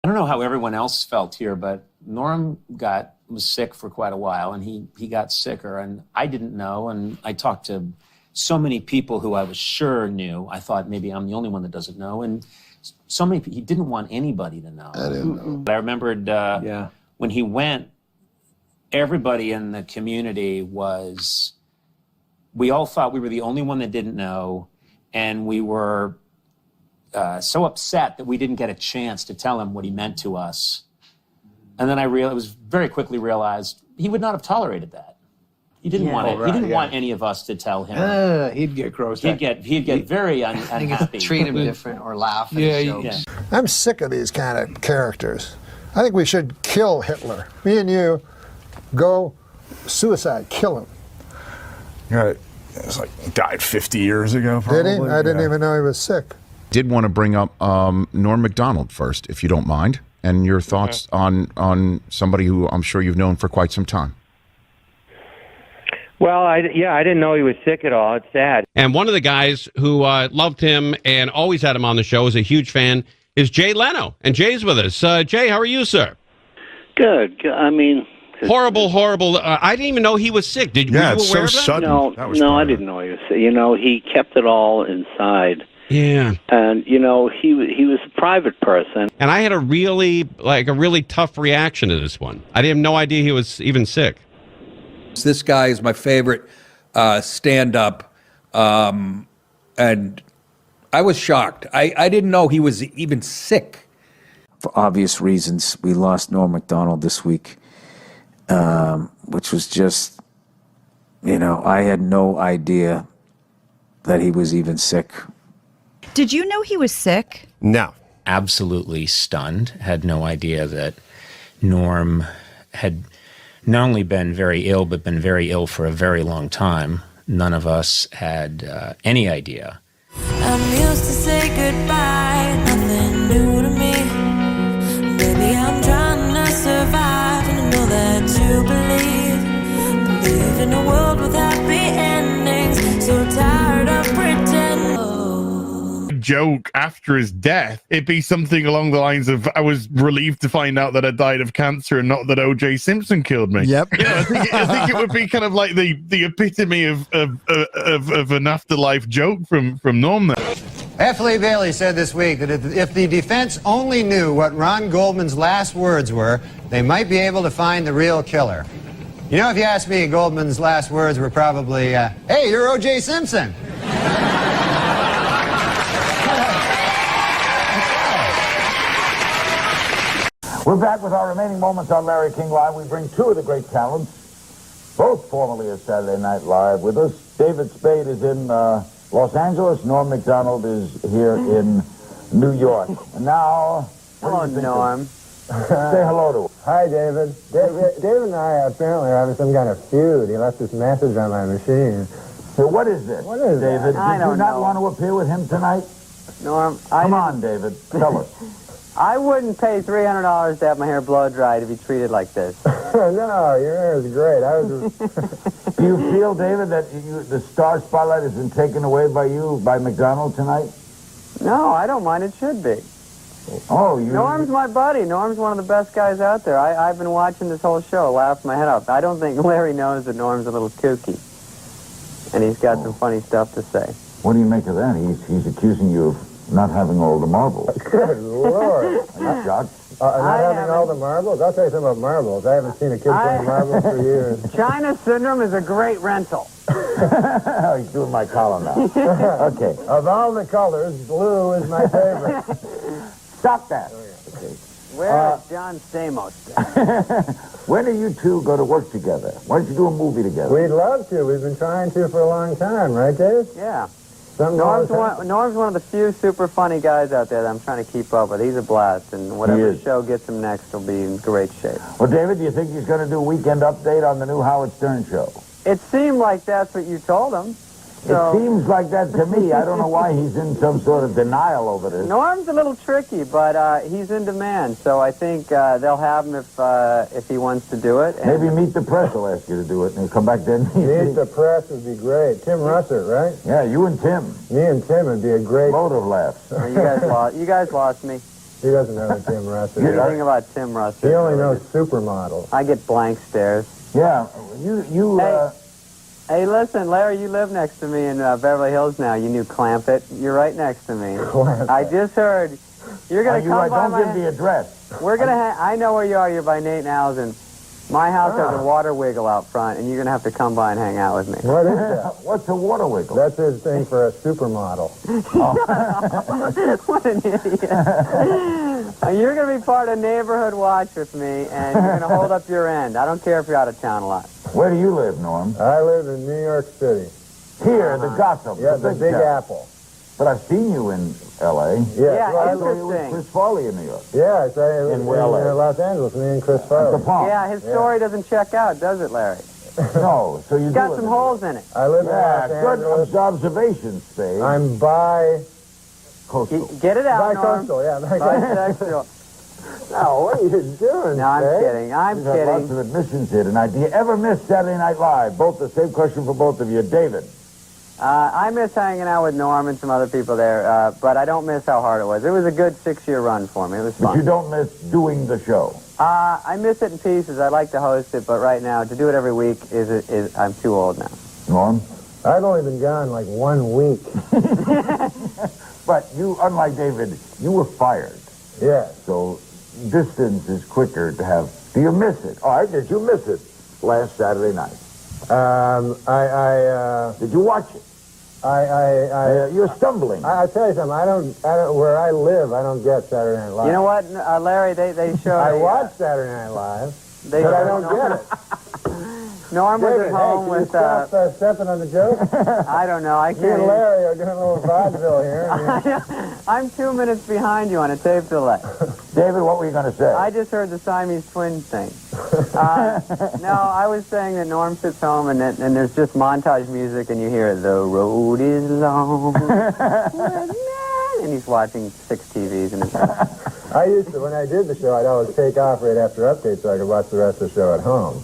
I don't know how everyone else felt here, but Norm was sick for quite a while, and he got sicker, and I didn't know, and I talked to so many people who I was sure knew. I thought maybe I'm the only one that doesn't know, and so many people, he didn't want anybody to know. I didn't know. I remembered when he went, everybody in the community we all thought we were the only one that didn't know, and we were so upset that we didn't get a chance to tell him what he meant to us. And then I very quickly realized he would not have tolerated that. He didn't want it. He didn't want any of us to tell him. He'd get gross. He'd get very unhappy. Treat him different or laugh at his jokes. I'm sick of these kind of characters. I think we should kill Hitler. Me and you go suicide, kill him. Right. It was like he died 50 years ago, probably. Did he? I didn't even know he was sick. Did want to bring up Norm MacDonald first, if you don't mind, and your thoughts on somebody who I'm sure you've known for quite some time. Well, I didn't know he was sick at all. It's sad. And one of the guys who loved him and always had him on the show, is a huge fan, is Jay Leno. And Jay's with us. Jay, how are you, sir? Good. I mean... Horrible. I didn't even know he was sick. Were you aware it's so of that? sudden. No, I didn't know he was sick. You know, he kept it all inside. Yeah. And, you know, he was a private person. And I had a really tough reaction to this one. I didn't have no idea he was even sick. This guy is my favorite stand-up, and I was shocked. I didn't know he was even sick. For obvious reasons, we lost Norm MacDonald this week, which was just, I had no idea that he was even sick. Did you know he was sick? No. Absolutely stunned. Had no idea that Norm had not only been very ill, but been very ill for a very long time. None of us had any idea. I'm used to say goodbye, nothing new to me. Baby, I'm trying to survive, and I know that you believe in a world with happy endings. So tired of pretending. Joke after his death, it'd be something along the lines of, I was relieved to find out that I died of cancer and not that O.J. Simpson killed me. Yep. I think it would be kind of like the epitome of an afterlife joke from Norm there. F. Lee Bailey said this week that if the defense only knew what Ron Goldman's last words were, they might be able to find the real killer. You know, if you ask me, Goldman's last words were probably, hey, you're O.J. Simpson. We're back with our remaining moments on Larry King Live. We bring two of the great talents, both formerly of Saturday Night Live, with us. David Spade is in Los Angeles. Norm MacDonald is here in New York. And now... Hello, Norm. Say hello to him. Hi, David. David and I apparently are having some kind of feud. He left this message on my machine. So what is this? What is David? that? Did you not want to appear with him tonight? Norm, Come on, David. Tell us. I wouldn't pay $300 to have my hair blow dried to be treated like this. No, your hair is great. I was just... Do you feel, David, that the star spotlight has been taken away by MacDonald tonight? No, I don't mind. It should be. Oh, Norm's my buddy. Norm's one of the best guys out there. I've been watching this whole show, laughing my head off. I don't think Larry knows that Norm's a little kooky. And he's got some funny stuff to say. What do you make of that? He's accusing you of not having all the marbles. Good Lord. Are you shocked? Not having all the marbles? I'll tell you something about marbles. I haven't seen a kid playing marbles for years. China Syndrome is a great rental. He's doing my column now. Okay. Of all the colors, blue is my favorite. Stop that. Okay. Where is John Stamos? When do you two go to work together? Why don't you do a movie together? We'd love to. We've been trying to for a long time, right, Dave? Yeah. Norm's one of the few super funny guys out there that I'm trying to keep up with. He's a blast, and whatever show gets him next will be in great shape. Well, David, do you think he's going to do a weekend update on the new Howard Stern show? It seemed like that's what you told him. So. It seems like that to me. I don't know why he's in some sort of denial over this. Norm's a little tricky, but he's in demand, so I think they'll have him if he wants to do it. And maybe Meet the Press will ask you to do it, and he'll come back then. Meet the Press would be great. Tim Russert, right? Yeah, you and Tim. Me and Tim would be a great... Load of laughs. You guys lost me. He doesn't know who Tim Russ is. Anything about Tim Russ? He only knows supermodels. I get blank stares. Yeah, Hey, listen, Larry, you live next to me in Beverly Hills now. You knew Clampett. You're right next to me. Clampett. I just heard you're going to come by don't my... give the address. We're going to I know where you are. You're by Nate and Al's. My house has a water wiggle out front, and you're going to have to come by and hang out with me. What is that? What's a water wiggle? That's his thing for a supermodel. What an idiot. You're going to be part of Neighborhood Watch with me, and you're going to hold up your end. I don't care if you're out of town a lot. Where do you live, Norm? I live in New York City. Here, the Gotham. Yeah, the Big Apple. But I've seen you in L.A. Yeah, I saw you with Chris Farley in New York. Yeah, I saw you in Los Angeles, me and Chris Farley. Yeah, his story doesn't check out, does it, Larry? No, so you It's got some holes in it. I live in Los good Angeles. observation, Spade. I'm bi-coastal. Get it out, Norm. Bi-coastal, yeah. Bisexual. No, what are you doing, No, I'm Spade? kidding. I'm We've had lots kidding. of admissions here tonight. Do you ever miss Saturday Night Live? Both the same question for both of you. David. I miss hanging out with Norm and some other people there, but I don't miss how hard it was. It was a good 6-year run for me. It was fun. But you don't miss doing the show? I miss it in pieces. I'd like to host it, but right now, to do it every week, I'm too old now. Norm? I've only been gone like 1 week. But you, unlike David, you were fired. Yeah. So distance is quicker to have. Do you miss it? All right, did you miss it last Saturday night? Did you watch it? You're stumbling. I tell you something. I don't. Where I live, I don't get Saturday Night Live. You know what, Larry? They show. I watch Saturday Night Live, but I don't get it. Norm was at home hey, with. Stop stepping on the joke. I don't know. I Me and can't. Larry are doing a little vaudeville here. I'm 2 minutes behind you on a tape delay. David, what were you going to say? I just heard the Siamese twins thing. No, I was saying that Norm sits home and there's just montage music and you hear the road is long and he's watching 6 TVs in his house. I used to, when I did the show, I'd always take off right after updates so I could watch the rest of the show at home.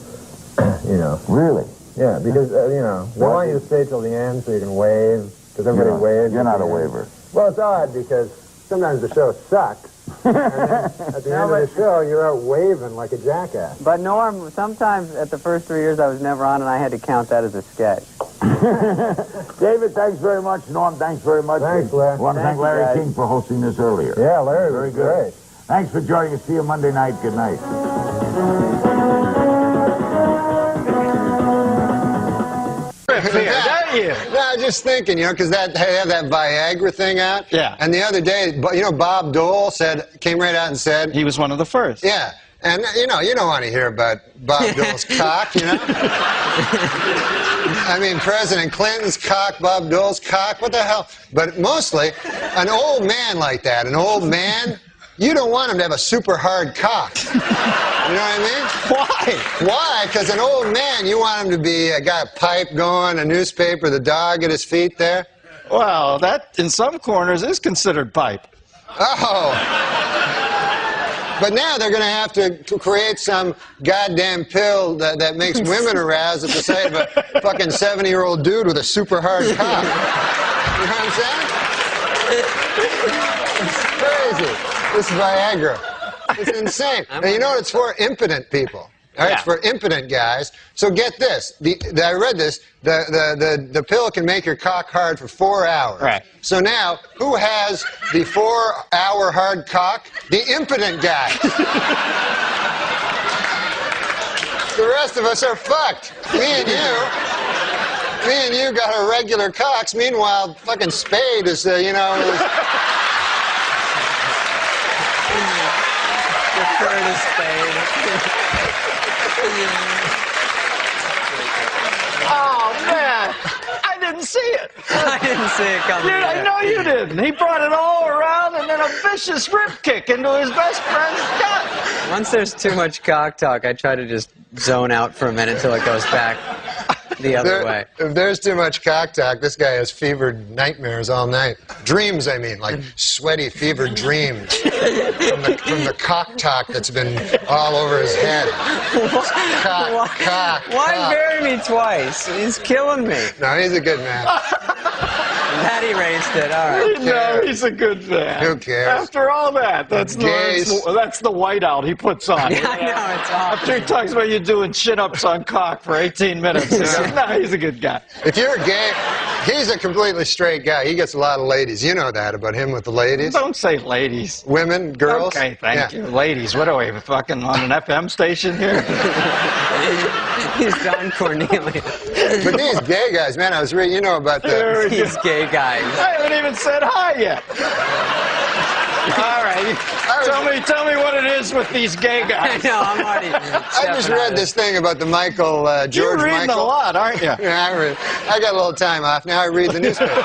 You know. Really? Yeah, because, you know, they want you to stay till the end so you can wave, because everybody waves. You're not a waver. Well, it's odd because sometimes the show sucks. And then at the end of the show, you're out waving like a jackass. But Norm, sometimes at the first 3 years I was never on and I had to count that as a sketch. David, thanks very much. Norm, thanks very much. Thanks, Larry. I want to thank Larry King for hosting this earlier. Yeah, Larry Very was good. great. Thanks for joining us. See you Monday night. Good night. No, just thinking, you know, because they have that Viagra thing out. Yeah. And the other day, you know, Bob Dole came right out and said he was one of the first. Yeah. And you know, you don't want to hear about Bob Dole's cock, you know. I mean, President Clinton's cock, Bob Dole's cock. What the hell? But mostly, an old man like that, an old man. You don't want him to have a super hard cock. You know what I mean? Why? Why? Because an old man, you want him to be got a pipe going, a newspaper, the dog at his feet there. Well, that in some corners is considered pipe. Oh. But now they're going to have to create some goddamn pill that makes women aroused at the sight of a fucking 70-year-old dude with a super hard cock. You know what I'm saying? It's crazy. This is Viagra. It's insane. And you know what it's for? Impotent people. All right, it's for impotent guys. So get this. I read this. The pill can make your cock hard for 4 hours. Right. So now, who has the 4-hour hard cock? The impotent guy. The rest of us are fucked. Me and you got our regular cocks. Meanwhile, fucking Spade is, you know... Oh, man. I didn't see it. I didn't see it coming. Dude, I know you didn't. He brought it all around and then a vicious rip kick into his best friend's gut. Once there's too much cock talk, I try to just zone out for a minute till it goes back the other way. If there's too much cock talk, this guy has fevered nightmares all night. Dreams, I mean, like sweaty, fevered dreams from the cock talk that's been all over his head. Cock. Why bury me twice? He's killing me. No, he's a good man. That erased it. All right. No, he's a good fan. Who cares? After all that, that's the whiteout he puts on. Yeah, I know, it's awesome. After he talks about you doing chin-ups on cock for 18 minutes, he says, no, he's a good guy. If you're gay, he's a completely straight guy. He gets a lot of ladies. You know that about him with the ladies. Don't say ladies. Women, girls. Okay, thank you. Ladies, what are we, fucking on an FM station here? He's Don Cornelius. But these gay guys, man, I was reading, you know about the... These gay guys. I haven't even said hi yet. All right. Tell me what it is with these gay guys. I know, I'm already... I just read this thing about the Michael, George You're reading Michael. a lot, aren't you? Yeah, I got a little time off. Now I read the newspaper.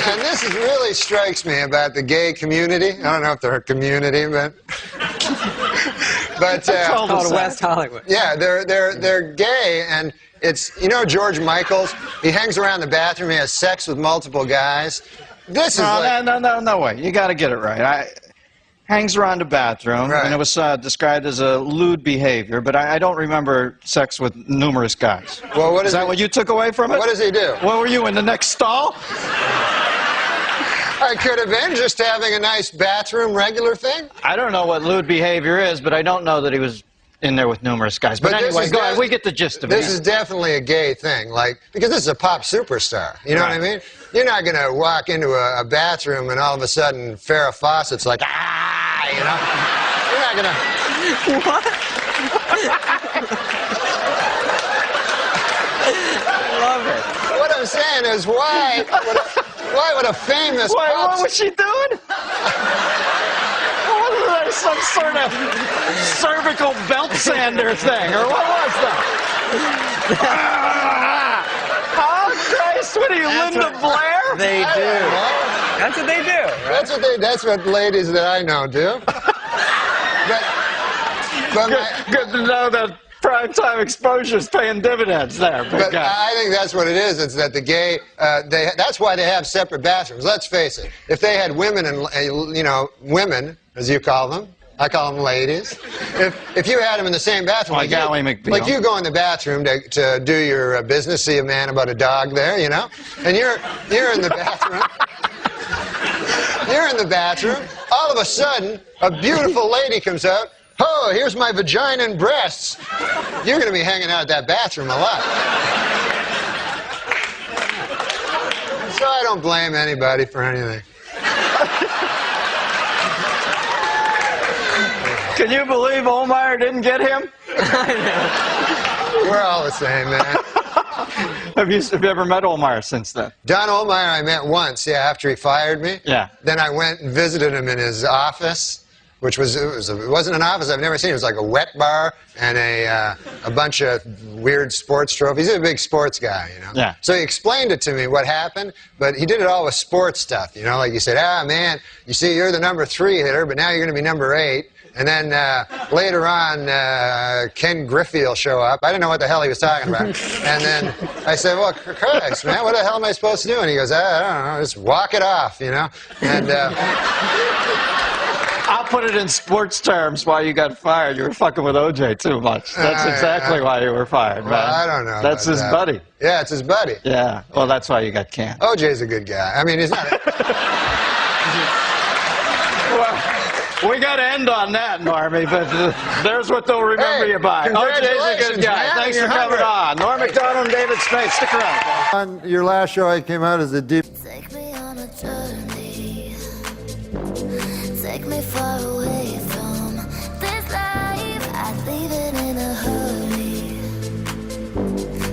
And this really strikes me about the gay community. I don't know if they're a community, but called West Hollywood. Yeah, they're gay, and it's, you know, George Michaels. He hangs around the bathroom. He has sex with multiple guys. This is no way. You got to get it right. Hangs around the bathroom, and it was described as a lewd behavior, but I don't remember sex with numerous guys. Well, is that what you took away from it? What does he do? What were you, in the next stall? I could have been just having a nice bathroom regular thing. I don't know what lewd behavior is, but I don't know that he was in there with numerous guys. But anyway, go ahead. We get the gist of it. This is definitely a gay thing, like, because this is a pop superstar. You know what I mean? You're not going to walk into a bathroom and all of a sudden Farrah Fawcett's like, ah, you know? You're not going to... What? I love it. What I'm saying is, why would a famous what was she doing? Some sort of cervical belt sander thing, or what was that? Oh, Christ, what are you, Linda Blair? They do. That's what they do. Right? That's what ladies that I know do. Good to know that primetime exposure is paying dividends there. But I think that's what it is. It's that the gay, that's why they have separate bathrooms. Let's face it. If they had women and, you know, women, as you call them, I call them ladies. If you had them in the same bathroom, like you go in the bathroom to do your business, see a man about a dog there, you know, and you're in the bathroom. You're in the bathroom. All of a sudden, a beautiful lady comes out. Oh, here's my vagina and breasts. You're going to be hanging out at that bathroom a lot. So I don't blame anybody for anything. Can you believe Olmeyer didn't get him? We're all the same, man. Have you ever met Olmeyer since then? Don Olmeyer I met once, yeah, after he fired me. Yeah. Then I went and visited him in his office, which was, it wasn't an office I've never seen. It was like a wet bar and a bunch of weird sports trophies. He's a big sports guy, you know. Yeah. So he explained it to me what happened, but he did it all with sports stuff, you know. Like he said, man, you see, you're the number 3 hitter, but now you're going to be number 8. And then later on, Ken Griffey will show up. I didn't know what the hell he was talking about. And then I said, well, Christ, man, what the hell am I supposed to do? And he goes, I don't know, just walk it off, you know. And I'll put it in sports terms why you got fired. You were fucking with OJ too much. That's exactly why you were fired, man. Well, I don't know. That's his buddy. Yeah, it's his buddy. Yeah, well, that's why you got canned. OJ's a good guy. I mean, he's not... Well, we got to end on that, Normie, but there's what they'll remember you by. OJ's a good guy. Man, Thanks for coming on. Norm MacDonald and David Spade, stick around. On your last show, I came out as a deep... Take me on a journey. Take me far away from this life. I'd leave it in a hurry.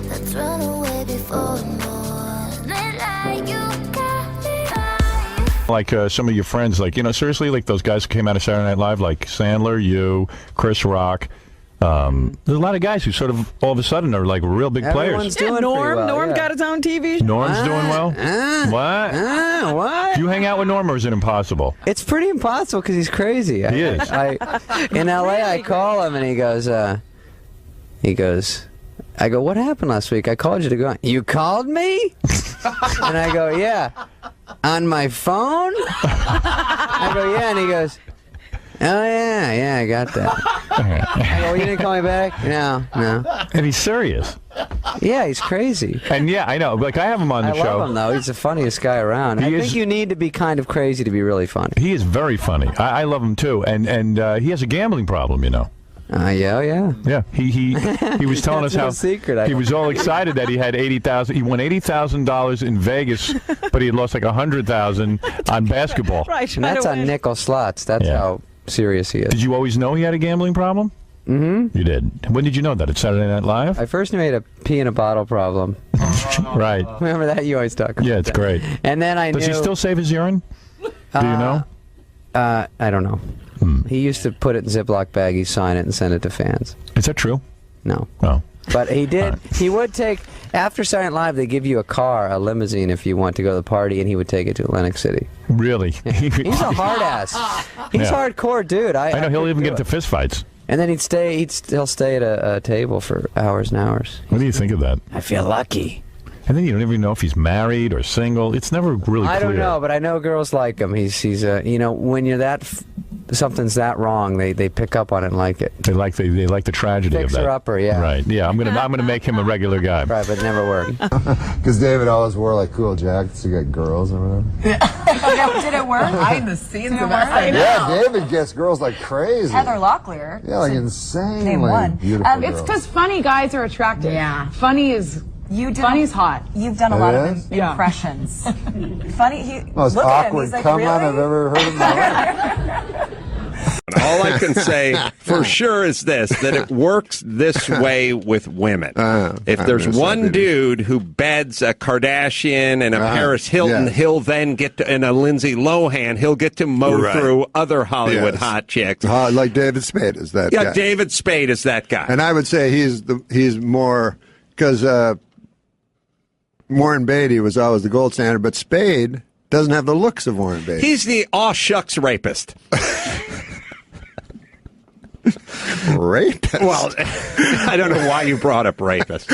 Let's run away before morning light. You got me high. Like some of your friends, like, you know, seriously, like those guys who came out of Saturday Night Live, like Sandler, you, Chris Rock. There's a lot of guys who sort of all of a sudden are like real big players. Yeah, Norm got his own TV show. Norm's doing well. What? What? Do you hang out with Norm, or is it impossible? It's pretty impossible because he's crazy. He is. In L.A., I call him and he goes, I go, what happened last week? I called you to go on. You called me? And I go, yeah. On my phone? I go, yeah. And he goes, Oh, yeah, I got that. I go, you didn't call me back? No. And he's serious. Yeah, he's crazy. And yeah, I know. Like, I have him on the show. I love him, though. He's the funniest guy around. I think you need to be kind of crazy to be really funny. He is very funny. I love him, too. And he has a gambling problem, you know. Yeah. Yeah, he was telling us how secret, he was all excited that he had $80,000. He won $80,000 in Vegas, but he had lost like $100,000 on basketball. Right, and that's on nickel slots. That's how serious he is. Did you always know he had a gambling problem? Mm-hmm. You did. When did you know that? At Saturday Night Live? I first knew he had a pee in a bottle problem. Right. Remember that? You always talk about Yeah, it's that. great. And then I knew... Does he still save his urine? Do you know? I don't know. He used to put it in Ziploc baggies, sign it, and send it to fans. Is that true? No. Oh. But he did. He would take, after Saturday Night Live, they give you a car, a limousine, if you want to go to the party, and he would take it to Atlantic City. Really? He's a hard ass. He's hardcore, dude. I know he'll even get into fist fights. And then he'll stay at a table for hours and hours. What do you think of that? I feel lucky. And then you don't even know if he's married or single. It's never really clear. I don't know, but I know girls like him. He's you know, when you're something's that wrong, they pick up on it and like it. They like the tragedy of that. Fixer-upper, yeah. Right. Yeah, I'm gonna make him a regular guy. Right, but it never worked. Because David always wore like cool jackets to get girls or whatever. Did it work? Behind the scenes of that. Yeah, David gets girls like crazy. Heather Locklear. Yeah, like insanely Name one. beautiful It's girls. because funny guys are attractive. Yeah. Funny's hot. You've done a It lot is? of impressions. Funny. Most look at him. awkward He's like, come really? on I've ever heard in my life. All I can say for sure is this, that it works this way with women. If there's one dude who beds a Kardashian and a Paris Hilton, he'll then get to, and a Lindsay Lohan, he'll get to mow through other Hollywood hot chicks. Like David Spade is that guy. David Spade is that guy. And I would say he's more, because Warren Beatty was always the gold standard, but Spade doesn't have the looks of Warren Beatty. He's the aw shucks rapist. Rapist? Well, I don't know why you brought up rapist.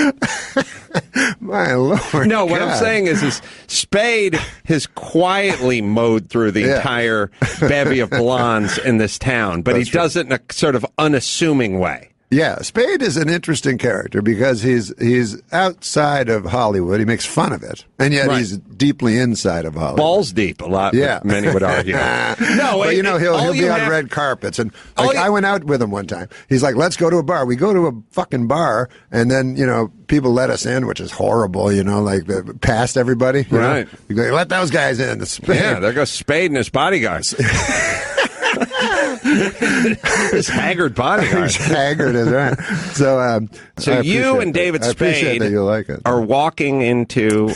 My Lord. No, what I'm God. saying is Spade has quietly mowed through the entire bevy of blondes in this town, but he does it in a sort of unassuming way. Yeah, Spade is an interesting character because he's outside of Hollywood. He makes fun of it, and yet he's deeply inside of Hollywood. Balls deep, a lot. Yeah, many would argue. No, but you know he'll be on red carpets, and like, I went out with him one time. He's like, "Let's go to a bar." We go to a fucking bar, and then people let us in, which is horrible. Like past everybody, you know? You go, let those guys in. Yeah, there goes Spade and his bodyguards. His haggard bodyguard. He's haggard is right. So, so you and David Spade that you like it. are walking into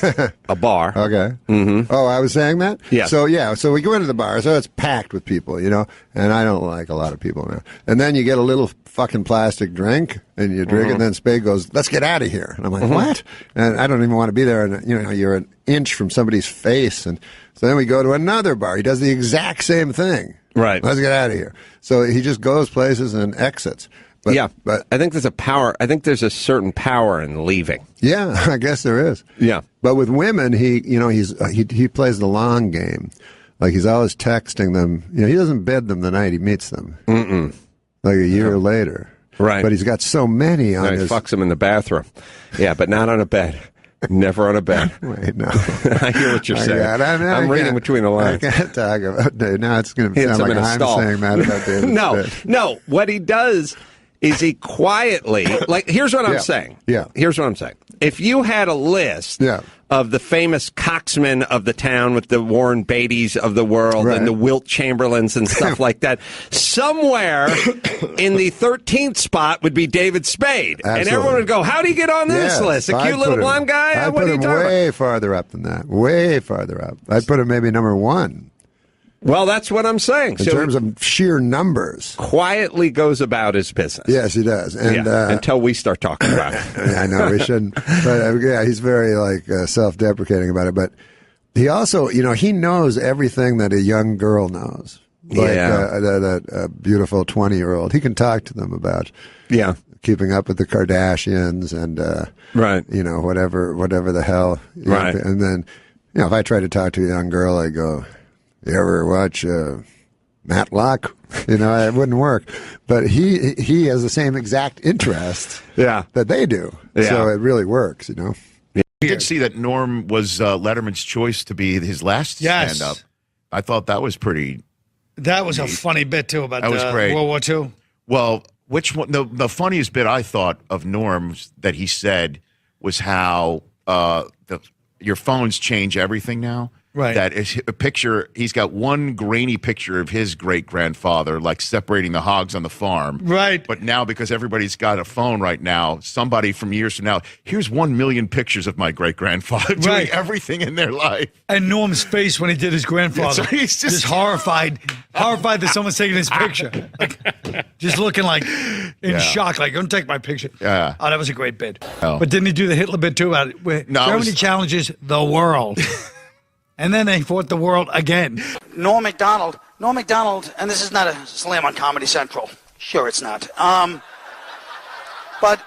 a bar. Okay. Mm-hmm. Oh, I was saying that? Yeah. So we go into the bar, so it's packed with people, and I don't like a lot of people now. And then you get a little fucking plastic drink, and you drink it, and then Spade goes, "Let's get out of here." And I'm like, what? And I don't even want to be there, and you're an inch from somebody's face. And so then we go to another bar. He does the exact same thing. Right. Let's get out of here. So he just goes places and exits. But I think there's a power. I think there's a certain power in leaving. Yeah, I guess there is. Yeah. But with women, he plays the long game. Like he's always texting them. He doesn't bed them the night he meets them. Like a year later. Right. But he's got so many on He his... fucks them in the bathroom. Yeah, but not on a bed. Never on a bed. Wait, no. I hear what you're saying. I'm reading between the lines. I can't talk about Dave. Now it's going to sound like I'm saying that about David. No. What he does is he quietly, here's what I'm saying. Yeah. Here's what I'm saying. If you had a list of the famous coxmen of the town with the Warren Beattys of the world and the Wilt Chamberlains and stuff like that, somewhere in the 13th spot would be David Spade. Absolutely. And everyone would go, how do you get on this list? A cute little blonde guy? I'd What put are you him talking way about? farther up than that. Way farther up. I'd put him maybe number one. Well, that's what I'm saying. In terms of sheer numbers. Quietly goes about his business. Yes, he does. And until we start talking about it. I know we shouldn't. But he's very self-deprecating about it. But he also, he knows everything that a young girl knows. Like that beautiful 20-year-old. He can talk to them about keeping up with the Kardashians and whatever the hell. Right. And then if I try to talk to a young girl, I go, "You ever watch Matlock?" You know, it wouldn't work. But he has the same exact interest that they do. Yeah. So it really works, you know. I did see that Norm was Letterman's choice to be his last stand-up. I thought that was pretty. That was a funny bit too about that was great. World War II. Well, which one? The funniest bit I thought of Norm's that he said was how your phones change everything now. Right. That is a picture. He's got one grainy picture of his great grandfather, like separating the hogs on the farm. Right. But now, because everybody's got a phone right now, somebody from years from now, here's 1 million pictures of my great grandfather doing everything in their life. And Norm's face when he did his grandfather, he's just horrified that someone's taking his picture, like, just looking like in shock, like, don't take my picture. Yeah. Oh, that was a great bit. Oh. But didn't he do the Hitler bit too? About Germany challenges the world. And then they fought the world again. Norm MacDonald, and this is not a slam on Comedy Central. Sure, it's not. But,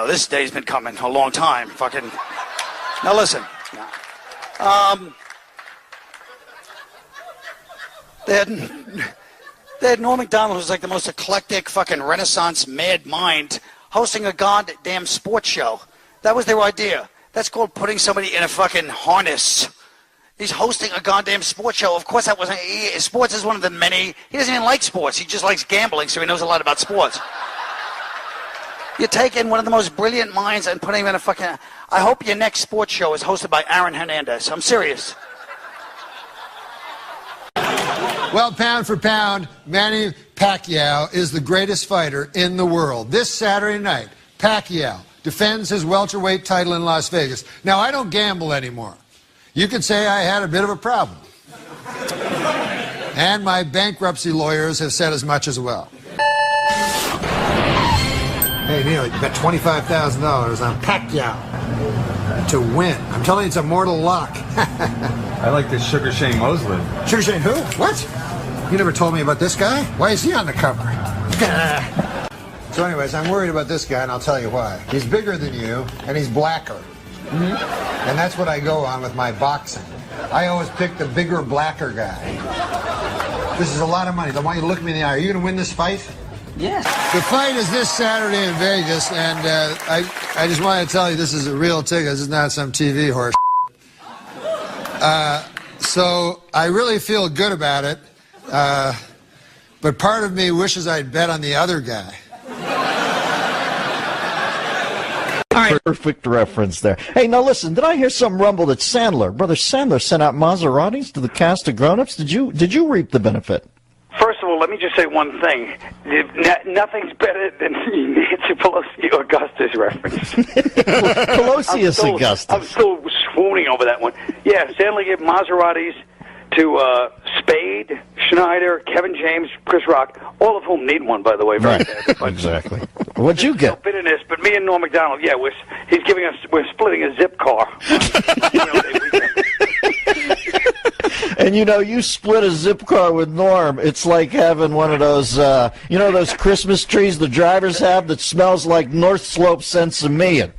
this day's been coming a long time. Fucking. Now listen. They had Norm MacDonald, who's like the most eclectic fucking Renaissance mad mind, hosting a goddamn sports show. That was their idea. That's called putting somebody in a fucking harness. He's hosting a goddamn sports show. Of course, that wasn't. Sports is one of the many. He doesn't even like sports. He just likes gambling, so he knows a lot about sports. You're taking one of the most brilliant minds and putting him in a fucking. I hope your next sports show is hosted by Aaron Hernandez. I'm serious. Well, pound for pound, Manny Pacquiao is the greatest fighter in the world. This Saturday night, Pacquiao defends his welterweight title in Las Vegas. Now, I don't gamble anymore. You could say I had a bit of a problem. And my bankruptcy lawyers have said as much as well. Hey, Neil, you bet $25,000 on Pacquiao to win. I'm telling you, it's a mortal lock. I like this Sugar Shane Mosley. Sugar Shane who? What? You never told me about this guy? Why is he on the cover? So anyways, I'm worried about this guy, and I'll tell you why. He's bigger than you, and he's blacker. And that's what I go on with my boxing. I always pick the bigger, blacker guy. This is a lot of money. I want you to look me in the eye. Are you going to win this fight? Yes. The fight is this Saturday in Vegas, and I just want to tell you this is a real ticket. This is not some TV horse. So I really feel good about it, but part of me wishes I'd bet on the other guy. Perfect reference there. Hey, now listen, did I hear some rumble that Brother Sandler sent out Maseratis to the cast of Grown Ups? Did you reap the benefit? First of all, let me just say one thing. Nothing's better than Nancy Pelosi Augustus reference. Pelosius Augustus. I'm still swooning over that one. Yeah, Sandler gave Maseratis to Spade, Schneider, Kevin James, Chris Rock, all of whom need one, by the way. Very bad. Exactly. What'd you get? No bitterness, but me and Norm MacDonald, yeah, we're splitting a zip car. And you split a zip car with Norm. It's like having one of those, those Christmas trees the drivers have that smells like North Slope Sensimilla.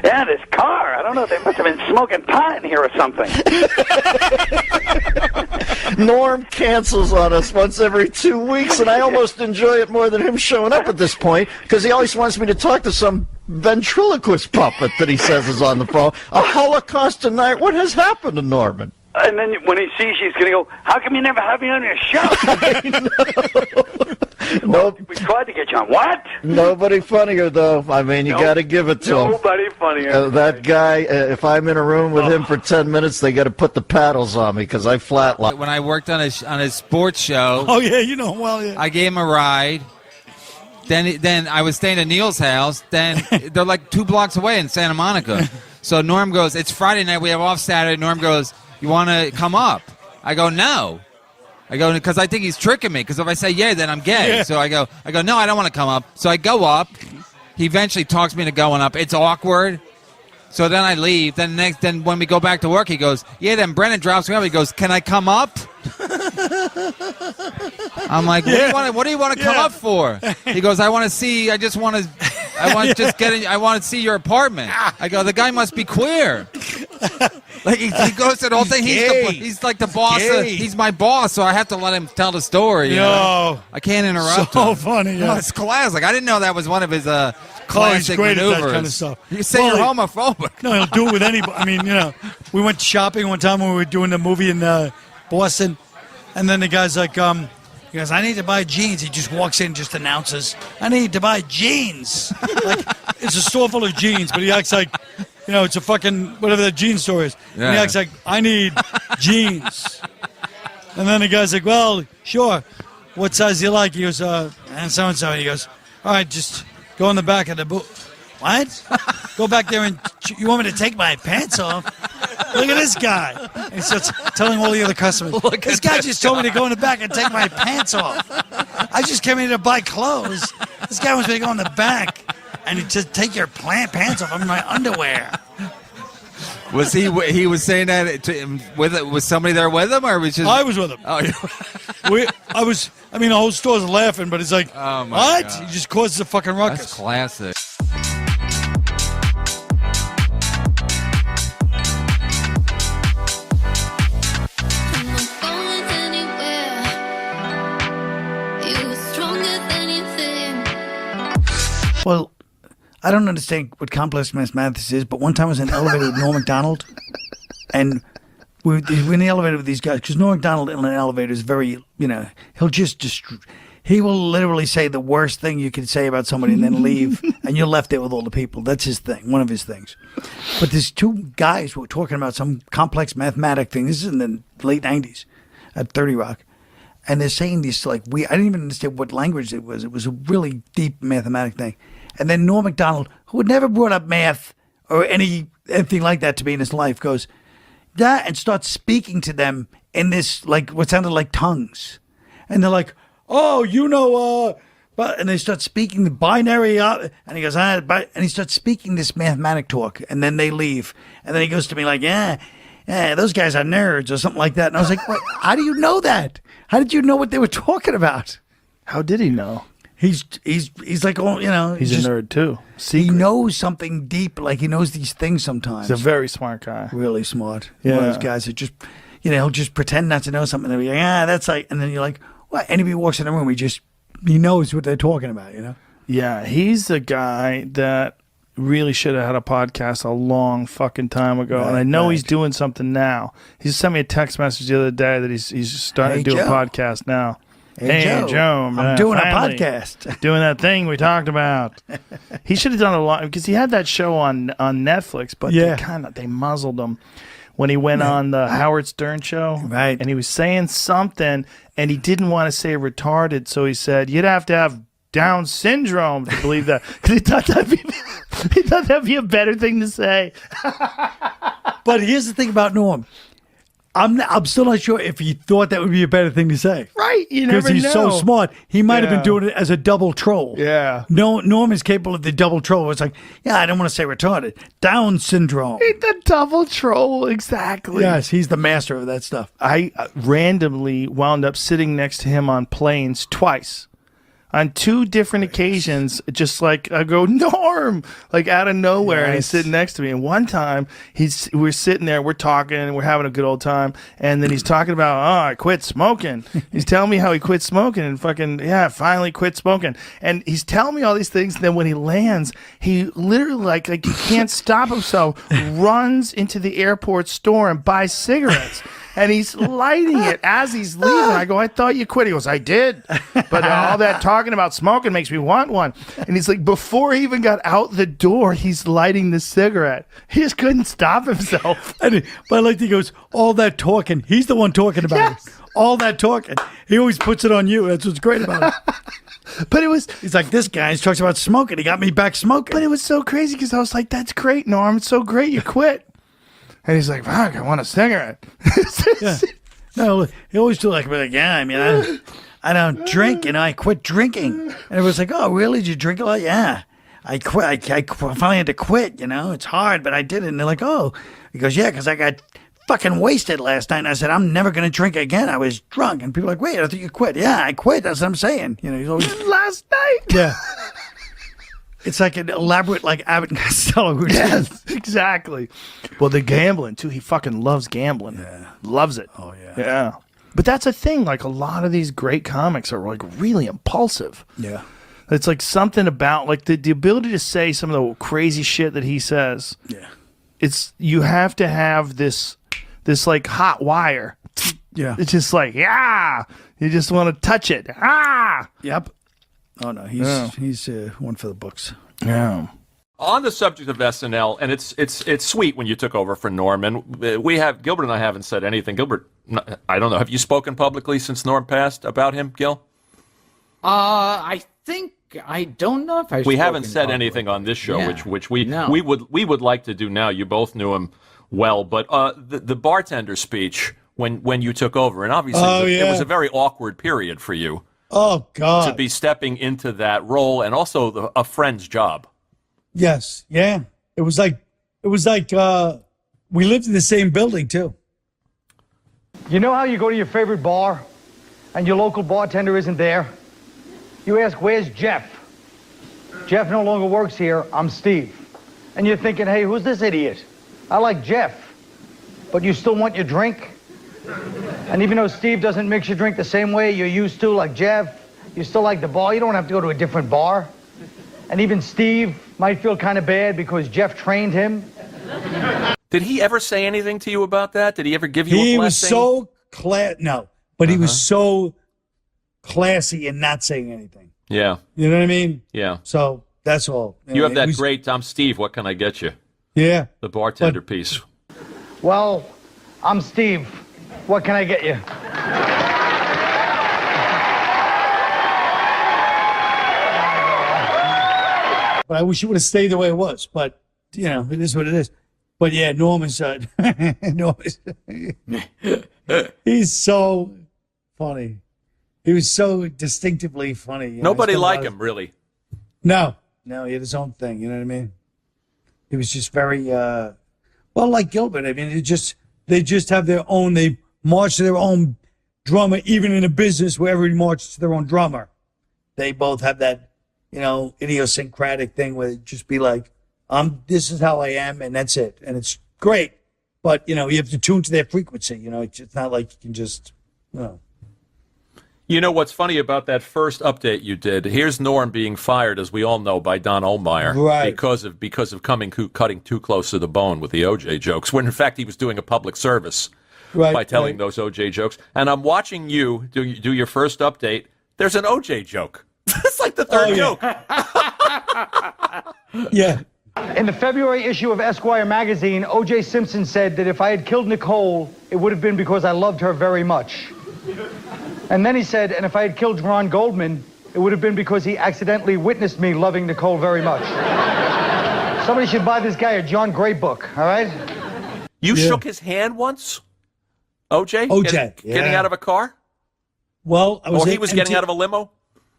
Yeah, this car. I don't know. They must have been smoking pot in here or something. Norm cancels on us once every 2 weeks, and I almost enjoy it more than him showing up at this point, because he always wants me to talk to some ventriloquist puppet that he says is on the phone. A Holocaust tonight. What has happened to Norman? And then when he sees you, he's going to go, how come you never have me on your show? Nope. We tried to get you on. What? Nobody funnier, though. I mean, you got to give it to him. Nobody funnier. That guy, if I'm in a room with him for 10 minutes, they got to put the paddles on me because I flatline. When I worked on his sports show. Oh, yeah, you know him well, yeah. I gave him a ride. Then I was staying at Neil's house. Then they're like 2 blocks away in Santa Monica. So Norm goes, it's Friday night. We have off Saturday. Norm goes, you want to come up? I go, no. I go, because I think he's tricking me. Because if I say yeah, then I'm gay. Yeah. So I go, no, I don't want to come up. So I go up. He eventually talks me into going up. It's awkward. So then I leave. Then when we go back to work, he goes, yeah. Then Brennan drops me up. He goes, can I come up? I'm like, what do you want to come up for? He goes, I want to see. I want to see your apartment. I go, the guy must be queer. Like he goes to the whole thing. He's like the boss. He's my boss, so I have to let him tell the story. You know? I can't interrupt. So him. funny. Yeah. No, it's classic. I didn't know that was one of his classic he's great maneuvers. at that kind of stuff. You say you're homophobic. No, he'll do it with anybody. I mean, we went shopping one time when we were doing the movie in Boston, and then the guy's like, he goes, I need to buy jeans. He just walks in and just announces, I need to buy jeans. Like, it's a store full of jeans, but he acts like, it's a fucking, whatever the jeans store is. Yeah. And he acts like, I need jeans. And then the guy's like, well, sure. What size do you like? He goes, and so-and-so. He goes, all right, just go in the back of the boot. What? Go back there and you want me to take my pants off? Look at this guy. And he starts telling all the other customers, this guy just told me to go in the back and take my pants off. I just came in to buy clothes. This guy wants me to go in the back and just take your pants off. I'm in my underwear. Was he saying that to him was somebody there with him, or was just? I was with him. Oh, the whole store's laughing, but it's like, oh my what? God. He just causes a fucking ruckus. That's classic. Well, I don't understand what complex mathematics is, but one time I was in an elevator with Norm MacDonald, and we're in the elevator with these guys, because Norm MacDonald in an elevator is very, he'll he will literally say the worst thing you can say about somebody and then leave, and you're left there with all the people. That's his thing, one of his things. But there's two guys who were talking about some complex mathematic thing. This is in the late 90s at 30 Rock. And they're saying this, I didn't even understand what language it was. It was a really deep mathematic thing. And then Norm MacDonald, who had never brought up math or anything like that to me in his life, goes, yeah, and starts speaking to them in this, what sounded like tongues. And they're like, oh, but, and they start speaking the binary, and he goes, and he starts speaking this mathematic talk, and then they leave. And then he goes to me like, yeah, those guys are nerds or something like that. And I was like, what? How do you know that? How did you know what they were talking about? How did he know? He's like, he's a nerd too. He knows something deep, he knows these things sometimes. He's a very smart guy. Really smart. Yeah. One of those guys that just, he'll just pretend not to know something. And he'll be like, that's like, and then you're like, what? Anybody walks in the room, he knows what they're talking about, Yeah, he's the guy that really should have had a podcast a long fucking time ago. Right, and I know he's doing something now. He sent me a text message the other day that he's starting to do a podcast now. Hey, Joe, I'm doing a podcast. Doing that thing we talked about. He should have done a lot because he had that show on Netflix, but they muzzled him when he went on the Howard Stern show. Right. And he was saying something, and he didn't want to say retarded, so he said, you'd have to have Down syndrome to believe that. Because he thought that'd be a better thing to say. But here's the thing about Norm. I'm still not sure if he thought that would be a better thing to say. Right, you never know. Because he's so smart. He might have been doing it as a double troll. Yeah. No, Norm is capable of the double troll. It's like, I don't want to say retarded. Down syndrome. The double troll, exactly. Yes, he's the master of that stuff. I randomly wound up sitting next to him on planes twice. On two different occasions, just I go, Norm, out of nowhere, and he's sitting next to me. And one time, we're sitting there, we're talking, and we're having a good old time. And then he's talking about, I quit smoking. He's telling me how he quit smoking and finally quit smoking. And he's telling me all these things. And then when he lands, he literally, he can't stop himself, runs into the airport store and buys cigarettes. And he's lighting it as he's leaving. I go, I thought you quit. He goes, I did. But all that talking about smoking makes me want one. And he's like, before he even got out the door, he's lighting the cigarette. He just couldn't stop himself. But he goes, all that talking. He's the one talking about it. All that talking. He always puts it on you. That's what's great about it. But he's like, this guy talks about smoking. He got me back smoking. But it was so crazy because I was like, that's great, Norm. It's so great you quit. And he's like, fuck, I want a cigarette. No, he always do I don't drink, I quit drinking. And it was like, oh, really? Did you drink a lot? Yeah. I quit. I finally had to quit, It's hard, but I did it. And they're like, oh. He goes, yeah, because I got fucking wasted last night. And I said, I'm never going to drink again. I was drunk. And people are like, wait, I thought you quit. Yeah, I quit. That's what I'm saying. He's always... Last night? Yeah. It's like an elaborate, like Abbott and Costello routine. Yes, exactly. Well, the gambling too. He fucking loves gambling. Yeah, loves it. Oh yeah, yeah. But that's a thing. Like a lot of these great comics are like really impulsive. Yeah. It's like something about like the ability to say some of the crazy shit that he says. Yeah. It's you have to have this like hot wire. Yeah. It's just like, yeah. You just want to touch it. Ah. Yep. Oh no, he's one for the books. Yeah. On the subject of SNL, and it's sweet when you took over for Norm, and Gilbert and I haven't said anything. Gilbert, I don't know. Have you spoken publicly since Norm passed about him, Gil? I think I don't know if I. We haven't said anything on this show, which we would like to do now. You both knew him well, but the bartender speech when you took over, and obviously it was a very awkward period for you. Oh God! To be stepping into that role, and also a friend's job. Yes, yeah. It was like we lived in the same building too. You know how you go to your favorite bar and your local bartender isn't there? You ask, where's Jeff? Jeff no longer works here, I'm Steve. And you're thinking, hey, who's this idiot? I like Jeff, but you still want your drink? And even though Steve doesn't mix your drink the same way you're used to, like Jeff, you still like the bar, you don't have to go to a different bar. And even Steve might feel kind of bad because Jeff trained him. Did he ever say anything to you about that? Did he ever give you a blessing? He was so he was so classy in not saying anything. Yeah. You know what I mean? Yeah. So that's all. You have that great I'm Steve, what can I get you? Yeah. The bartender piece. Well, I'm Steve. What can I get you? But I wish it would have stayed the way it was. But, you know, it is what it is. But, yeah, Norman's he's so funny. He was so distinctively funny. You know? Nobody like him, really. No, he had his own thing. You know what I mean? He was just very, well, like Gilbert. I mean, they just have their own, they march to their own drummer, even in a business where everybody marches to their own drummer. They both have that, you know, idiosyncratic thing where it just be like, this is how I am, and that's it. And it's great. But, you know, you have to tune to their frequency. You know, it's not like you can just, you know. You know what's funny about that first update you did? Here's Norm being fired, as we all know, by Don Ohlmeyer, right? Because of cutting too close to the bone with the OJ jokes. When in fact he was doing a public service by telling those OJ jokes. And I'm watching you do your first update. There's an OJ joke. It's like the third joke. Yeah. In the February issue of Esquire magazine, O.J. Simpson said that if I had killed Nicole, it would have been because I loved her very much. And then he said, and if I had killed Ron Goldman, it would have been because he accidentally witnessed me loving Nicole very much. Somebody should buy this guy a John Gray book, all right? You shook his hand once? O.J.? Getting out of a car? Well, he was getting out of a limo?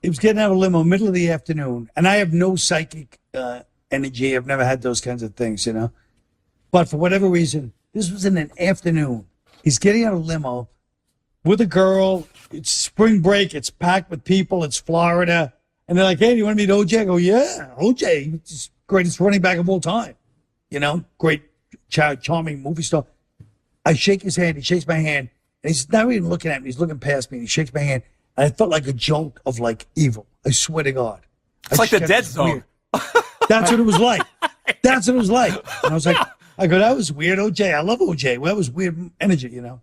He was getting out of a limo middle of the afternoon. And I have no psychic energy. I've never had those kinds of things, you know. But for whatever reason, this was in an afternoon. He's getting out of a limo with a girl. It's spring break. It's packed with people. It's Florida. And they're like, hey, do you want to meet OJ? I go, yeah, OJ. He's greatest running back of all time. You know, great, charming movie star. I shake his hand. He shakes my hand. And he's not even looking at me. He's looking past me. And he shakes my hand. And I felt like a jolt of, like, evil. I swear to God. It's like the Dead Zone. That's what it was like. That's what it was like. And I was like, I go, that was weird, OJ. I love OJ. Well, that was weird energy, you know.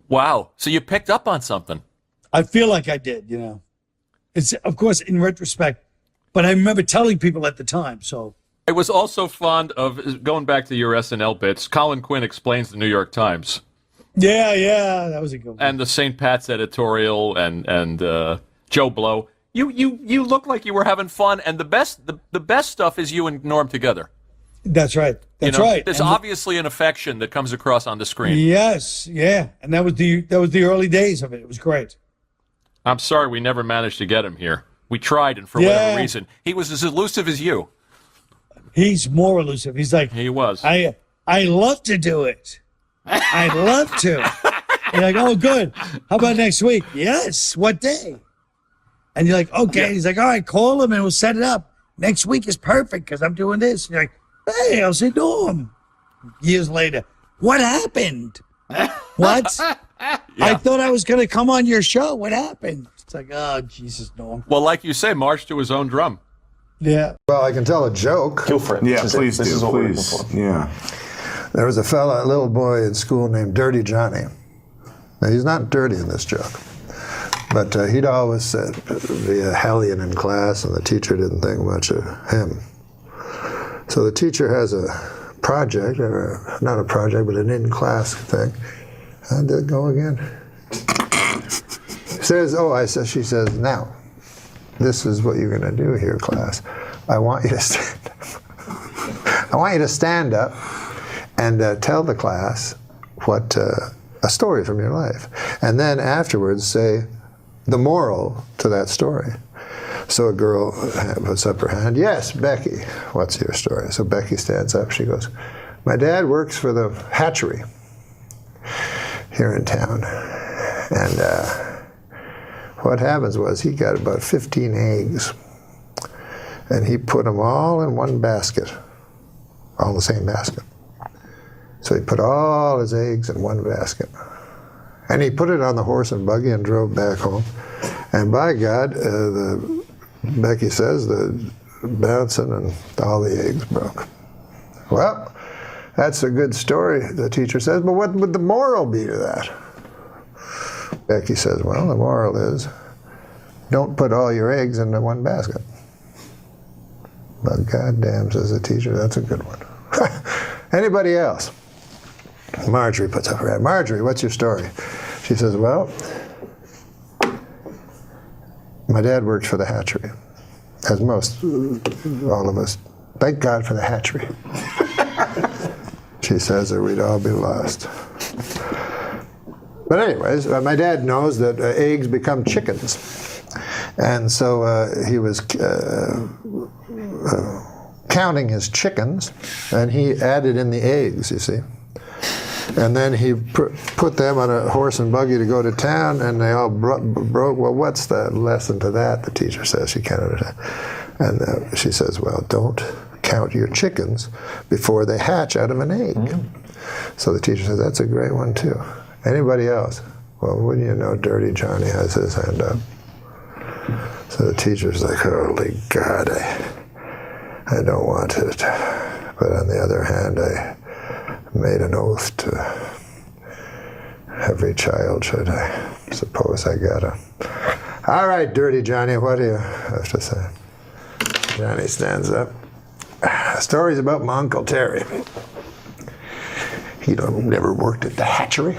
Wow. So you picked up on something. I feel like I did, you know. It's, of course, in retrospect, but I remember telling people at the time, so. I was also fond of, going back to your SNL bits, Colin Quinn Explains the New York Times. Yeah, that was a good one. And the St. Pat's editorial and Joe Blow. You look like you were having fun, and the best stuff is you and Norm together. That's right. That's right. There's obviously an affection that comes across on the screen. Yes, yeah, and that was the early days of it. It was great. I'm sorry we never managed to get him here. We tried, and for whatever reason, he was as elusive as you. He's more elusive. He's like, he was. I love to do it. I'd love to. You're like, oh, good. How about next week? Yes. What day? And you're like, okay. Yeah. He's like, all right, call him and we'll set it up. next week is perfect because I'm doing this. And you're like, hey, how's it doing? Years later, what happened? What? I thought I was going to come on your show. What happened? It's like, oh, Jesus, Norm. Well, like you say, march to his own drum. Yeah. Well, I can tell a joke. Go for it. Yeah, please do. Please. Yeah. There was a little boy in school named Dirty Johnny. Now, he's not dirty in this joke, but he'd always be a hellion in class, and the teacher didn't think much of him. So the teacher has a project, or not a project, but an in-class thing. How'd that go again? She says, now, this is what you're going to do here, class. I want you to stand up. I want you to stand up and tell the class what a story from your life. And then afterwards say the moral to that story. So a girl puts up her hand. Yes, Becky, what's your story? So Becky stands up. She goes, my dad works for the hatchery here in town. And what happens was he got about 15 eggs. And he put them all in one basket, all in the same basket. So he put all his eggs in one basket. And he put it on the horse and buggy and drove back home. And by God, Becky says, the bouncing and all the eggs broke. Well, that's a good story, the teacher says, but what would the moral be to that? Becky says, well, the moral is, don't put all your eggs into one basket. But goddamn, says the teacher, that's a good one. Anybody else? Marjorie puts up her hand. Marjorie, what's your story? She says, well, my dad worked for the hatchery, as all of us. Thank God for the hatchery. She says, or we'd all be lost. But anyways, my dad knows that eggs become chickens. And so he was counting his chickens, and he added in the eggs, you see. And then he put them on a horse and buggy to go to town, and they all broke. Well, what's the lesson to that? The teacher says. She can't understand. And she says, well, don't count your chickens before they hatch out of an egg. So the teacher says, that's a great one, too. Anybody else? Well, wouldn't you know, Dirty Johnny has his hand up. So the teacher's like, holy God, I don't want it. But on the other hand, I made an oath to every child, should I suppose I gotta. All right, Dirty Johnny, what do you have to say? Johnny stands up. The story's about my Uncle Terry. He never worked at the hatchery.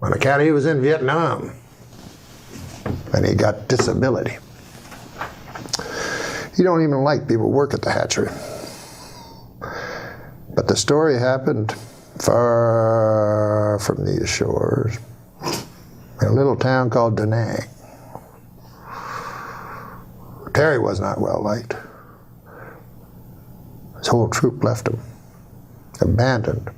On account he was in Vietnam. And he got disability. He don't even like people work at the hatchery. But the story happened far from these shores, in a little town called Da Nang. Terry was not well liked. His whole troop left him, abandoned.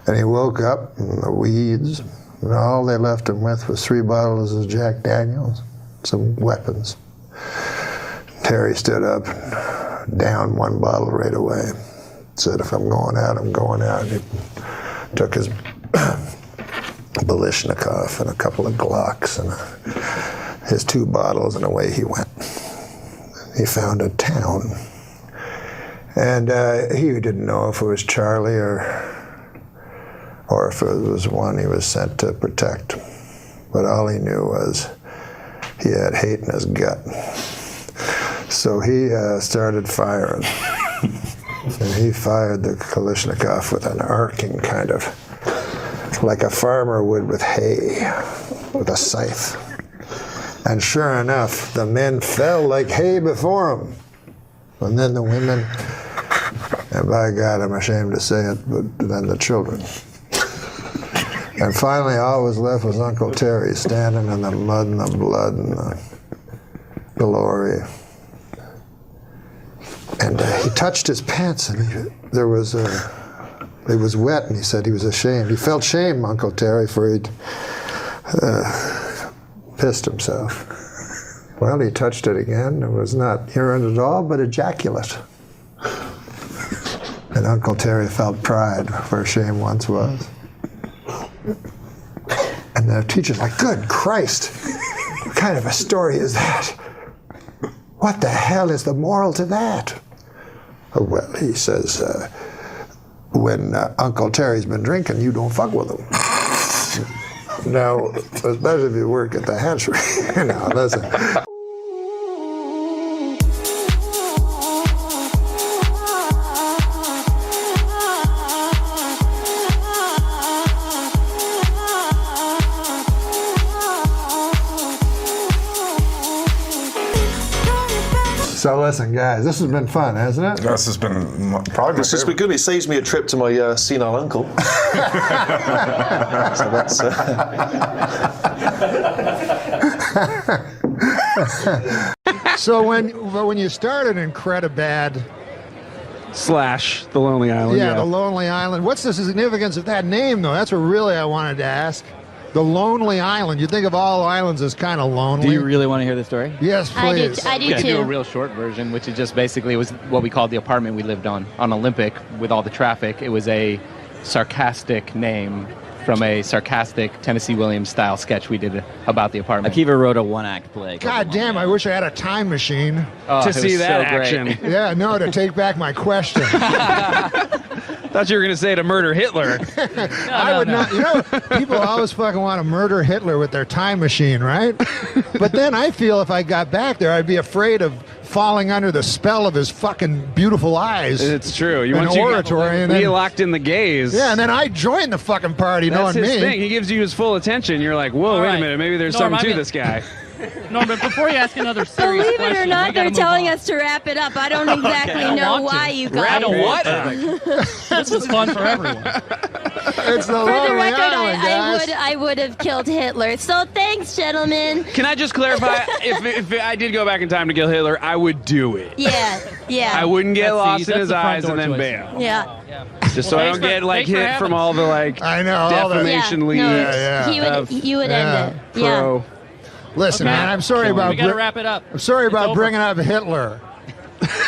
And he woke up in the weeds, and all they left him with was 3 bottles of Jack Daniels, some weapons. Terry stood up and downed 1 bottle right away. Said, if I'm going out, I'm going out. And he took his Balishnikov and a couple of Glocks and his 2 bottles, and away he went. He found a town. And he didn't know if it was Charlie or if it was one he was sent to protect. But all he knew was he had hate in his gut. So he started firing. And he fired the Kalashnikov with an arcing kind of, like a farmer would with hay, with a scythe. And sure enough, the men fell like hay before him. And then the women, and by God, I'm ashamed to say it, but then the children. And finally, all was left was Uncle Terry standing in the mud and the blood and the glory. And he touched his pants, and it was wet, and he said he was ashamed. He felt shame, Uncle Terry, for he'd pissed himself. Well, he touched it again. It was not urine at all, but ejaculate. And Uncle Terry felt pride where shame once was. And the teacher's like, good Christ, what kind of a story is that? What the hell is the moral to that? Oh, well, he says, when Uncle Terry's been drinking, you don't fuck with him. Now, especially if you work at the hatchery. Now, listen. So listen, guys, this has been fun, hasn't it? This has been probably my favorite. Good. It saves me a trip to my senile uncle. So that's. So when you started Incredibad / The Lonely Island. Yeah, The Lonely Island. What's the significance of that name, though? That's what really I wanted to ask. The Lonely Island. You think of all islands as kind of lonely. Do you really want to hear the story? Yes, please. I do I too. do a real short version, which is just basically, it was what we called the apartment we lived on Olympic with all the traffic. It was a sarcastic name from a sarcastic Tennessee Williams style sketch we did about the apartment. Akiva wrote a one-act play. God damn, I wish I had a time machine. To see that action. Yeah, no, to take back my question. Thought you were going to say to murder Hitler. I would not. You know, people always fucking want to murder Hitler with their time machine, right? But then I feel if I got back there, I'd be afraid of falling under the spell of his fucking beautiful eyes. It's true. You want oratory, and then get locked in the gaze. Yeah, and then I join the fucking party. That's knowing his me. thing. He gives you his full attention. You're like, whoa, wait a minute. Maybe there's something to this guy. No, but before you ask another serious Believe question, it or not, we gotta they're telling move on. us to wrap it up. I don't exactly know why you got Wrap here. what? This was fun for everyone. It's the For the Lonely record, Island, guys. I would have killed Hitler. So thanks, gentlemen. Can I just clarify? if I did go back in time to kill Hitler, I would do it. Yeah. I wouldn't get That's lost the- in that's his the front eyes door and then choice. bail. Yeah. Just so I don't get hit from all the I know all the defamation leads. You would end it. Yeah. Listen, Okay. man, I'm sorry about We gotta wrap it up. I'm sorry It's about over. bringing up Hitler.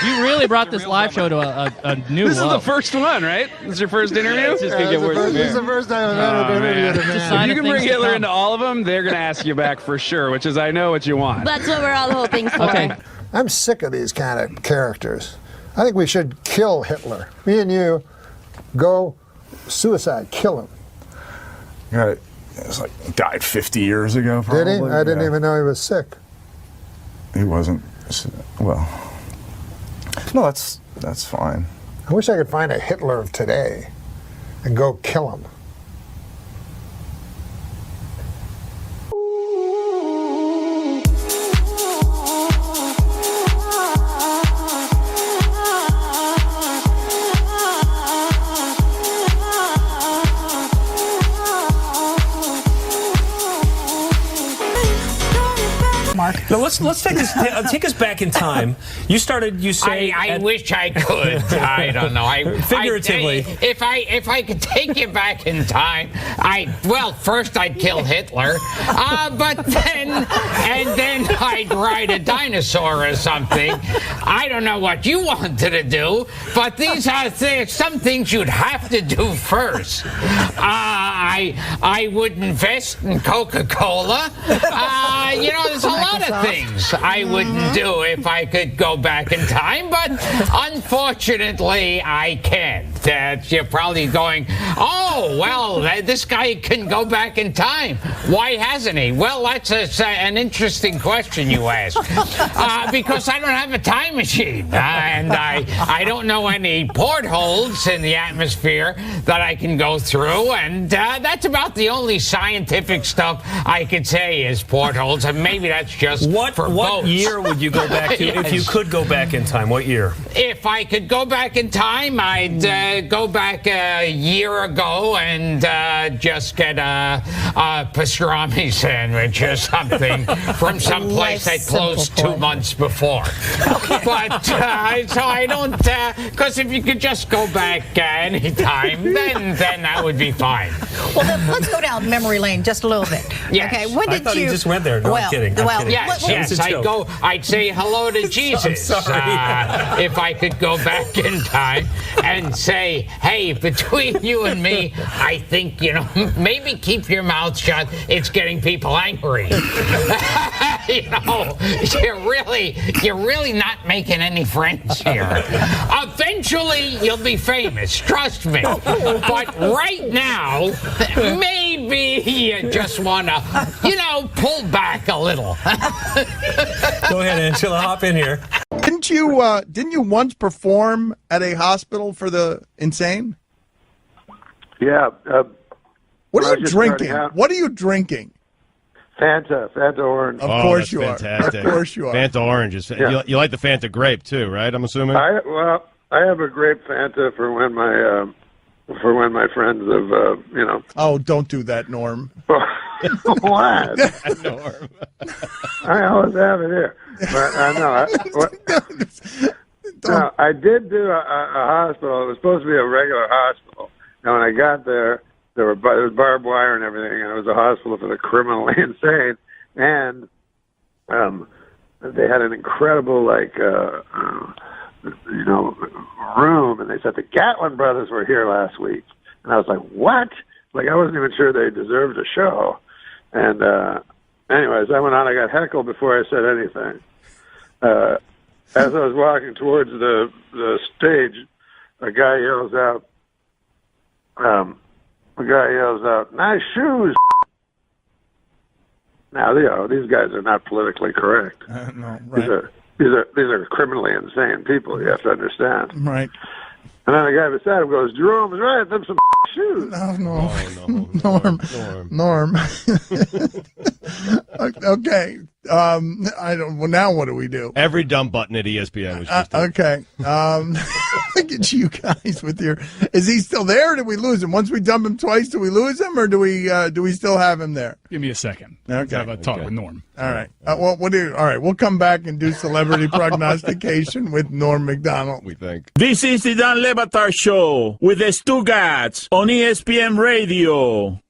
You really brought this live show to a new This is level. the first one, right? This is your first interview? It's just gonna get worse from This is here. the first time I've ever interviewed a man. If you can bring Hitler into all of them, they're going to ask you back for sure, which is I know what you want. That's what we're all hoping for. Okay. I'm sick of these kind of characters. I think we should kill Hitler. Me and you go suicide, kill him. Right. It was like died 50 years ago. Probably. Did he? I didn't even know he was sick. He wasn't. Well, no, that's fine. I wish I could find a Hitler of today and go kill him. Mark. Now let's take us back in time. You started. You say. I wish I could. I don't know. Figuratively. If I could take you back in time, first I'd kill Hitler, but then I'd ride a dinosaur or something. I don't know what you wanted to do, but these are some things you'd have to do first. I would invest in Coca-Cola. There's a lot of things I wouldn't do if I could go back in time, but unfortunately I can't. You're probably going, oh, well, this guy can go back in time. Why hasn't he? Well, that's an interesting question you ask. Because I don't have a time machine, and I don't know any portholes in the atmosphere that I can go through, and that's about the only scientific stuff I could say is portholes, and maybe that's just for What boats. year would you go back to if you Yes. could go back in time? What year? If I could go back in time, I'd go back a year ago and just get a pastrami sandwich or something from some place that closed 2 months before. But so I don't, because if you could just go back any time, then that would be fine. Well, then, let's go down memory lane just a little bit. Yes. Okay, when I did thought you? he just went there. No, I'm kidding. I'm kidding. Yes, I'd say hello to Jesus. I'm sorry. If I could go back in time and say, hey, between you and me, I think, maybe keep your mouth shut. It's getting people angry. You're really not making any friends here. Eventually, you'll be famous. Trust me. But right now, maybe you just want to, pull back a little. Go ahead, Angela. Hop in here. Didn't you once perform at a hospital for the insane? Yeah. What are you drinking? What are you drinking? Fanta Orange. Of course you are. Fantastic. Of course you are. Fanta Orange is. Yeah. You like the Fanta Grape too, right? I'm assuming. I have a grape Fanta for when my friends have Oh, don't do that, Norm. What? Norm. I always have it here. But I know. No, I did do a hospital. It was supposed to be a regular hospital. And when I got there, there was barbed wire and everything, and it was a hospital for the criminally insane. And they had an incredible, room. And they said the Gatlin brothers were here last week. And I was like, what? Like, I wasn't even sure they deserved a show. And anyways, I went on. I got heckled before I said anything. As I was walking towards the stage, a guy yells out, nice shoes. Now, these guys are not politically correct. No, right. These are criminally insane people, you have to understand. Right. And then the guy beside him goes, Jerome's right, them some shoes. No. Norm. Okay. I don't. Well, now what do we do? Every dumb button at ESPN was just okay. Look at you guys with your. Is he still there? Or did we lose him? Once we dump him twice, do we lose him, or do we still have him there? Give me a second. Okay. Let's have a talk with Norm. All right. All right. We'll come back and do celebrity prognostication with Norm MacDonald. We think. This is the Dan Le Batard Show with the Stugats on ESPN Radio.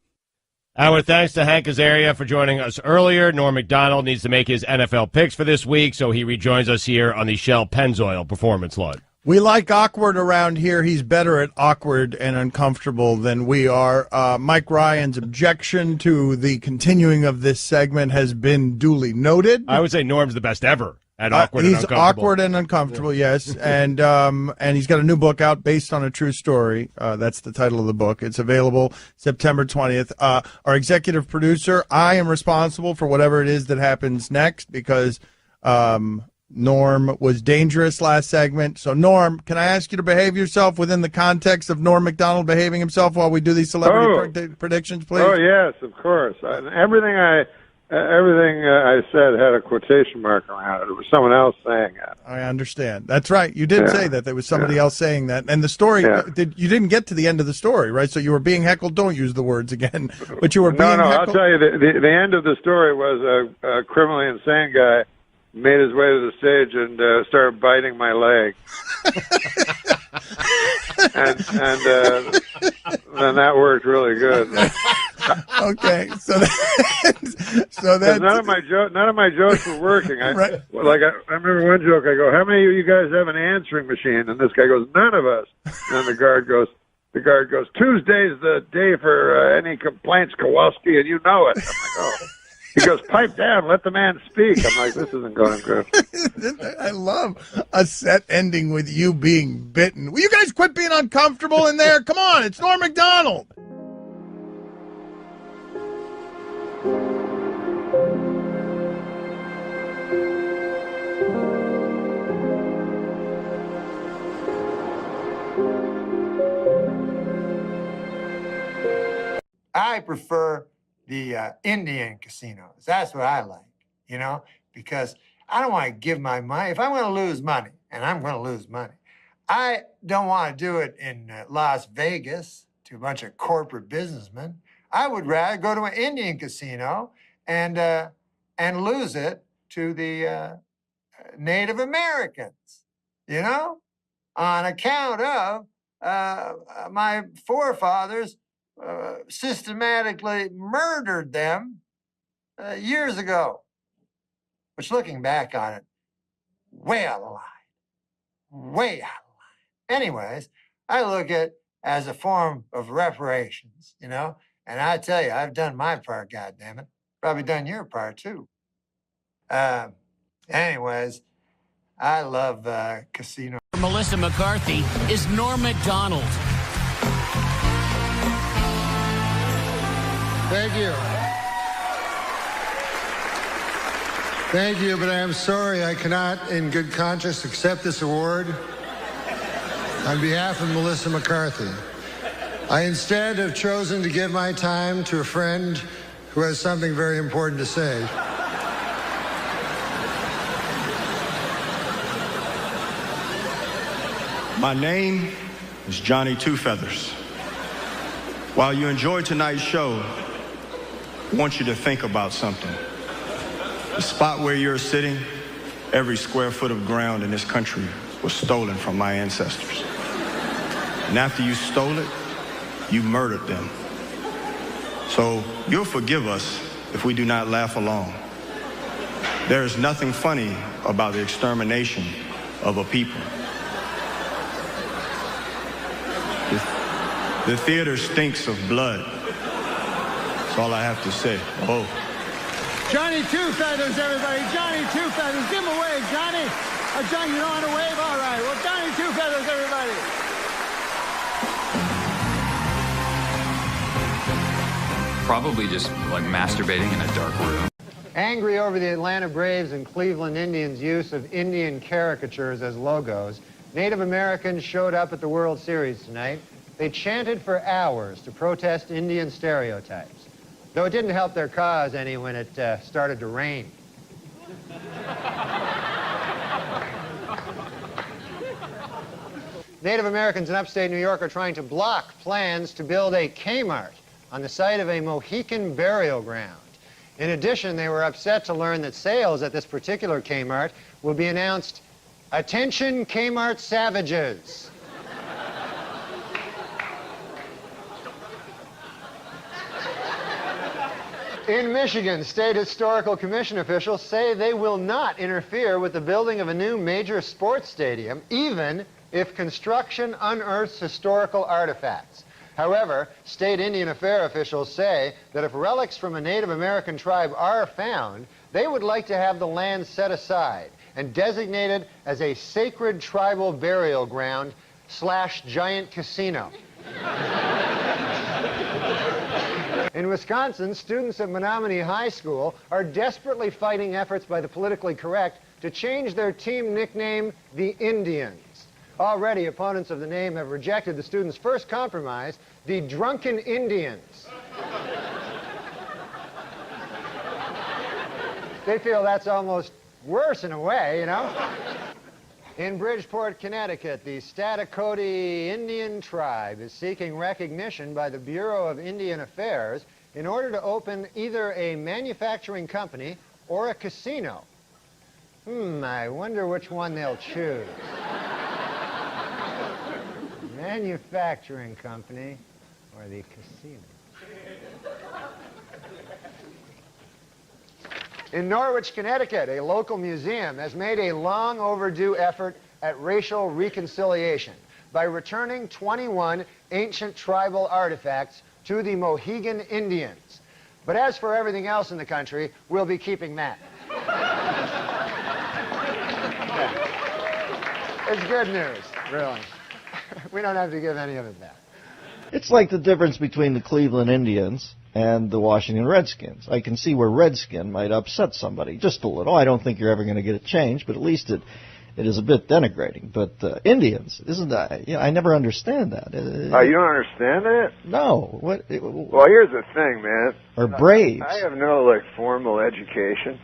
Our thanks to Hank Azaria for joining us earlier. Norm MacDonald needs to make his NFL picks for this week, so he rejoins us here on the Shell Pennzoil Performance Lud. We like awkward around here. He's better at awkward and uncomfortable than we are. Mike Ryan's objection to the continuing of this segment has been duly noted. I would say Norm's the best ever at awkward and uncomfortable. He's awkward and uncomfortable, yes. And he's got a new book out based on a true story. That's the title of the book. It's available September 20th. Our executive producer, I am responsible for whatever it is that happens next because Norm was dangerous last segment. So, Norm, can I ask you to behave yourself within the context of Norm MacDonald behaving himself while we do these celebrity predictions, please? Oh, yes, of course. Everything I said had a quotation mark around it. It was someone else saying it. I understand. That's right. You did say that. There was somebody else saying that. And the story, you didn't get to the end of the story, right? So you were being heckled. Don't use the words again. But you were being heckled. I'll tell you, the end of the story was a criminally insane guy made his way to the stage and started biting my leg. and then that worked really good. Okay, so that's none of my jokes were working. Right. I remember one joke. I go, "How many of you guys have an answering machine?" And this guy goes, "None of us." And the guard goes, "Tuesday's the day for any complaints, Kowalski, and you know it." I'm like, "Oh." He goes, "Pipe down, let the man speak." I'm like, "This isn't going good." I love a set ending with you being bitten. Will you guys quit being uncomfortable in there? Come on, it's Norm MacDonald. I prefer the Indian casinos. That's what I like, because I don't want to give my money. If I'm going to lose money, and I'm going to lose money, I don't want to do it in Las Vegas to a bunch of corporate businessmen. I would rather go to an Indian casino and lose it to the Native Americans, on account of my forefathers systematically murdered them years ago. Which, looking back on it, way out of line. Way out of line. Anyways, I look at it as a form of reparations, you know? And I tell you, I've done my part, goddammit. Probably done your part, too. Anyways, I love casino. Melissa McCarthy is Norm MacDonald. Thank you. Thank you, but I am sorry I cannot, in good conscience, accept this award on behalf of Melissa McCarthy. I instead have chosen to give my time to a friend who has something very important to say. My name is Johnny Two Feathers. While you enjoy tonight's show, I want you to think about something. The spot where you're sitting, every square foot of ground in this country was stolen from my ancestors. And after you stole it, you murdered them. So you'll forgive us if we do not laugh along. There is nothing funny about the extermination of a people. The theater stinks of blood. That's all I have to say. Oh. Johnny Two Feathers, everybody. Johnny Two Feathers. Give him a wave, Johnny. Johnny, you don't want to wave? All right. Well, Johnny Two Feathers, everybody. Probably just like masturbating in a dark room. Angry over the Atlanta Braves and Cleveland Indians' use of Indian caricatures as logos, Native Americans showed up at the World Series tonight. They chanted for hours to protest Indian stereotypes, though it didn't help their cause any when it started to rain. Native Americans in upstate New York are trying to block plans to build a Kmart on the site of a Mohican burial ground. In addition, they were upset to learn that sales at this particular Kmart will be announced, "Attention Kmart Savages." In Michigan, State Historical Commission officials say they will not interfere with the building of a new major sports stadium, even if construction unearths historical artifacts. However, state Indian Affairs officials say that if relics from a Native American tribe are found, they would like to have the land set aside and designated as a sacred tribal burial ground / giant casino. In Wisconsin, students at Menominee High School are desperately fighting efforts by the politically correct to change their team nickname the Indians. Already, opponents of the name have rejected the students' first compromise, the Drunken Indians. They feel that's almost worse in a way, you know? In Bridgeport, Connecticut, the Staticoti Indian tribe is seeking recognition by the Bureau of Indian Affairs in order to open either a manufacturing company or a casino. I wonder which one they'll choose. Manufacturing company or the casino. In Norwich, Connecticut, a local museum has made a long overdue effort at racial reconciliation by returning 21 ancient tribal artifacts to the Mohegan Indians. But as for everything else in the country, we'll be keeping that. It's good news, really. We don't have to give any of it back. It's like the difference between the Cleveland Indians and the Washington Redskins. I can see where Redskin might upset somebody just a little. I don't think you're ever going to get it changed, but at least it is a bit denigrating. But Indians, isn't that? I never understand that. You don't understand that? No. What? Well, here's the thing, man. Or Braves. I have no formal education,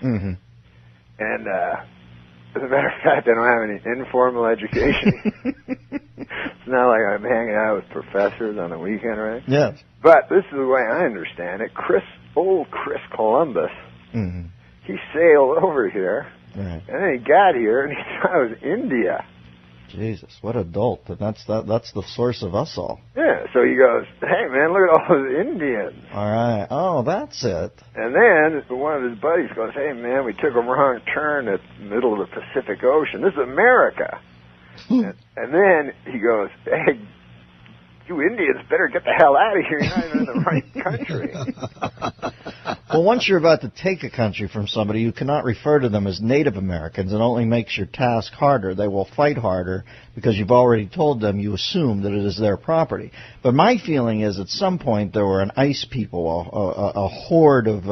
and as a matter of fact, I don't have any informal education. It's not like I'm hanging out with professors on the weekend, right? Yes. But this is the way I understand it. Old Chris Columbus, he sailed over here, right. and then he got here, and he thought it was India. Jesus, what a dolt. And that's the source of us all. Yeah, so he goes, hey, man, look at all those Indians. All right. Oh, that's it. And then one of his buddies goes, hey, man, we took a wrong turn at the middle of the Pacific Ocean. This is America. and then he goes, hey, you Indians better get the hell out of here. You're not even in the right country. Well, once you're about to take a country from somebody, you cannot refer to them as Native Americans. It only makes your task harder. They will fight harder because you've already told them you assume that it is their property. But my feeling is at some point there were an ice people, a horde of,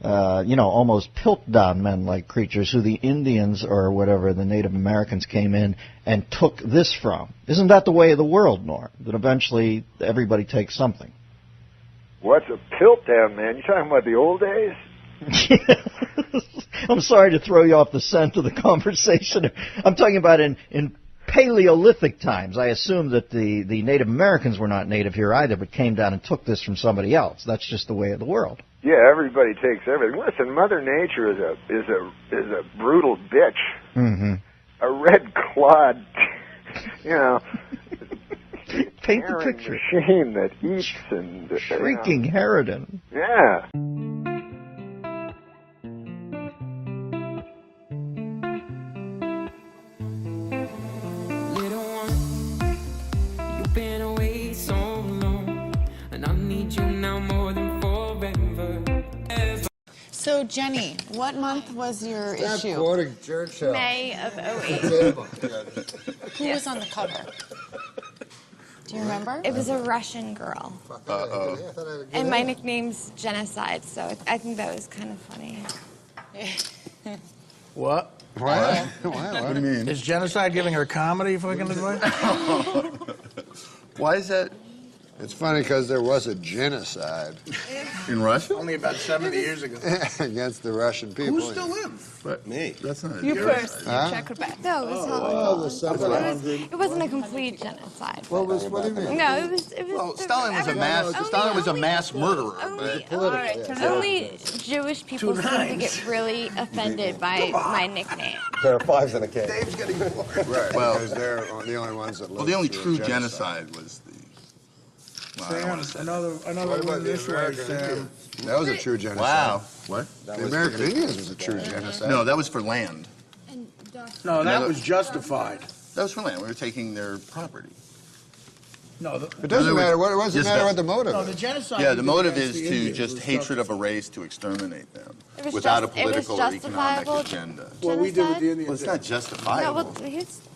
almost Piltdown men-like creatures who the Indians or whatever, the Native Americans came in and took this from. Isn't that the way of the world, Norm? That eventually everybody takes something. What's a Piltdown, man? You talking about the old days? I'm sorry to throw you off the scent of the conversation. I'm talking about in Paleolithic times. I assume that the Native Americans were not native here either, but came down and took this from somebody else. That's just the way of the world. Yeah, everybody takes everything. Listen, Mother Nature is a brutal bitch. Mm-hmm. A red clawed, paint the picture. Machine that eats and shrieking harridan. Yeah. Little one, you've been away so long, and I need you now more than forever. So, Jenny, what month was your issue? Quoting Churchill. May of 08. Who was on the cover? Do you remember? It was a Russian girl. Uh-oh. And my nickname's Genocide, so I think that was kind of funny. What? What? What do you mean? Is Genocide giving her comedy fucking advice? Why is that? It's funny because there was a genocide. In Russia? Only about 70 years ago. Against the Russian people. Who still lives? But me. That's not a You genocide. first. Huh? Check her back. No, it was Oh, the 700. it wasn't a complete genocide. What do you mean? No, it was. Well, Stalin was a mass murderer. Only Jewish people seem to get really offended by my nickname. There are fives in a cake. Dave's getting bored. Right, Well, because they're the only ones that live. Well, the only through true genocide. genocide was the. Sam, another one this way, Sam. That was a true genocide. Wow. What? The American Indians was a true genocide. No, that was for land. No, that was justified. That was for land. We were taking their property. No, It doesn't matter. What doesn't matter what the motive No, is. the genocide. Yeah, the motive against is the to Indians just was hatred of a justified. race to exterminate them It was without a it was political or economic justifiable agenda. Well, we did with the Indians. Well, it's not No, justifiable. well,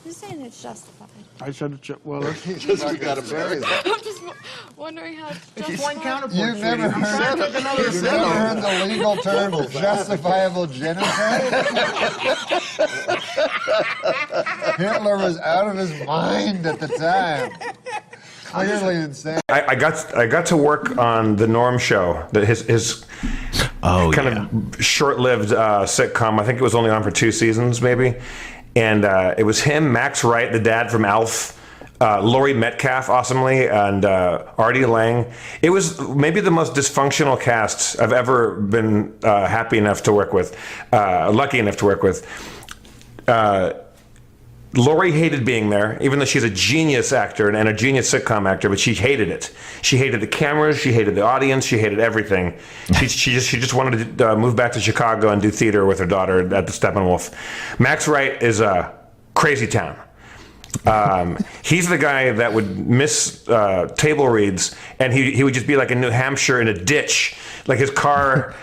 who's saying it's justified? I said, well, let's We got to bury them. I'm just wondering how it's just one counterpoint. You've never heard the legal term justifiable genocide? Hitler was out of his mind at the time. Clearly insane. I got to work on the Norm Show, his kind of short-lived sitcom. I think it was only on for 2 seasons, maybe. And it was him, Max Wright, the dad from Alf, Laurie Metcalf, awesomely, and Artie Lang. It was maybe the most dysfunctional cast I've ever been lucky enough to work with. Laurie hated being there, even though she's a genius actor and a genius sitcom actor, but she hated it. She hated the cameras, she hated the audience, she hated everything. She just wanted to move back to Chicago and do theater with her daughter at the Steppenwolf. Max Wright is a crazy town. He's the guy that would miss table reads, and he would just be like in New Hampshire in a ditch, like his car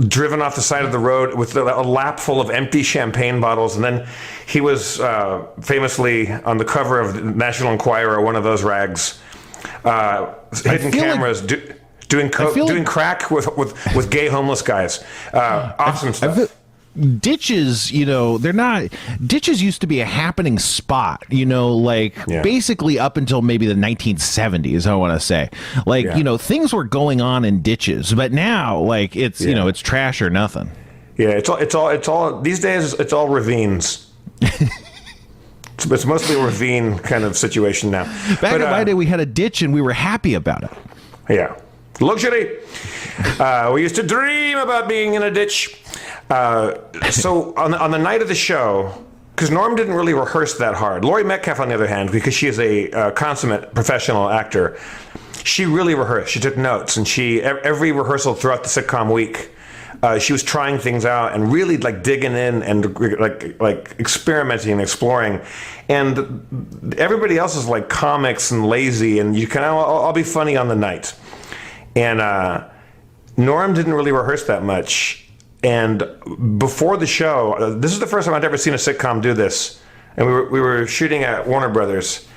driven off the side of the road with a lap full of empty champagne bottles. And then he was famously on the cover of the National Enquirer, one of those rags, hidden cameras, doing crack with gay homeless guys. Awesome stuff. Ditches, they're not. Ditches used to be a happening spot, basically up until maybe the 1970s, I want to say. Things were going on in ditches, but now, it's, it's trash or nothing. Yeah, it's all, these days, it's all ravines. It's mostly a ravine kind of situation now. Back in my day, we had a ditch and we were happy about it. Yeah. Luxury. We used to dream about being in a ditch. So on the night of the show, because Norm didn't really rehearse that hard. Laurie Metcalf, on the other hand, because she is a consummate professional actor, she really rehearsed. She took notes, and every rehearsal throughout the sitcom week, she was trying things out and really like digging in and like experimenting and exploring. And everybody else is like comics and lazy, and you can I'll be funny on the night. And Norm didn't really rehearse that much. And before the show, this is the first time I'd ever seen a sitcom do this. And we were shooting at Warner Brothers.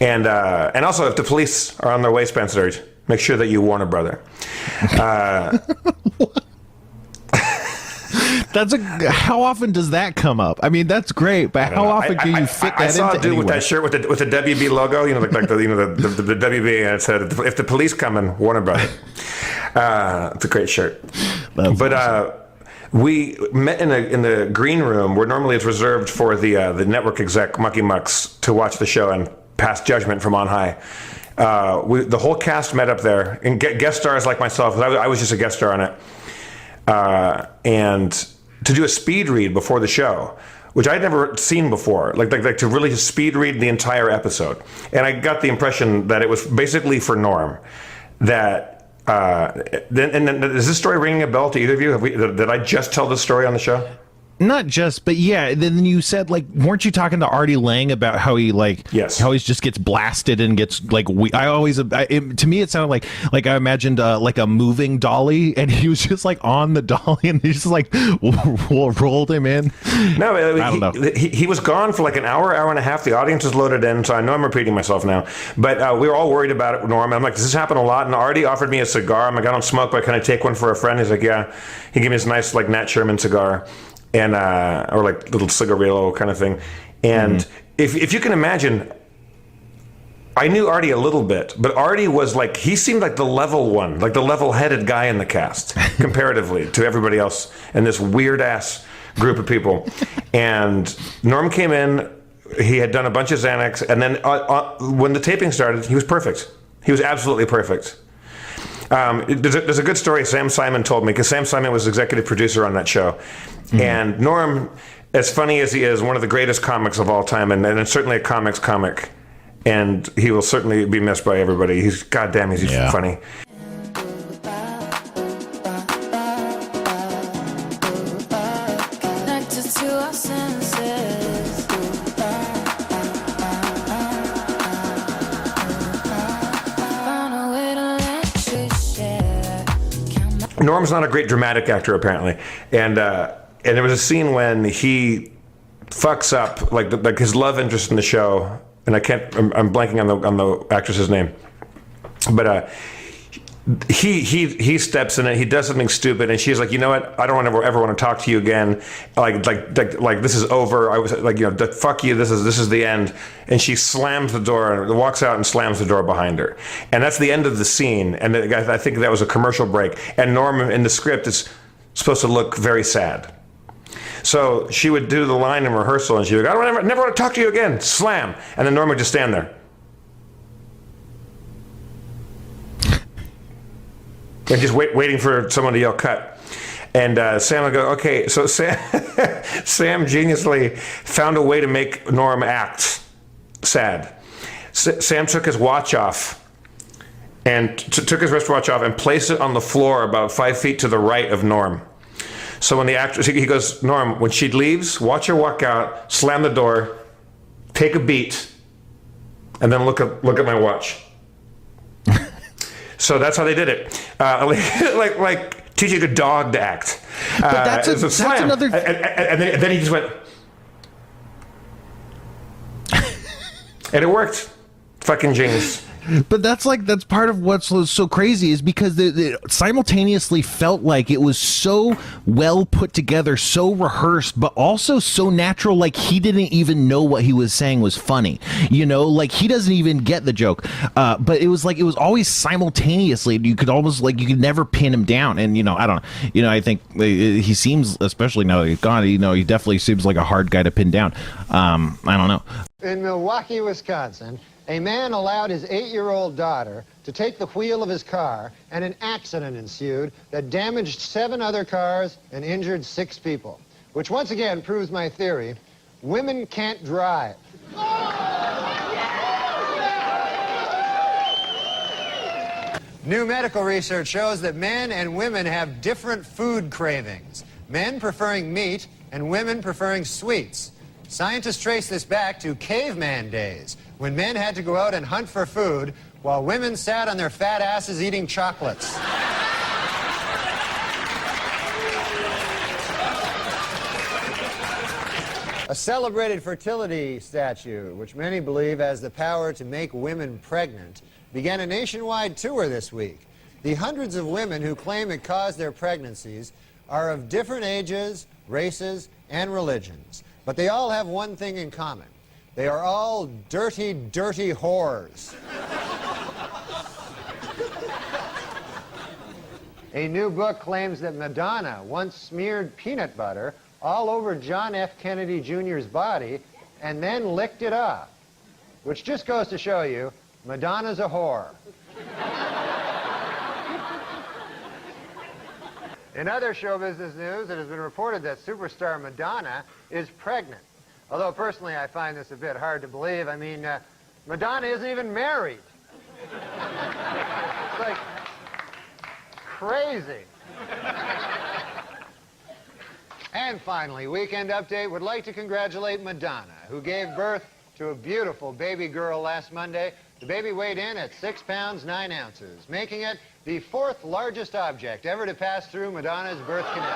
And also, if the police are on their way, Spencer, make sure that you warn a brother. How often does that come up? I mean, that's great, but how often can you fit that into? I saw a dude anywhere? with that shirt with the WB logo, like the the WB, and it said, "If the police come in, Warner Brother." It's a great shirt. We met in the green room where normally it's reserved for the network exec mucky mucks to watch the show and pass judgment from on high. The whole cast met up there, and guest stars like myself. I was just a guest star on it, and to do a speed read before the show, which I'd never seen before, like to really just speed read the entire episode. And I got the impression that it was basically for Norm. That is this story ringing a bell to either of you? Did I just tell this story on the show? Not just, but yeah. Then you said, like, weren't you talking to Artie Lang about how he how he just gets blasted and gets like to me it sounded like I imagined like a moving dolly, and he was just like on the dolly, and he just like rolled him in. No, I don't know. He was gone for like an hour and a half. The audience was loaded in, so I know I'm repeating myself now. But we were all worried about it, Norm. I'm like, does this happen a lot? And Artie offered me a cigar. I'm like, I don't smoke, but can I take one for a friend? He's like, yeah. He gave me this nice like Nat Sherman cigar. And or like little cigarillo kind of thing. And if you can imagine, I knew Artie a little bit, but Artie was like, he seemed like the level one, like the level-headed guy in the cast, comparatively to everybody else in this weird-ass group of people. And Norm came in, he had done a bunch of Xanax, and then when the taping started, he was perfect. He was absolutely perfect. There's a good story Sam Simon told me, because Sam Simon was executive producer on that show. And Norm, as funny as he is, one of the greatest comics of all time, and certainly a comics comic, and he will certainly be missed by everybody. He's funny. Norm's not a great dramatic actor, apparently, and there was a scene when he fucks up like his love interest in the show, and I'm blanking on the actress's name, but he steps in it. He does something stupid, and she's like, you know what? I don't ever want to talk to you again. Like this is over. I was like, fuck you. This is the end. And she slams the door, walks out, and slams the door behind her. And that's the end of the scene. And I think that was a commercial break. And Norm in the script is supposed to look very sad. So she would do the line in rehearsal, and she would go, I never want to talk to you again. Slam. And then Norm would just stand there. And just waiting for someone to yell cut. And Sam would go, okay, so Sam geniusly found a way to make Norm act sad. Sam took his watch off and took his wristwatch off and placed it on the floor about 5 feet to the right of Norm. So when the actress, he goes, Norm, when she leaves, watch her walk out, slam the door, take a beat, and then look at my watch. So that's how they did it, like teaching a dog to act. But that's another. And then he just went, and it worked. Fucking genius. But that's part of what's so crazy is because it simultaneously felt like it was so well put together, so rehearsed, but also so natural. Like he didn't even know what he was saying was funny, like he doesn't even get the joke. But it was always simultaneously. You could almost you could never pin him down. And I don't know. I think he seems, especially now that he's gone, he definitely seems like a hard guy to pin down. I don't know. In Milwaukee, Wisconsin, a man allowed his 8-year-old daughter to take the wheel of his car, and an accident ensued that damaged 7 other cars and injured 6 people, which once again proves my theory. women can't drive. New medical research shows that men and women have different food cravings. Men preferring meat and women preferring sweets. Scientists trace this back to caveman days, when men had to go out and hunt for food while women sat on their fat asses eating chocolates. A celebrated fertility statue, which many believe has the power to make women pregnant, began a nationwide tour this week. The hundreds of women who claim it caused their pregnancies are of different ages, races, and religions. But they all have one thing in common. They are all dirty, dirty whores. A new book claims that Madonna once smeared peanut butter all over John F. Kennedy Jr.'s body and then licked it off, which just goes to show you Madonna's a whore. In other show business news, it has been reported that superstar Madonna is pregnant. Although personally I find this a bit hard to believe. I mean, Madonna isn't even married. It's like crazy. And finally, Weekend Update would like to congratulate Madonna, who gave birth to a beautiful baby girl last Monday. The baby weighed in at 6 pounds 9 ounces, making it the 4th largest object ever to pass through Madonna's birth canal.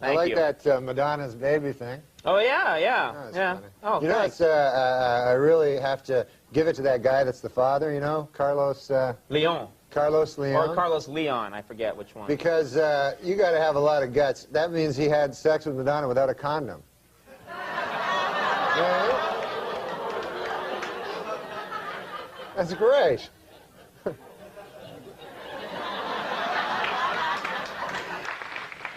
I like that Madonna's baby thing. Oh, yeah, yeah. Oh, yeah. funny. Oh, you know, thanks. it's, I really have to give it to that guy that's the father, you know, Carlos... Leon. Carlos Leon. Or Carlos Leon, I forget which one. Because you got to have a lot of guts. That means he had sex with Madonna without a condom. Yeah. That's great.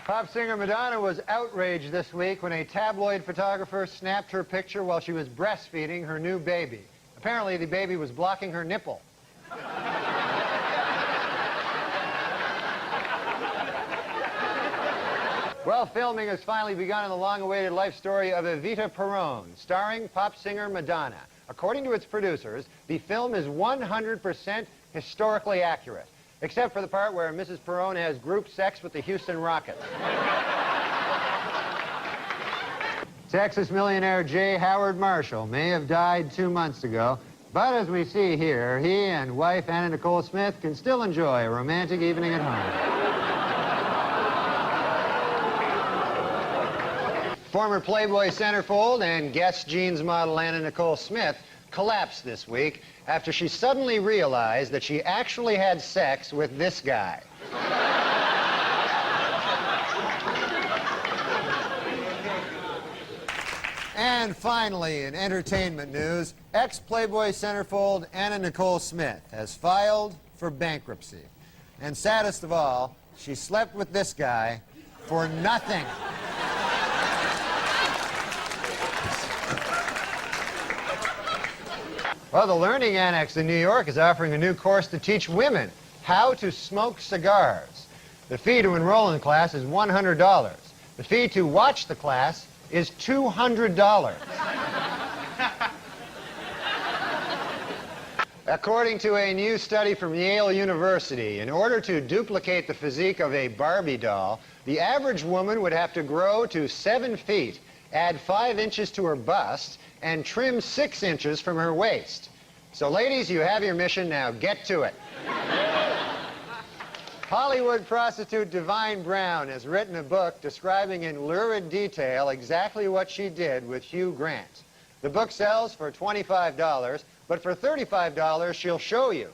Pop singer Madonna was outraged this week when a tabloid photographer snapped her picture while she was breastfeeding her new baby. Apparently, the baby was blocking her nipple. Well, filming has finally begun in the long-awaited life story of Evita Peron, starring pop singer Madonna. According to its producers, the film is 100% historically accurate, except for the part where Mrs. Peron has group sex with the Houston Rockets. Texas millionaire J. Howard Marshall may have died 2 months ago, but as we see here, he and wife Anna Nicole Smith can still enjoy a romantic evening at home. Former Playboy centerfold and Guess jeans model Anna Nicole Smith collapsed this week after she suddenly realized that she actually had sex with this guy. And finally, in entertainment news, ex-Playboy centerfold Anna Nicole Smith has filed for bankruptcy. And saddest of all, she slept with this guy for nothing. Well, the Learning Annex in New York is offering a new course to teach women how to smoke cigars. The fee to enroll in the class is $100. The fee to watch the class is $200. According to a new study from Yale University, in order to duplicate the physique of a Barbie doll, the average woman would have to grow to 7 feet, add 5 inches to her bust, and trim 6 inches from her waist. So ladies, you have your mission, now get to it. Hollywood prostitute Divine Brown has written a book describing in lurid detail exactly what she did with Hugh Grant. The book sells for $25, but for $35 she'll show you.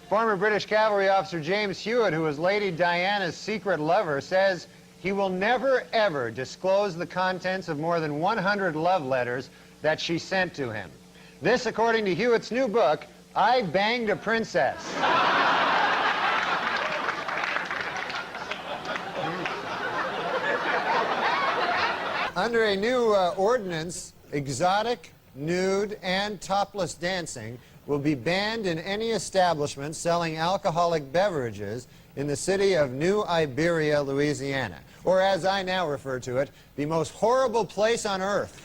Former British cavalry officer James Hewitt, who was Lady Diana's secret lover, says he will never, ever disclose the contents of more than 100 love letters that she sent to him. This, according to Hewitt's new book, I Banged a Princess. Under a new ordinance, exotic, nude, and topless dancing will be banned in any establishment selling alcoholic beverages in the city of New Iberia, Louisiana, or as I now refer to it, the most horrible place on earth.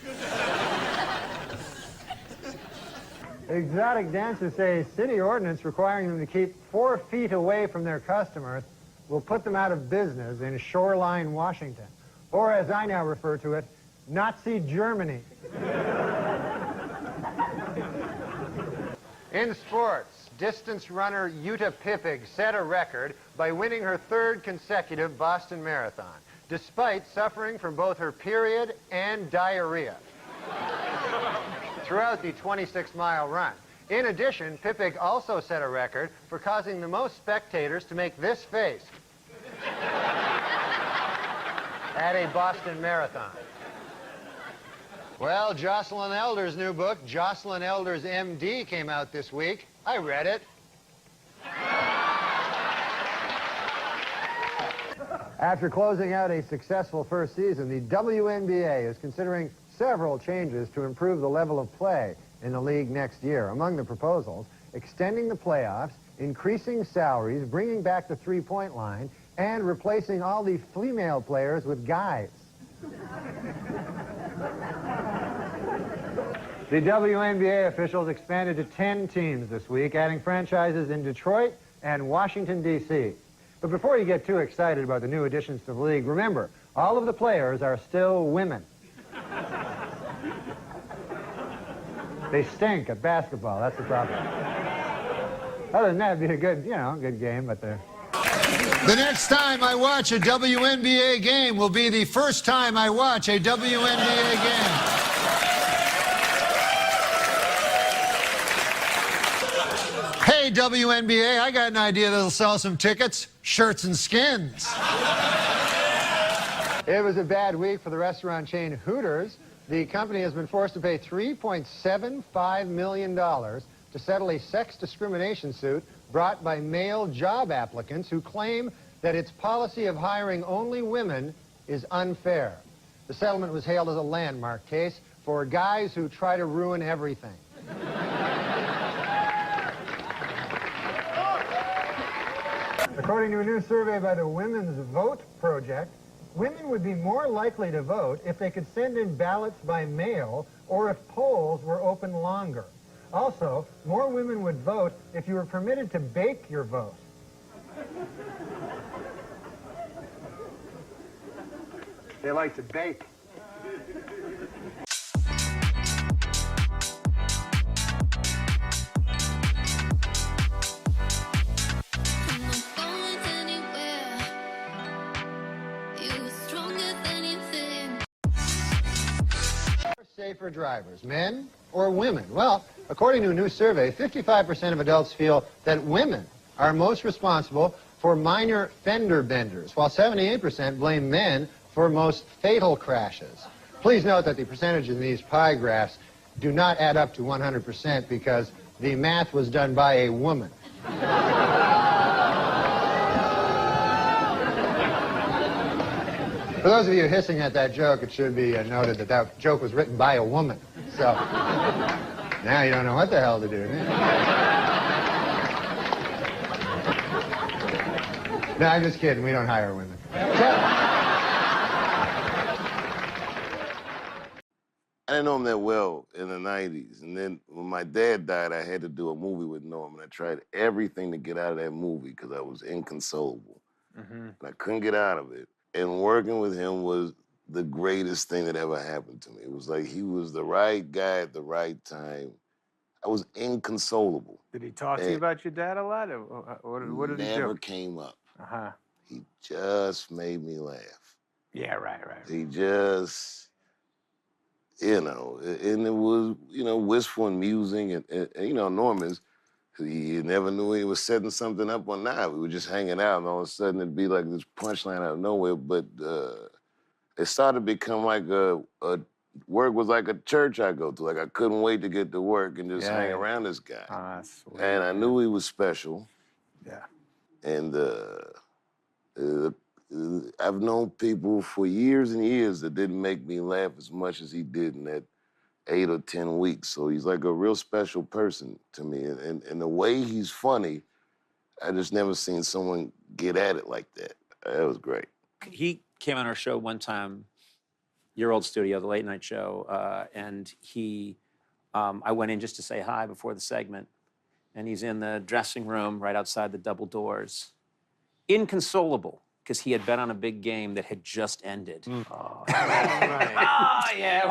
Exotic dancers say city ordinance requiring them to keep 4 feet away from their customers will put them out of business in Shoreline, Washington, or as I now refer to it, Nazi Germany. In sports, distance runner Jutta Pippig set a record by winning her 3rd consecutive Boston Marathon, despite suffering from both her period and diarrhea throughout the 26-mile run. In addition, Pippig also set a record for causing the most spectators to make this face at a Boston Marathon. Well, Jocelyn Elder's new book, Jocelyn Elder's MD, came out this week. I read it. After closing out a successful first season, the WNBA is considering several changes to improve the level of play in the league next year. Among the proposals, extending the playoffs, increasing salaries, bringing back the three-point line, and replacing all the female players with guys. The WNBA officials expanded to 10 teams this week, adding franchises in Detroit and Washington, D.C. But before you get too excited about the new additions to the league, remember, all of the players are still women. They stink at basketball, that's the problem. Other than that, it'd be a good, good game, but they're... The next time I watch a WNBA game will be the first time I watch a WNBA game. Hey, WNBA, I got an idea that'll sell some tickets, shirts and skins. It was a bad week for the restaurant chain Hooters. The company has been forced to pay $3.75 million to settle a sex discrimination suit brought by male job applicants who claim that its policy of hiring only women is unfair. The settlement was hailed as a landmark case for guys who try to ruin everything. According to a new survey by the Women's Vote Project, women would be more likely to vote if they could send in ballots by mail or if polls were open longer. Also, more women would vote if you were permitted to bake your vote. They like to bake. Safer drivers, men or women? Well, according to a new survey, 55% of adults feel that women are most responsible for minor fender benders, while 78% blame men for most fatal crashes. Please note that the percentages in these pie graphs do not add up to 100% because the math was done by a woman. For those of you hissing at that joke, it should be noted that that joke was written by a woman. So now you don't know what the hell to do. No, I'm just kidding. We don't hire women. I didn't know him that well in the 90s. And then when my dad died, I had to do a movie with Norm. And I tried everything to get out of that movie because I was inconsolable. And I couldn't get out of it. And working with him was the greatest thing that ever happened to me. It was like he was the right guy at the right time. I was inconsolable. Did he talk to you about your dad a lot? Or what did he do? Never came up. Uh-huh. He just made me laugh. Yeah, right. He just, and it was, wistful and musing. And Norm is, he never knew he was setting something up or not. We were just hanging out, and all of a sudden it'd be like this punchline out of nowhere. But it started to become like work was like a church I go to. Like I couldn't wait to get to work and just hang around this guy. Oh, that's sweet. And I knew he was special. Yeah. And I've known people for years and years that didn't make me laugh as much as he did in that 8 or 10 weeks. So he's like a real special person to me. And the way he's funny, I just never seen someone get at it like that. That was great. He came on our show one time, your old studio, the late night show, and I went in just to say hi before the segment, and he's in the dressing room right outside the double doors, inconsolable, because he had bet on a big game that had just ended. Oh, yeah.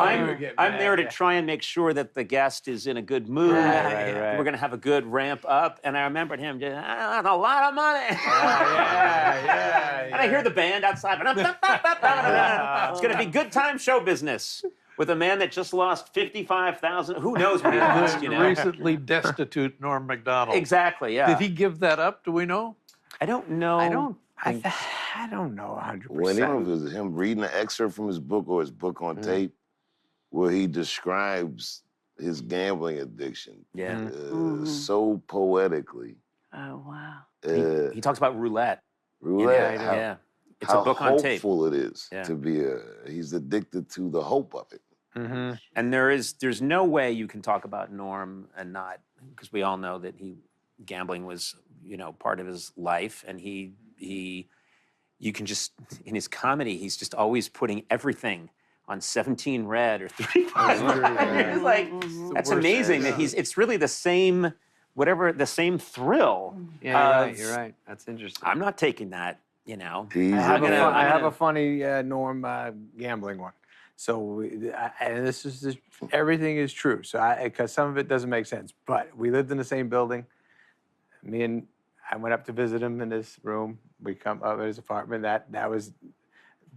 I'm there to try and make sure that the guest is in a good mood. Right. We're going to have a good ramp up. And I remembered him, that's a lot of money. And I hear the band outside. It's going to be good time show business with a man that just lost $55,000. Who knows what he lost, you know? Recently destitute Norm MacDonald. Exactly, yeah. Did he give that up? Do we know? I don't know. I don't know 100%. When it was him reading an excerpt from his book or his book on tape, where he describes his gambling addiction, so poetically. Oh wow! He talks about roulette. Roulette, Yeah. It's how a book on tape. hopeful it is Yeah. to be he's addicted to the hope of it. Mm-hmm. And there's no way you can talk about Norm and not, because we all know that gambling was, part of his life, and you can just, in his comedy, he's just always putting everything on 17 red or 35 red. It's like, that's amazing that it's really the same, the same thrill. Yeah, you're right. That's interesting. I'm not taking that, I have a funny Norm gambling one. So, and this is everything is true. So, because some of it doesn't make sense, but we lived in the same building. I went up to visit him in his room. We come up at his apartment. That was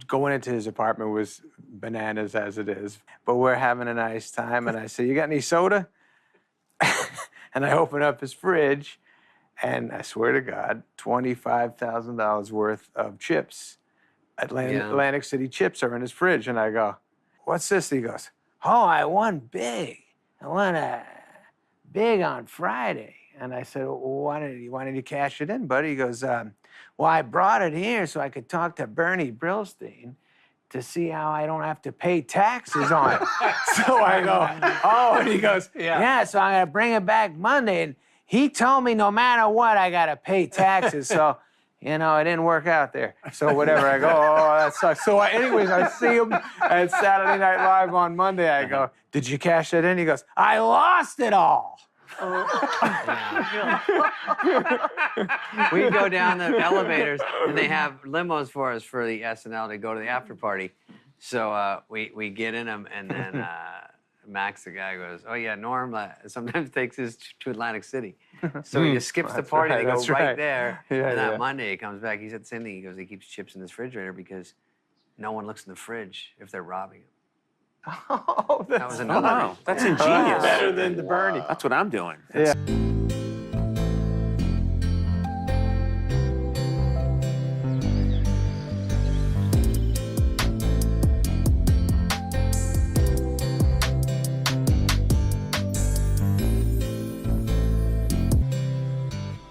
going into his apartment was bananas as it is. But we're having a nice time, and I say, "You got any soda?" And I open up his fridge, and I swear to God, $25,000 worth of chips. Atlantic City chips are in his fridge, and I go, "What's this?" He goes, "Oh, I won big. I won big on Friday." And I said, "Well, why did you cash it in, buddy?" He goes, "Well, I brought it here so I could talk to Bernie Brillstein to see how I don't have to pay taxes on it." So I go, "Oh," and he goes, yeah, so I'm going to bring it back Monday. And he told me no matter what, I got to pay taxes. So, it didn't work out there. So whatever, I go, "Oh, that sucks." So anyways, I see him at Saturday Night Live on Monday. I go, "Did you cash that in?" He goes, "I lost it all." We go down the elevators, and they have limos for us for the SNL to go to the after party. So we get in them, and then Max, the guy, goes, "Oh yeah, Norm sometimes takes his to Atlantic City." So he just skips the party. They go right there. And that Monday he comes back. He said the same thing. He goes, he keeps chips in his refrigerator because no one looks in the fridge if they're robbing him. Oh, that was another. Wow, that's ingenious. Better than the Bernie. That's what I'm doing. Yeah.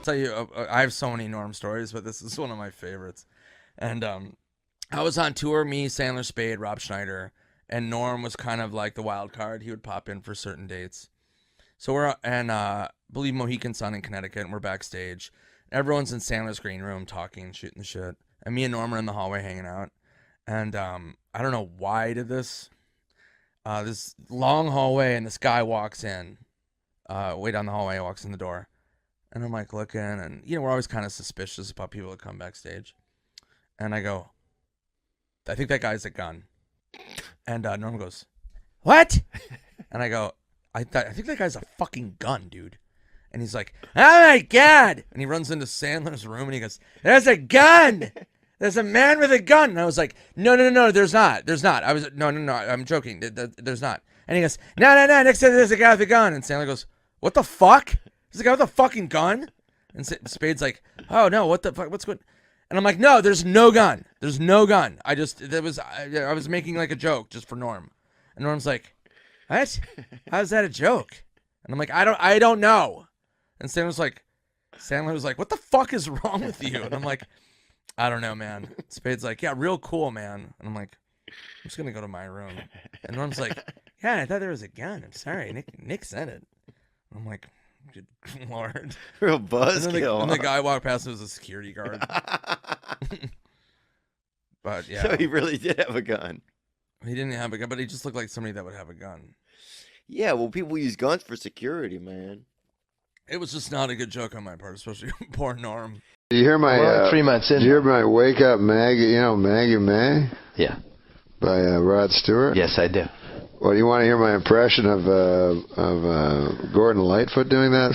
Tell you, I have so many Norm stories, but this is one of my favorites. And I was on tour, me, Sandler, Spade, Rob Schneider, and Norm was kind of like the wild card. He would pop in for certain dates. So believe Mohican Sun in Connecticut, and we're backstage. Everyone's in Sandler's green room talking, shooting the shit. And me and Norm are in the hallway hanging out. And I don't know why I did this. This long hallway, and this guy walks in. Way down the hallway, walks in the door. And I'm like looking, and we're always kind of suspicious about people that come backstage. And I go, "I think that guy's a gun." And Norm goes, "What?" And I go, I think that guy's a fucking gun, dude." And he's like, "Oh my God." And he runs into Sandler's room and he goes, "There's a gun. There's a man with a gun." And I was like, No, there's not. There's not. I was, no, I'm joking. There's not. And he goes, No, next to there's a guy with a gun. And Sandler goes, "What the fuck? There's a guy with a fucking gun?" And Spade's like, "Oh no, what the fuck? What's going?" And I'm like, "No, there's no gun. There's no gun. I was making like a joke just for Norm." And Norm's like, "What? How's that a joke?" And I'm like, I don't know." And Sandler was like, "What the fuck is wrong with you?" And I'm like, "I don't know, man." Spade's like, "Yeah, real cool, man." And I'm like, "I'm just gonna go to my room." And Norm's like, Yeah, I thought there was a gun. I'm sorry. Nick said it. I'm like, good Lord. Real And buzzkill. then the guy walked past and it was a security guard. But yeah. So he really did have a gun. He didn't have a gun, but he just looked like somebody that would have a gun. Yeah, well, people use guns for security, man. It was just not a good joke on my part, especially poor Norm. Do you hear my We're only 3 months in. Did you hear my Wake Up Maggie? You know Maggie May? Yeah. By Rod Stewart. Yes, I do. Well, you want to hear my impression of Gordon Lightfoot doing that?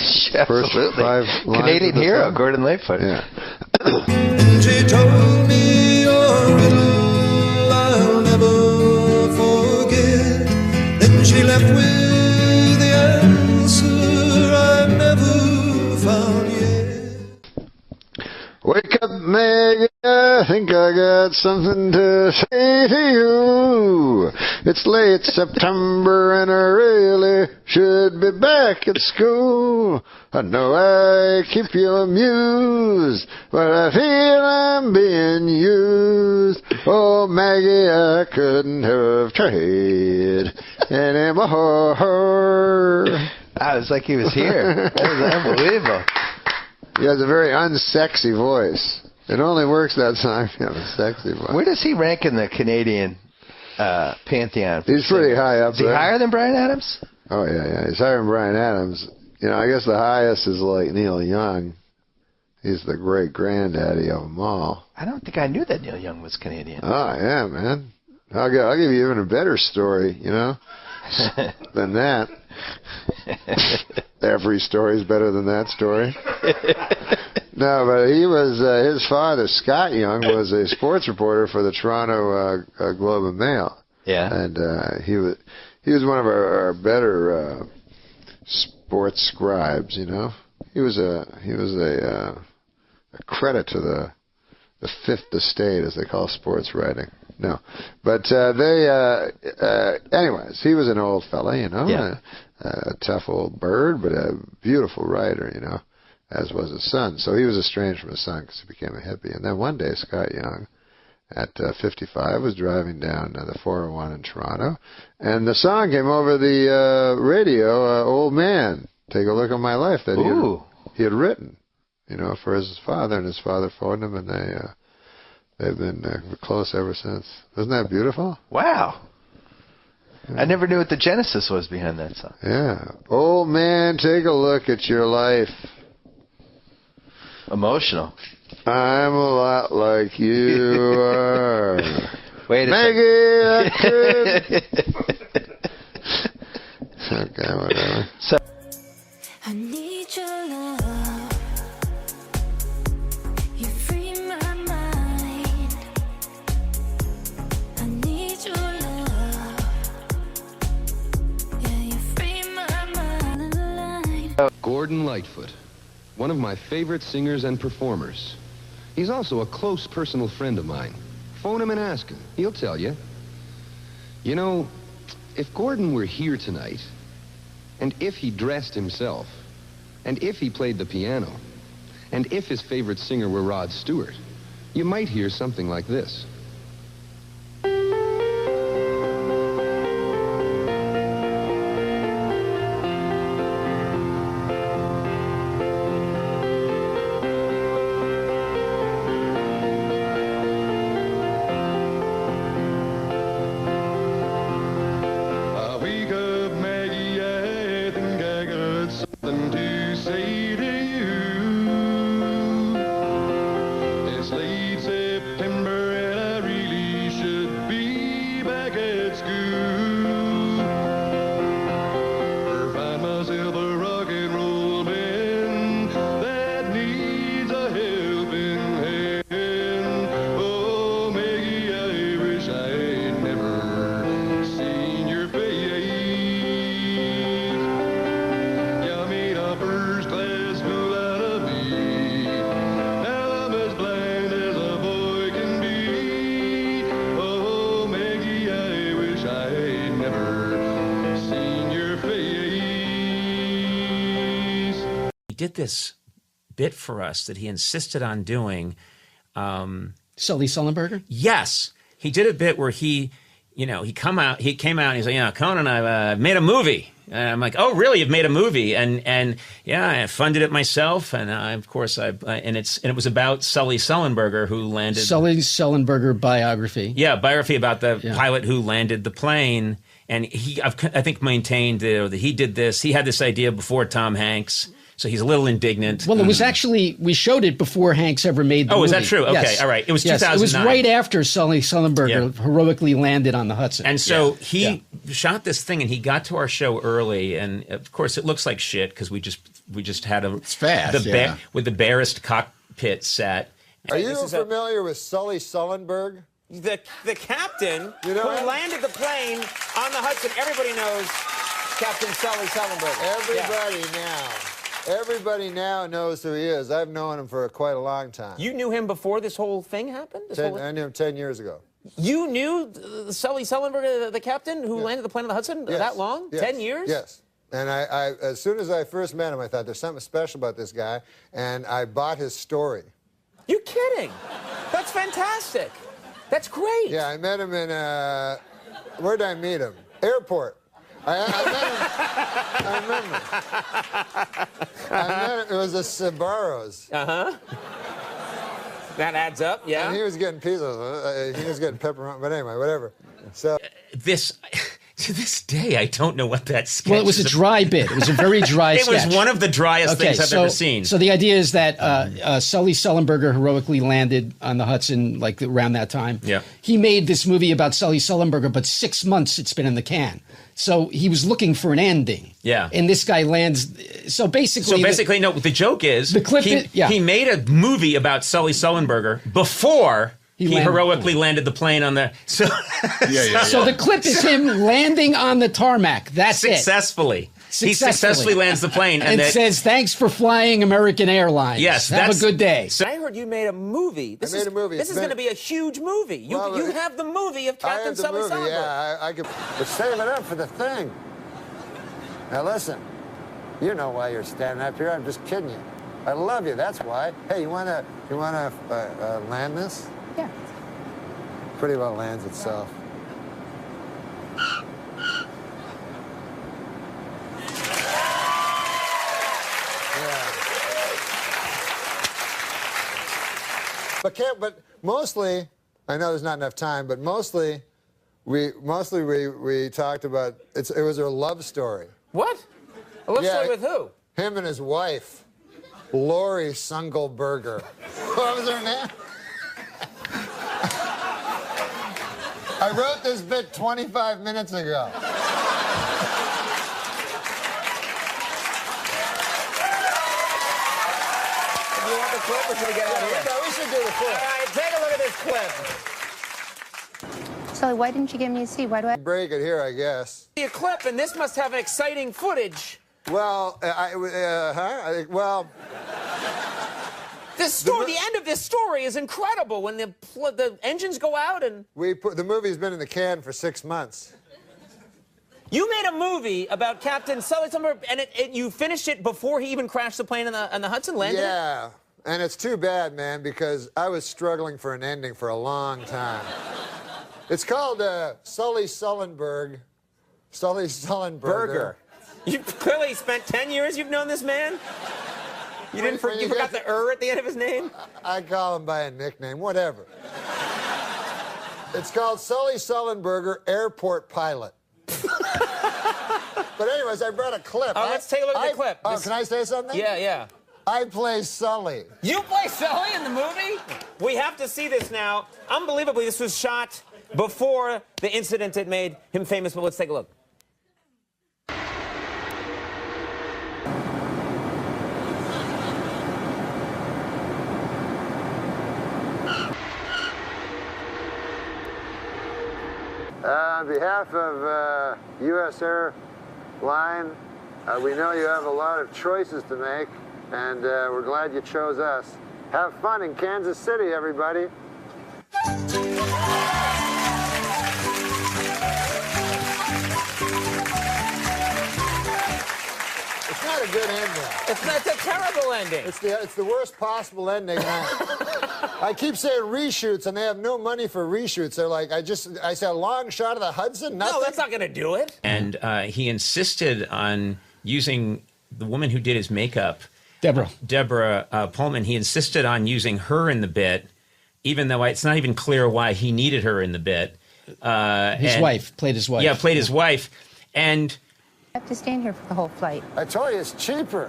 First Absolutely. 5 lines Canadian of the hero, song? Gordon Lightfoot. Yeah. She told me your riddle I'll never forget. Then she left with the answer I've never found yet. Wake up, Maggie, I think I got something to say to you. It's late September and I really should be back at school. I know I keep you amused, but I feel I'm being used. Oh, Maggie, I couldn't have tried anymore. I was like he was here. That was unbelievable. He has a very unsexy voice. It only works that time if you have a sexy voice. Where does he rank in the Canadian pantheon? He's pretty high up there. Is he higher than Bryan Adams? Oh, yeah. He's higher than Bryan Adams. You know, I guess the highest is like Neil Young. He's the great-granddaddy of them all. I don't think I knew that Neil Young was Canadian. Oh, yeah, man. I'll give you even a better story, you know, than that. Every story's better than that story. No, but he was, his father, Scott Young, was a sports reporter for the Toronto Globe and Mail. Yeah. And he was one of our better sports scribes, you know. He was a credit to the fifth estate, as they call sports writing. No, but anyways, he was an old fella, you know, Yeah. a tough old bird, but a beautiful writer, you know, as was his son. So he was estranged from his son because he became a hippie. And then one day, Scott Young, at 55, was driving down the 401 in Toronto, and the song came over the radio, Old Man, Take a Look at My Life, that he had written, you know, for his father, and his father phoned him, and they've been close ever since. Isn't that beautiful? Wow. I never knew what the genesis was behind that song. Yeah. Old man, take a look at your life. Emotional. I'm a lot like you are. Wait a Maggie, I could. Okay, whatever. So, I need your love. You free my mind. I need your love. Yeah, you free my mind. Gordon Lightfoot, one of my favorite singers and performers. He's also a close personal friend of mine. Phone him and ask him. He'll tell you. You know, if Gordon were here tonight, and if he dressed himself, and if he played the piano, and if his favorite singer were Rod Stewart, you might hear something like this. Wake up, Maggie, I think I got something to say to you. It's late September and I really should be back at school. Or find myself a rock and roll band that needs a helping hand. Oh, Maggie, I wish I had never seen your face. You made a first-class fool out of me. Now I'm as blind as a boy can be. Oh, Maggie, I wish I had never seen your face. He did this bit for us that he insisted on doing. Sully Sullenberger? Yes. He did a bit where he you know, he came out and he's like, yeah, Conan, I've made a movie. And I'm like, oh, really? You've made a movie? And yeah, I funded it myself. And of course, and it was about Sully Sullenberger, who landed. Sully Sullenberger biography. Yeah, biography about the pilot who landed the plane. And I think maintained that he did this. He had this idea before Tom Hanks. So he's a little indignant. Well, it was actually, we showed it before Hanks ever made the movie. Oh, is that true? Okay, yes. all right. It was 2009. It was right after Sully Sullenberger heroically landed on the Hudson. And so he shot this thing, and he got to our show early, and of course it looks like shit because we just had It's fast, with the barest cockpit set. Are you familiar with Sully Sullenberg? The captain who landed the plane on the Hudson. Everybody knows Captain Sully Sullenberger. Everybody now knows who he is. I've known him for quite a long time. You knew him before this whole thing happened? I knew him 10 years ago. You knew Sully Sullenberger, the captain who landed the plane on the Hudson, that long? Yes. 10 years? Yes. And I, as soon as I first met him, I thought there's something special about this guy, and I bought his story. You're kidding. That's fantastic. That's great. Yeah, I met him in, where did I meet him? Airport. I met him. It was a Sbarro's. Uh-huh. That adds up, yeah. And he was getting pizzas. He was getting pepperoni, but anyway, whatever. So To this day, I don't know what that sketch is. Well, it was a dry bit. It was a very dry sketch. It was one of the driest things I've ever seen. So the idea is that Sully Sullenberger heroically landed on the Hudson like around that time. Yeah. He made this movie about Sully Sullenberger, but 6 months it's been in the can. So he was looking for an ending. Yeah. And this guy lands. So basically, no. The joke is the clip. He made a movie about Sully Sullenberger before he heroically landed the plane on the. So the clip is him landing on the tarmac. That's successfully. He successfully lands the plane and says, "Thanks for flying American Airlines. Yes, have a good day." So I heard you made a movie. This is going to be a huge movie. You have the movie of Captain Sully Sullenberger. Yeah, I could. But save it up for the thing. Now listen, you know why you're standing up here. I'm just kidding you. I love you. That's why. Hey, you wanna land this? Yeah. Pretty well lands itself. But mostly, I know there's not enough time, but mostly we talked about it was a love story. What? A love story with who? Him and his wife, Lori Sungelberger. What was her name? I wrote this bit 25 minutes ago. You want the clip or should we get out of here? No, we should do the clip. All right, take a look at this clip. Sully, why didn't you give me a seat? Why do I break it here, I guess? A clip, and this must have exciting footage. Well, This story, the end of this story is incredible. When the engines go out and the movie's been in the can for 6 months. You made a movie about Captain Sully Sullenberger, and you finished it before he even crashed the plane on the Hudson, landed Yeah, and it's too bad, man, because I was struggling for an ending for a long time. It's called Sully Sullenberger. Sully Sullenberger. You clearly spent 10 years you've known this man? You didn't you forgot the at the end of his name? I call him by a nickname, whatever. It's called Sully Sullenberger, Airport Pilot. But anyways, I brought a clip. Oh, let's take a look at the clip. Can I say something? Yeah. I play Sully. You play Sully in the movie? We have to see this now. Unbelievably, this was shot before the incident that made him famous, but let's take a look. On behalf of U.S. Airline, we know you have a lot of choices to make, and we're glad you chose us. Have fun in Kansas City, everybody. It's not a good ending. It's a terrible ending. It's the worst possible ending. I keep saying reshoots, and they have no money for reshoots. They're like, I said a long shot of the Hudson. Nothing. No, that's not going to do it. And he insisted on using the woman who did his makeup, Deborah Pullman. He insisted on using her in the bit, even though it's not even clear why he needed her in the bit. His wife played his wife. Yeah, played his wife, and I have to stand here for the whole flight. I told you it's cheaper.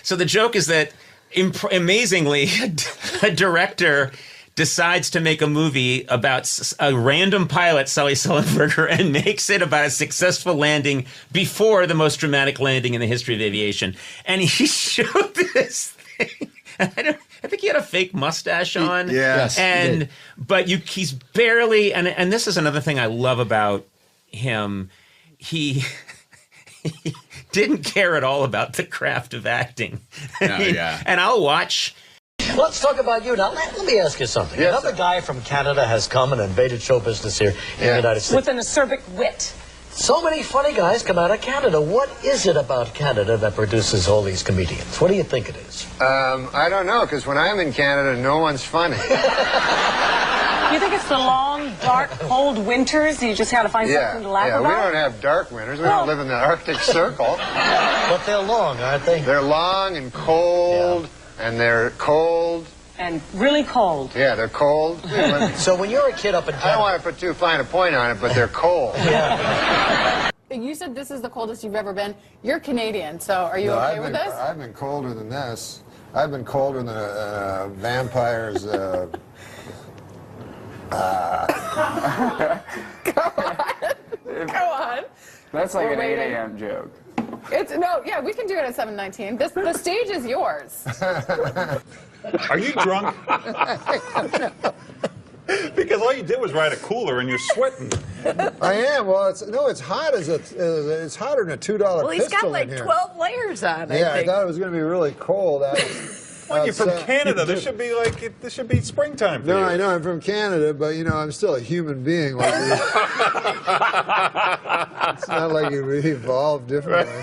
So the joke is that, amazingly, a director decides to make a movie about a random pilot, Sully Sullenberger, and makes it about a successful landing before the most dramatic landing in the history of aviation. And he showed this thing. I think he had a fake mustache on. But he's barely, and this is another thing I love about him. He didn't care at all about the craft of acting. And I'll watch. Let's talk about you now. Let me ask you something. Yes, Another guy from Canada has come and invaded show business here in the United States. With an acerbic wit. So many funny guys come out of Canada. What is it about Canada that produces all these comedians? What do you think it is? I don't know, because when I'm in Canada, no one's funny. You think it's the long, dark, cold winters? You just got to find something to laugh about? We don't have dark winters. We don't live in the Arctic Circle. But they're long, aren't they? They're long and cold, and they're cold. And really cold. Yeah, they're cold. So when you're a kid up in Canada... I don't want to put too fine a point on it, but they're cold. You said this is the coldest you've ever been. You're Canadian, so are you okay with this? I've been colder than this. I've been colder than a vampire's... Go on. That's like We're an 8 waiting. a.m. joke. Yeah, we can do it at 7:19. The stage is yours. Are you drunk? Because all you did was ride a cooler and you're sweating. I am. Well, it's hot it's hotter than a $2 Well, he's pistol got like in here. 12 layers on, Yeah, I think. I thought it was going to be really cold. Well, you're from Canada. This should be springtime for you. No, I know I'm from Canada, but I'm still a human being. Like it's not like we evolved differently.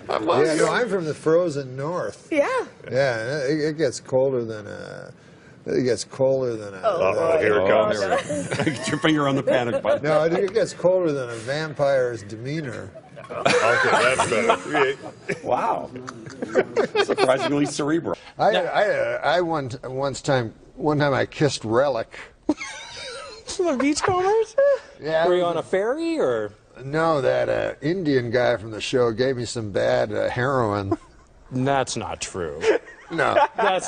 I'm from the frozen north. Yeah. Yeah, it gets colder than It gets colder than a... here it comes. Get your finger on the panic button. No, it gets colder than a vampire's demeanor. Okay, that's better. Wow. Surprisingly cerebral. One time I kissed Relic. The Beachcombers? Yeah. Were you on a ferry or? No, that Indian guy from the show gave me some bad heroin. That's not true. No.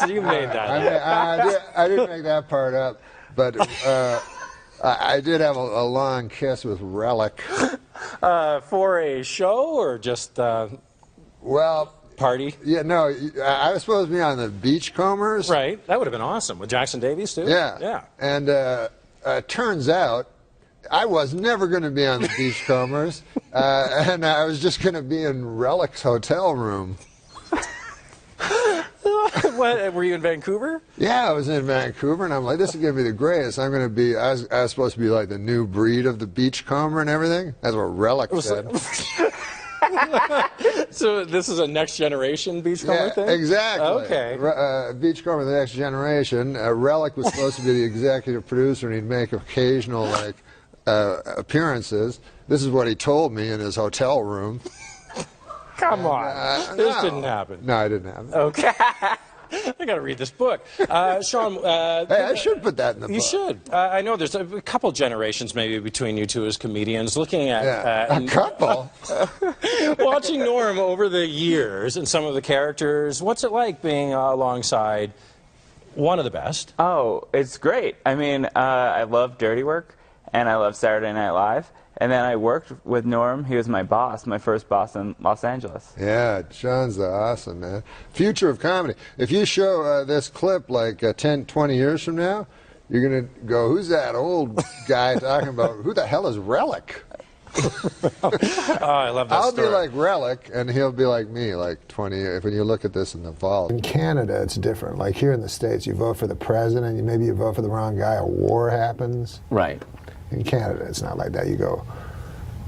You made that up. I didn't make that part up, but I did have a long kiss with Relic. For a show or just party? Yeah, no, I was supposed to be on the Beachcombers. Right, that would have been awesome. With Jackson Davies, too? Yeah. Yeah. And turns out I was never going to be on the Beachcombers, and I was just going to be in Relic's hotel room. What, were you in Vancouver? Yeah, I was in Vancouver, and I'm like, this is going to be the greatest. I'm going to be, I was supposed to be like the new breed of the Beachcomber and everything. That's what Relic said. So this is a next generation Beachcomber thing? Exactly. Okay. Beachcomber, the next generation. Relic was supposed to be the executive producer, and he'd make occasional appearances. This is what he told me in his hotel room. Come on. This didn't happen. No, it didn't happen. Okay. I got to read this book. Sean. Hey, I should put that in the book. You should. I know there's a couple generations maybe between you two as comedians. Looking at a couple. Watching Norm over the years and some of the characters, what's it like being alongside one of the best? Oh, it's great. I mean, I love Dirty Work, and I love Saturday Night Live. And then I worked with Norm. He was my boss, my first boss in Los Angeles. Yeah, Sean's awesome, man. Future of comedy. If you show this clip like 10, 20 years from now, you're going to go, who's that old guy talking about, who the hell is Relic? Oh, I love that I'll story. be like Relic, and he'll be like me, like 20 years. When you look at this in the vault. In Canada, it's different. Like here in the States, you vote for the president, maybe you vote for the wrong guy, a war happens. Right. In Canada, it's not like that. You go,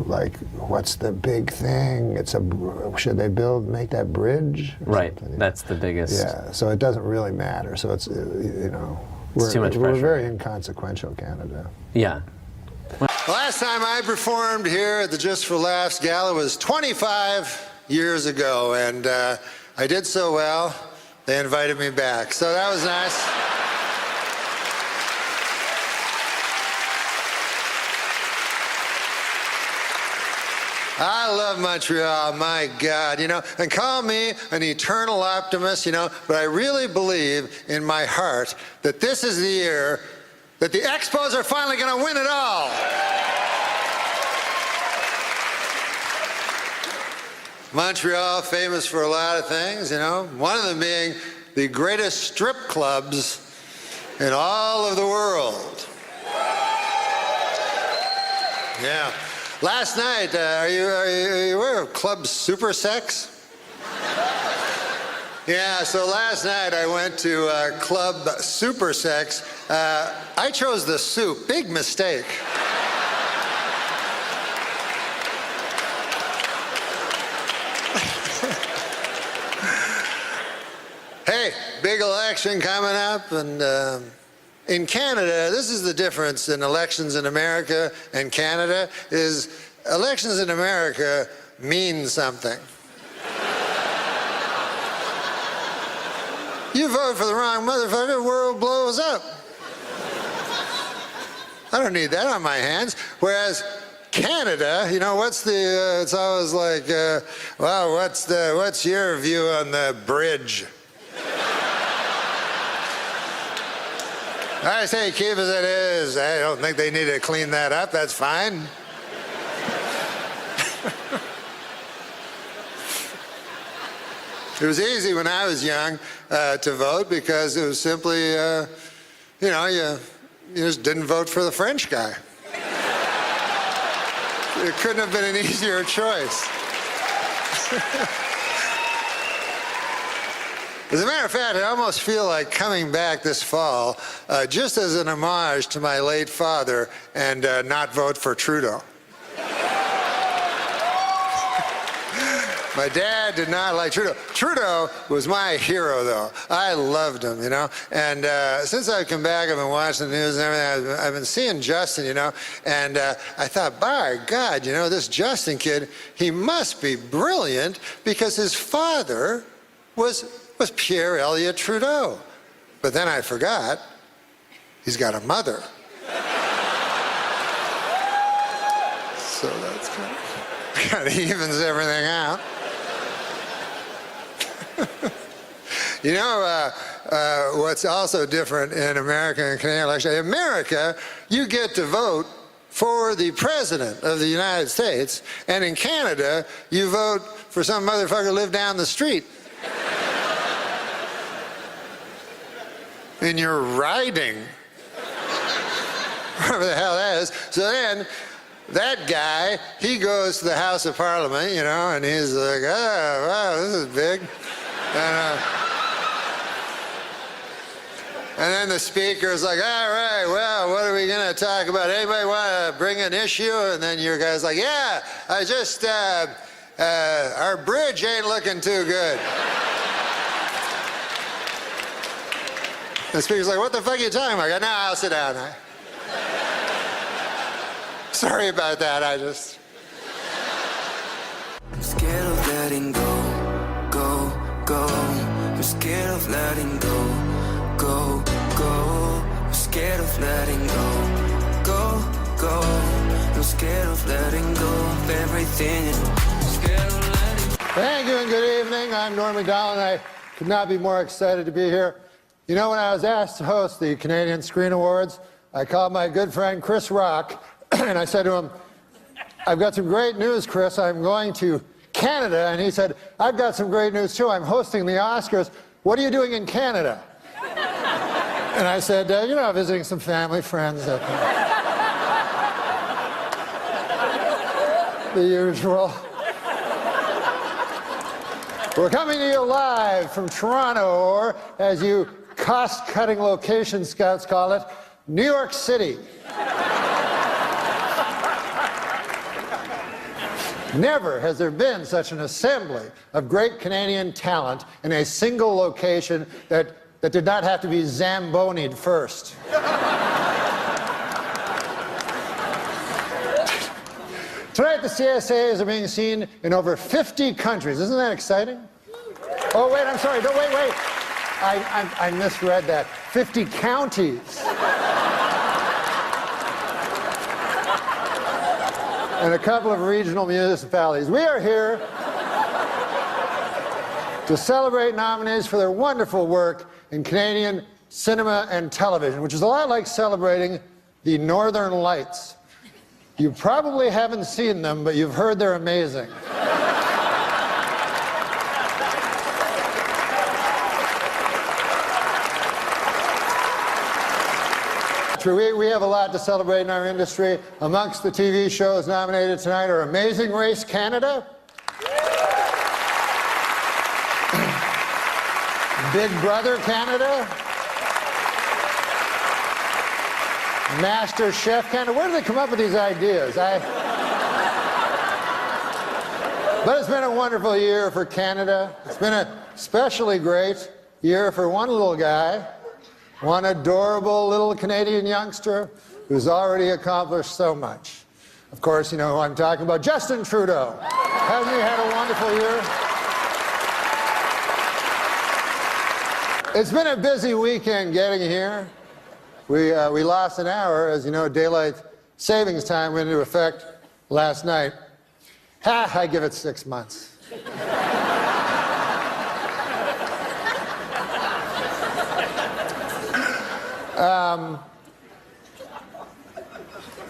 like, what's the big thing? Should they make that bridge? Right. That's the biggest. Yeah. So it doesn't really matter. So it's, you know, It's too much we're pressure. very inconsequential, Canada. Yeah. Last time I performed here at the Just for Laughs Gala was 25 years ago, and I did so well, they invited me back. So that was nice. I love Montreal, my God, you know, and call me an eternal optimist, you know, but I really believe in my heart that this is the year that the Expos are finally going to win it all. Montreal, famous for a lot of things, you know, one of them being the greatest strip clubs in all of the world. Yeah. Last night, are you aware of Club Super Sex? Yeah, so last night I went to Club Super Sex. I chose the soup. Big mistake. Hey, big election coming up, and in Canada, this is the difference in elections in America and Canada, is elections in America mean something. You vote for the wrong motherfucker, the world blows up. I don't need that on my hands. Whereas Canada, you know, it's always like, well, what's your view on the bridge? I say keep as it is. I don't think they need to clean that up. That's fine. It was easy when I was young to vote because it was simply, you know, you just didn't vote for the French guy. It couldn't have been an easier choice. As a matter of fact, I almost feel like coming back this fall just as an homage to my late father and not vote for Trudeau. My dad did not like Trudeau. Trudeau was my hero, though. I loved him, you know. And since I've come back, I've been watching the news and everything. I've been seeing Justin, you know. And I thought, by God, you know, this Justin kid, he must be brilliant because his father was Pierre Elliott Trudeau. But then I forgot, he's got a mother. So that's kind of evens everything out. You know, what's also different in American and Canadian elections? In America, you get to vote for the President of the United States, and in Canada, you vote for some motherfucker who lived down the street. In your riding. Whatever the hell that is. So then, that guy, he goes to the House of Parliament, you know, and he's like, oh, wow, this is big. And then the speaker's like, all right, well, what are we going to talk about? Anybody want to bring an issue? And then your guy's like, yeah, I just, our bridge ain't looking too good. The speaker's like, what the fuck are you talking about? I go, no, I'll sit down. Sorry about that, I just... I'm scared of letting go, go. I'm scared of letting go, go. I'm scared of letting go. I'm scared of letting go of everything. Scared of letting go. Thank you and good evening. I'm Norm MacDonald, and I could not be more excited to be here. You know, when I was asked to host the Canadian Screen Awards, I called my good friend Chris Rock, and I said to him, I've got some great news, Chris. I'm going to Canada. And he said, I've got some great news, too. I'm hosting the Oscars. What are you doing in Canada? And I said, you know, visiting some family, friends. the usual. We're coming to you live from Toronto, or as you cost-cutting location scouts call it, New York City. Never has there been such an assembly of great Canadian talent in a single location that did not have to be zambonied first. Tonight, the CSAs are being seen in over 50 countries. Isn't that exciting? Oh, wait, I'm sorry. No, wait. I misread that. 50 counties. And a couple of regional municipalities. We are here to celebrate nominees for their wonderful work in Canadian cinema and television, which is a lot like celebrating the Northern Lights. You probably haven't seen them, but you've heard they're amazing. We have a lot to celebrate in our industry. Amongst the TV shows nominated tonight are Amazing Race Canada, Big Brother Canada, Master Chef Canada. Where do they come up with these ideas? But it's been a wonderful year for Canada. It's been an especially great year for one little guy, one adorable little Canadian youngster who's already accomplished so much. Of course, you know who I'm talking about, Justin Trudeau. Hasn't he had a wonderful year? It's been a busy weekend getting here. We lost an hour. As you know, daylight savings time went into effect last night. I give it 6 months.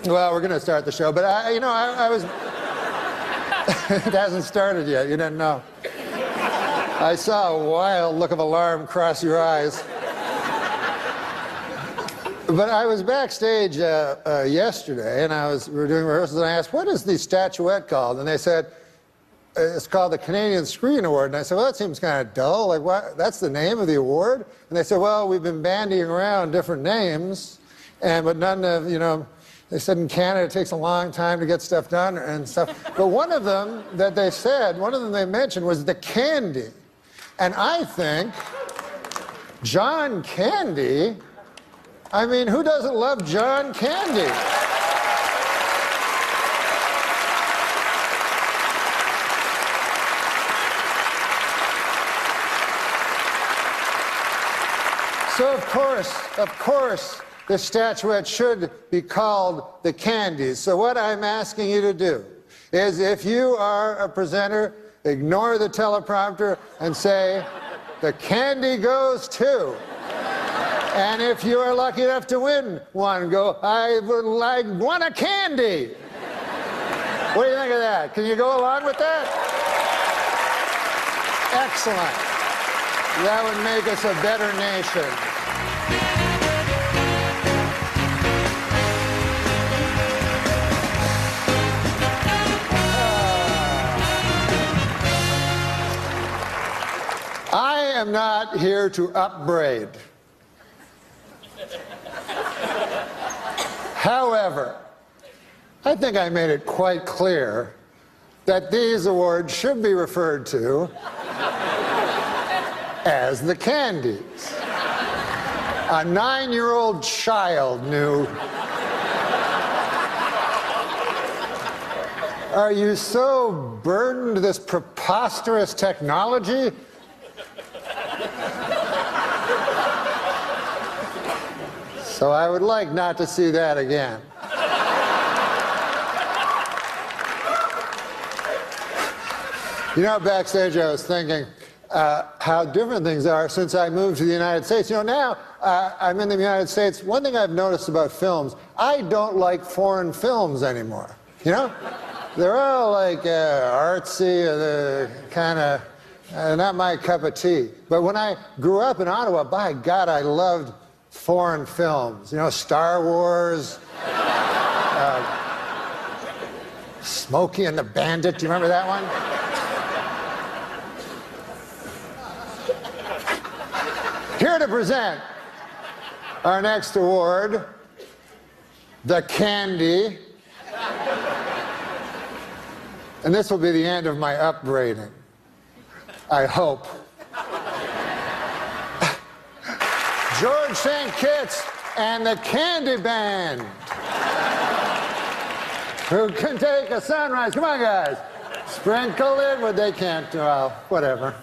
Well, we're going to start the show, but I was... It hasn't started yet. You didn't know. I saw a wild look of alarm cross your eyes. But I was backstage yesterday, and we were doing rehearsals, and I asked, what is the statuette called? And they said, it's called the Canadian Screen Award. And I said, well, that seems kind of dull. Like, what? That's the name of the award? And they said, well, we've been bandying around different names, but none of, they said in Canada it takes a long time to get stuff done and stuff. But one of them that they said, one of them they mentioned was the Candy. And I think John Candy, I mean, who doesn't love John Candy? So of course, this statuette should be called the Candies. So what I'm asking you to do is, if you are a presenter, ignore the teleprompter and say, the candy goes to. And if you are lucky enough to win one, go, I want a candy. What do you think of that? Can you go along with that? Excellent. That would make us a better nation. I am not here to upbraid. However, I think I made it quite clear that these awards should be referred to as the Candies. A 9-year-old child knew. Are you so burdened with this preposterous technology? So I would like not to see that again. Backstage I was thinking how different things are since I moved to the United States. Now I'm in the United States. One thing I've noticed about films, I don't like foreign films anymore. They're all like artsy, kind of not my cup of tea. But when I grew up in Ottawa, by God, I loved foreign films. Star Wars, Smokey and the Bandit. Do you remember that one? Here to present our next award, the Candy. And this will be the end of my upbraiding, I hope. George St. Kitts and the Candy Band. Who can take a sunrise? Come on, guys. Sprinkle it, but they can't. Well, whatever.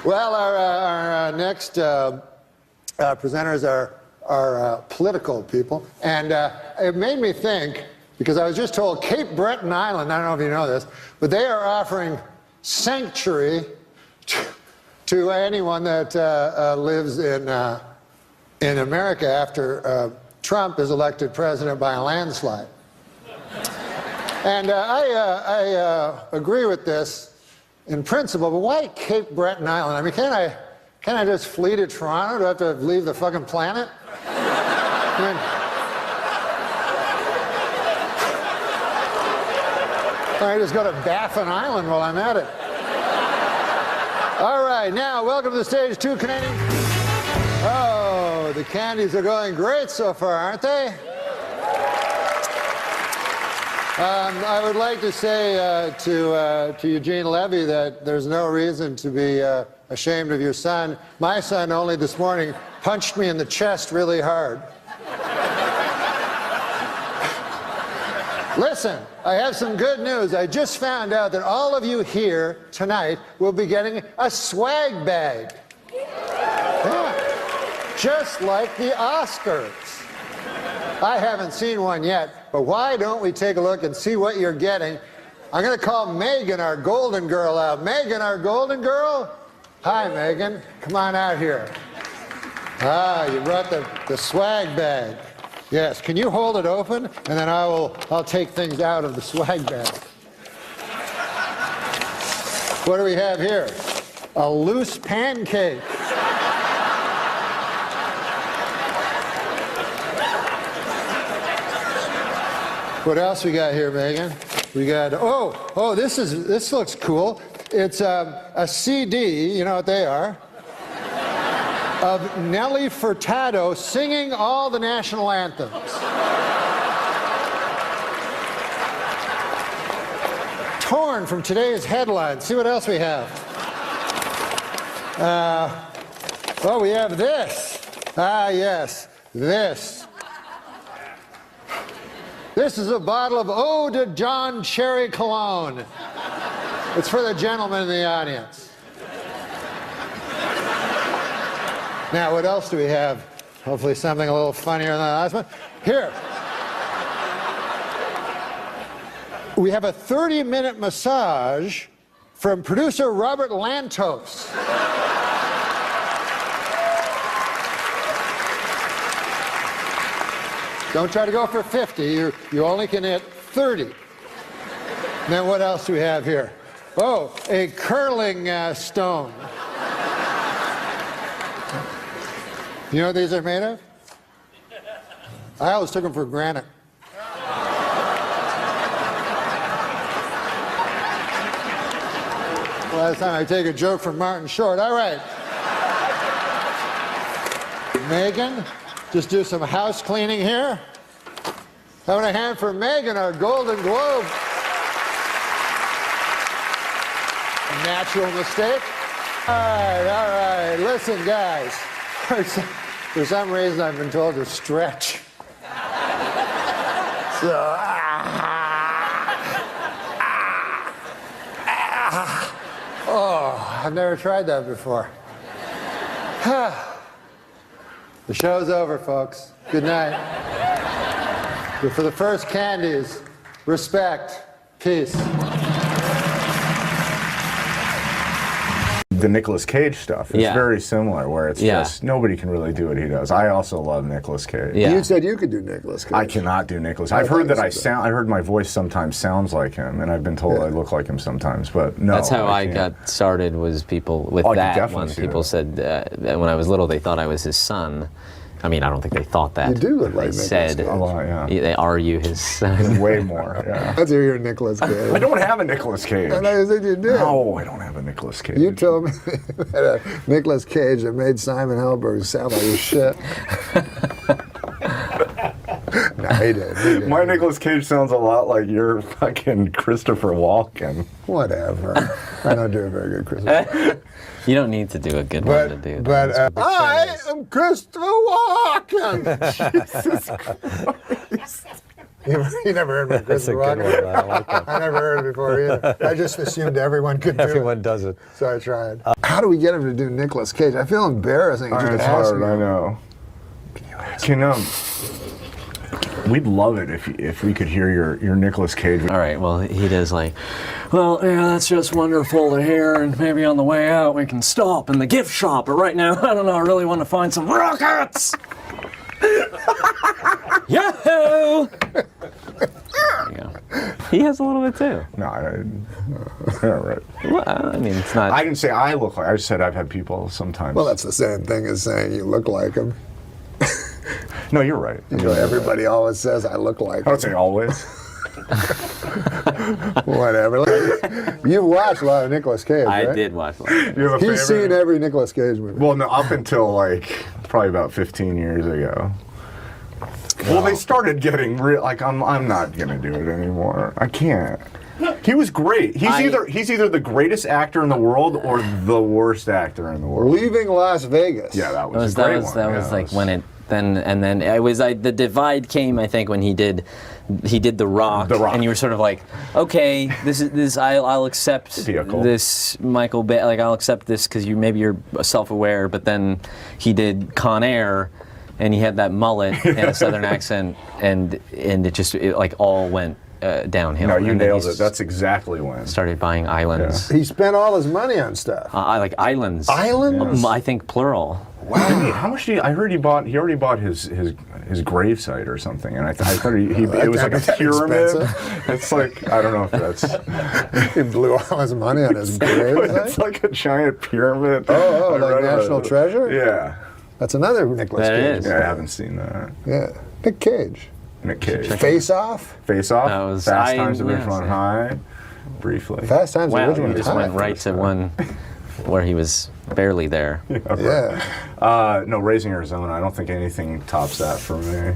Well, our next presenters are political people. And it made me think, because I was just told Cape Breton Island, I don't know if you know this, but they are offering sanctuary to anyone that lives in America after Trump is elected president by a landslide. And I agree with this in principle, but why Cape Breton Island? I mean, can't I just flee to Toronto? Do I have to leave the fucking planet? I mean, I just go to Baffin Island while I'm at it. All right, now welcome to the stage, two Canadian. Oh, the Candies are going great so far, aren't they? I would like to say to Eugene Levy that there's no reason to be ashamed of your son. My son only this morning punched me in the chest really hard. Listen, I have some good news. I just found out that all of you here tonight will be getting a swag bag. Yeah. Just like the Oscars. I haven't seen one yet, but why don't we take a look and see what you're getting? I'm going to call Megan, our golden girl, out. Megan, our golden girl? Hi, Megan. Come on out here. Ah, you brought the swag bag. Yes, can you hold it open? And then I'll take things out of the swag bag. What do we have here? A loose pancake. What else we got here, Megan? We got, oh, this looks cool. It's a CD, you know what they are, of Nelly Furtado singing all the national anthems. Torn from today's headlines. See what else we have. Well, we have this. Ah, yes, this. This is a bottle of Eau de John Cherry Cologne. It's for the gentleman in the audience. Now, what else do we have? Hopefully something a little funnier than the last one. Here. We have a 30-minute massage from producer Robert Lantos. Don't try to go for 50. You only can hit 30. And then what else do we have here? Oh, a curling stone. You know what these are made of? I always took them for granite. Last time I take a joke from Martin Short. All right. Megan, just do some house cleaning here. Having a hand for Megan, our Golden Globe. A natural mistake. All right. Listen, guys. For some reason, I've been told to stretch. So, oh, I've never tried that before. The show's over, folks. Good night. But for the first candies, respect, peace. The Nicolas Cage stuff is very similar, where it's just nobody can really do what he does. I also love Nicolas Cage. You said you could do Nicolas Cage. I cannot do Nicolas. I've heard that I heard my voice sometimes sounds like him, and I've been told I look like him sometimes, but no. That's how I got started, was people with that one. People said when I was little they thought I was his son. I mean, I don't think they thought that. You do look like they Nicolas said Cage. A lot, yeah. they are you his son. Way more. Yeah. Let's hear your Nicolas Cage. I don't have a Nicolas Cage. I know you said you did. No, I don't have a Nicolas Cage. You told me that a Nicolas Cage that made Simon Helberg sound like shit. No, he did. My Nicolas Cage sounds a lot like your fucking Christopher Walken. Whatever. I don't do a very good Christopher. You don't need to do a good one to do that. But I am Christopher Walken. Jesus Christ. You never heard me, Christopher Walken? I like that. I never heard it before either. I just assumed everyone could do it. Everyone does it. So I tried. How do we get him to do Nicolas Cage? I feel embarrassing. It's hard, I know. Can we'd love it if we could hear your Nicolas Cage. All right, well, he does like, well, yeah, that's just wonderful to hear, and maybe on the way out we can stop in the gift shop, but right now, I don't know, I really want to find some rockets! Yahoo! There you go. He has a little bit too. No, right. Well, I mean, it's not... I didn't say I look like, I just said I've had people sometimes. Well, that's the same thing as saying you look like him. No, you're right. You know, everybody always says I look like him. I would say always. Whatever. You watched a lot of Nicolas Cage, right? I did watch a lot. You have a He's favorite? seen every Nicolas Cage movie. Well, no, up until like probably about 15 years ago. Well, they started getting real. Like I'm not gonna do it anymore. I can't. He was great. He's either the greatest actor in the world or the worst actor in the world. Leaving Las Vegas. Yeah, that was a great one. That was like when it. Then it was the divide came, I think, when he did The Rock, and you were sort of like, okay, I'll accept this Michael Bay, like I'll accept this because maybe you're self-aware, but then he did Con Air, and he had that mullet and a southern accent, and it just like all went downhill. No, you nailed it. That's exactly when. Started buying islands. He spent all his money on stuff. I like islands. Islands? I think plural. Wow. How much did I heard he already bought his gravesite or something, and I thought it was like a pyramid. It's like, I don't know if that's... He blew all his money on his gravesite? It's like a giant pyramid. Oh, like National Treasure? Yeah. That's another Nicolas Cage. Yeah, I haven't seen that. Yeah. Nick Cage. Face Off? Face Off? That was Fast Times at Ridgemont High. Briefly. Fast Times at Ridgemont High. He just went right to one where he was barely there. Yeah. No, Raising Arizona. I don't think anything tops that for me.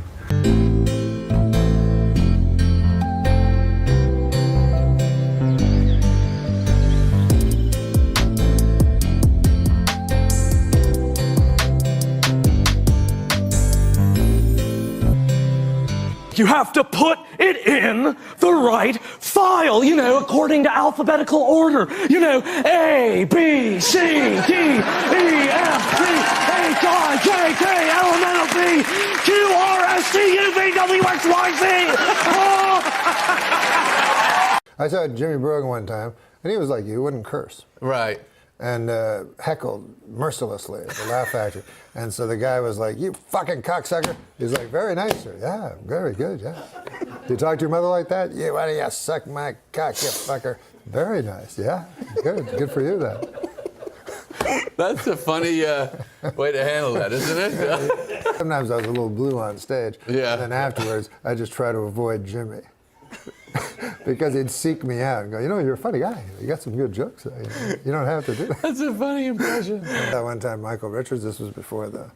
You have to put it in the right file, according to alphabetical order. A, B, C, D, E, F, G, H, I, J, K, L, M, N, O, P, Q, R, S, T, U, V, W, X, Y, Z. I saw Jimmy Brogan one time, and he was like you, he wouldn't curse. Right. And heckled mercilessly at the Laugh Factory. And so the guy was like, you fucking cocksucker. He's like, very nice, sir. Yeah, very good, yeah. Do you talk to your mother like that? Yeah, why do you suck my cock, you fucker? Very nice, yeah. Good for you, then. That's a funny way to handle that, isn't it? Sometimes I was a little blue on stage. Yeah. And then afterwards, I just try to avoid Jimmy. Because he'd seek me out and go, you're a funny guy. You got some good jokes. You don't have to do that. That's a funny impression. That one time, Michael Richards, this was before the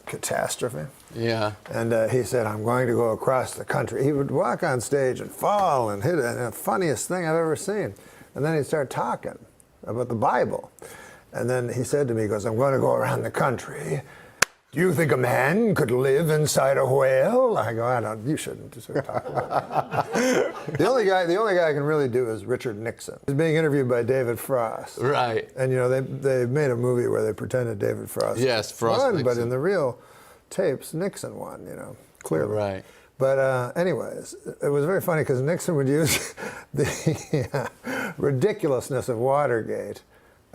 catastrophe. Yeah. And he said, I'm going to go across the country. He would walk on stage and fall and hit it. And the funniest thing I've ever seen. And then he'd start talking about the Bible. And then he said to me, he goes, I'm going to go around the country. Do you think a man could live inside a whale? I go, you shouldn't talk about that. The only guy I can really do is Richard Nixon. He's being interviewed by David Frost. Right. And they made a movie where they pretended David Frost Frost won, Nixon. but in the real tapes, Nixon won, clearly. Right. But anyways, it was very funny because Nixon would use the ridiculousness of Watergate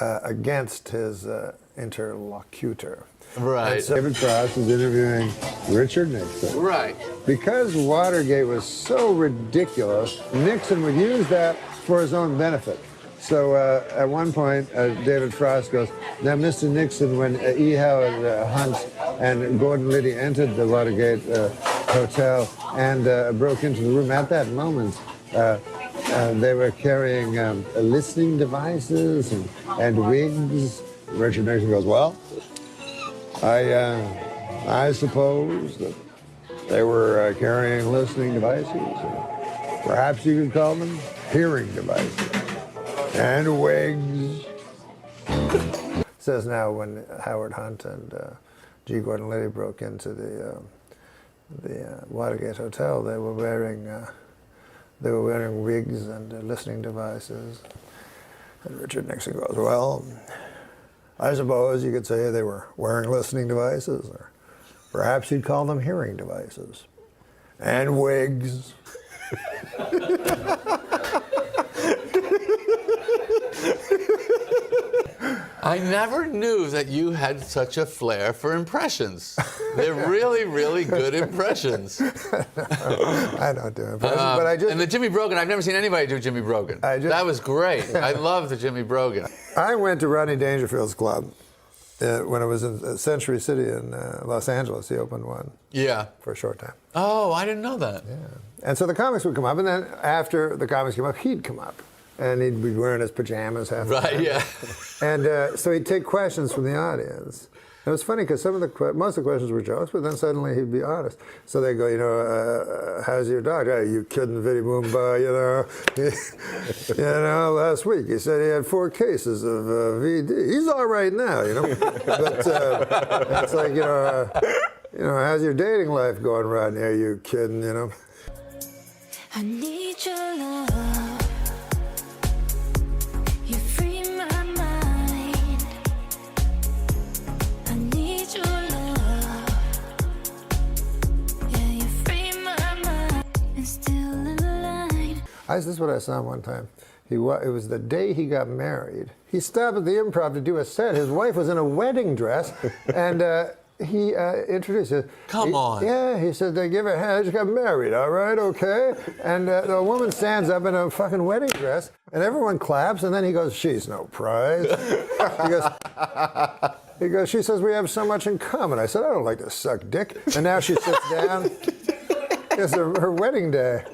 against his interlocutor. Right. And so David Frost was interviewing Richard Nixon. Right. Because Watergate was so ridiculous, Nixon would use that for his own benefit. So at one point, David Frost goes, now, Mr. Nixon, when E. Howard Hunt And Gordon Liddy entered the Watergate hotel and broke into the room. At that moment, they were carrying listening devices and wigs. Richard Nixon goes, well, I suppose that they were carrying listening devices. Perhaps you could call them hearing devices. And wigs. Says now when Howard Hunt and G. Gordon Liddy broke into the Watergate Hotel, they were wearing wigs and listening devices. And Richard Nixon goes, well, I suppose you could say they were wearing listening devices, or perhaps you'd call them hearing devices. And wigs. I never knew that you had such a flair for impressions. They're really, really good impressions. I don't do impressions, but I just... And the Jimmy Brogan, I've never seen anybody do Jimmy Brogan. That was great. I love the Jimmy Brogan. I went to Rodney Dangerfield's club when I was in Century City in Los Angeles. He opened one. Yeah. For a short time. Oh, I didn't know that. Yeah. And so the comics would come up, and then after the comics came up, he'd come up. And he'd be wearing his pajamas half the time. Right, yeah. And so he'd take questions from the audience. It was funny because most of the questions were jokes, but then suddenly he'd be honest. So they go, how's your dog? Oh, you kidding, Viddy Moomba, last week he said he had 4 cases of VD. He's all right now, But it's like, how's your dating life going, Rodney? Are you kidding, I need your love. You free my mind. I need your love. Yeah, you free my mind. And still in line. This is what I saw one time. It was the day he got married. He stopped at the Improv to do a set. His wife was in a wedding dress, and he introduced her. Come on. Yeah, he said, they give her a hand. I just got married, all right, okay? And the woman stands up in a fucking wedding dress, and everyone claps, and then he goes, she's no prize. He goes, she says, we have so much in common. I said, I don't like to suck dick. And now she sits down. It's her wedding day.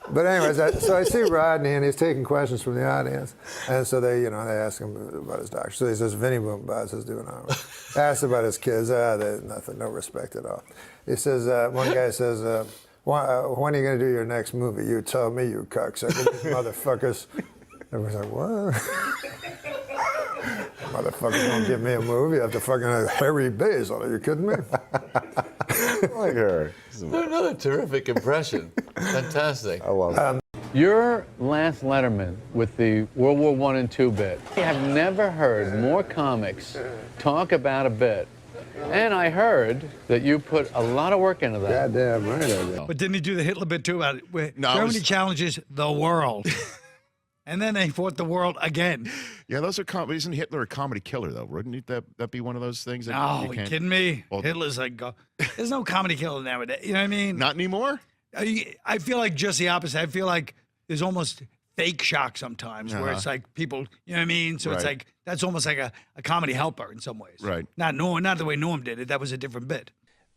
But anyways, so I see Rodney, and he's taking questions from the audience. And so they ask him about his doctor. So he says, Vinny Boombaz is doing all right. Asked about his kids. Nothing, no respect at all. He says, one guy says, when are you going to do your next movie? You tell me, you cocksucker, motherfuckers. Everyone's like, what? Motherfuckers won't give me a movie after fucking Harry Basil. Are you kidding me? Like her. Another terrific impression. Fantastic. I love it. Your last Letterman with the World War I and II bit. I have never heard more comics talk about a bit. And I heard that you put a lot of work into that. Goddamn right I did. But didn't he do the Hitler bit too about it? Where Germany challenges the world. And then they fought the world again. Yeah, those are isn't Hitler a comedy killer, though? Wouldn't that be one of those things? That No, you kidding me? Well, Hitler's like, there's no comedy killer nowadays. You know what I mean? Not anymore? I feel like just the opposite. I feel like there's almost fake shock sometimes where it's like people, you know what I mean? So it's like, that's almost like a comedy helper in some ways. Right. Not the way Norm did it. That was a different bit.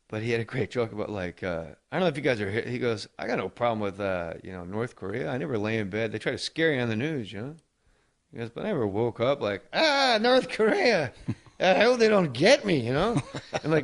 But he had a great joke about I don't know if you guys are here. He goes, I got no problem with, North Korea. I never lay in bed. They try to scare you on the news, He goes, but I never woke up North Korea. I hope they don't get me, And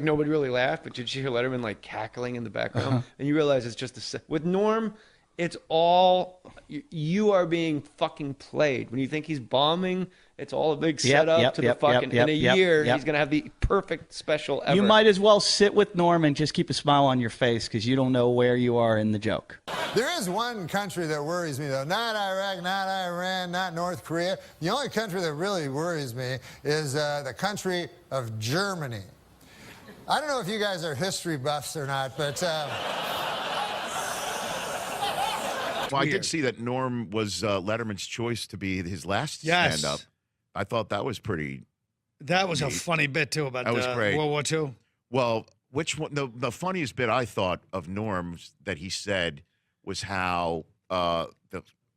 nobody really laughed, but did you hear Letterman cackling in the background? And you realize it's just with Norm, it's all, you are being fucking played. When you think he's bombing, it's all a big setup to the fucking, in a year, he's going to have the perfect special ever. You might as well sit with Norm and just keep a smile on your face because you don't know where you are in the joke. There is one country that worries me, though. Not Iraq, not Iran, not North Korea. The only country that really worries me is the country of Germany. I don't know if you guys are history buffs or not, but... Well, I did see that Norm was Letterman's choice to be his last stand-up. I thought that was pretty. That was neat. a funny bit too about that was great. World War II. Well, which one? The funniest bit I thought of Norm's that he said was how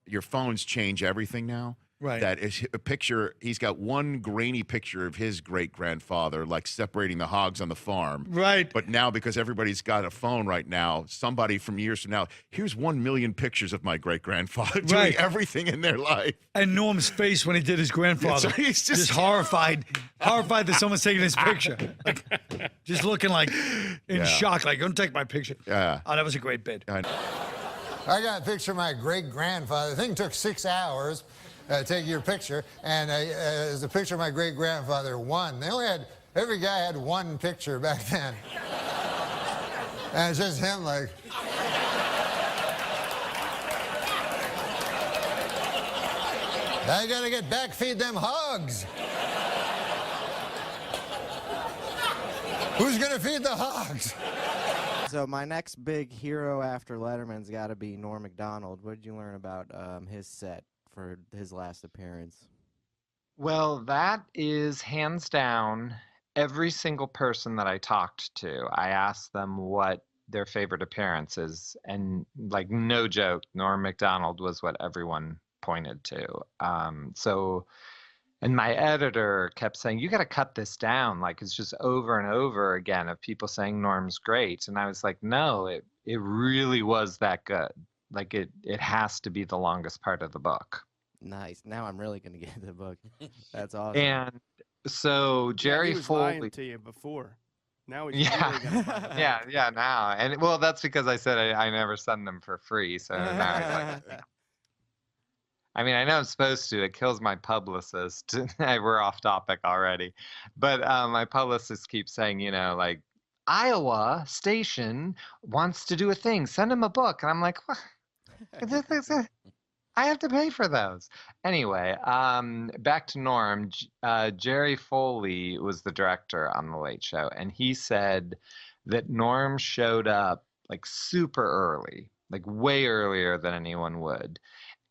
your phones change everything now. Right. That is a picture. He's got one grainy picture of his great-grandfather, like separating the hogs on the farm. Right. But now, because everybody's got a phone right now, somebody from years from now, here's 1 million pictures of my great-grandfather doing everything in their life. And Norm's face when he did his grandfather, Yeah, so he's just horrified that someone's taking his picture, like, just looking like in shock, like, don't take my picture. Yeah. Oh, that was a great bit. I got a picture of my great-grandfather. The thing took 6 hours. Take your picture, and there's a picture of my great-grandfather, one. They only had, every guy had one picture back then. And it's just him like. I gotta get back, feed them hogs. Who's gonna feed the hogs? So my next big hero after Letterman's got to be Norm Macdonald. What did you learn about his set for his last appearance? Well, that is hands down every single person that I talked to. I asked them what their favorite appearance is, and like no joke, Norm Macdonald was what everyone pointed to. And my editor kept saying, you got to cut this down. Like, it's just over and over again of people saying Norm's great. And I was like, no, it really was that good. Like, it has to be the longest part of the book. Nice. Now I'm really going to get the book. That's awesome. And so Jerry he was Foley lying to you before. Now he's really gonna yeah, now. And well, that's because I said I never send them for free. So now it's like, I mean, I know I'm supposed to. It kills my publicist. We're off topic already. But my publicist keeps saying, you know, like, Iowa station wants to do a thing. Send him a book. And I'm like, what? I have to pay for those. Anyway, back to Norm. Jerry Foley was the director on The Late Show. And he said that Norm showed up like super early, like way earlier than anyone would.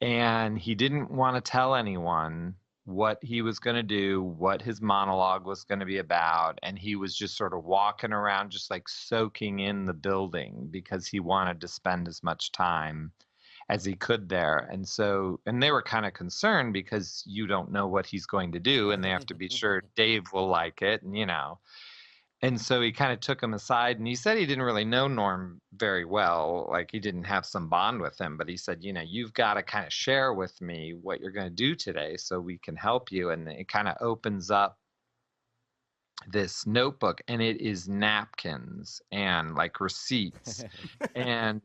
And he didn't want to tell anyone what he was going to do, what his monologue was going to be about. And he was just sort of walking around, just like soaking in the building because he wanted to spend as much time as he could there. And so, and they were kind of concerned because you don't know what he's going to do and they have to be sure Dave will like it, and you know. And so he kind of took him aside, and he said he didn't really know Norm very well. Like, he didn't have some bond with him, but he said, you know, you've got to kind of share with me what you're going to do today so we can help you. And it kind of opens up this notebook, and it is napkins and like receipts and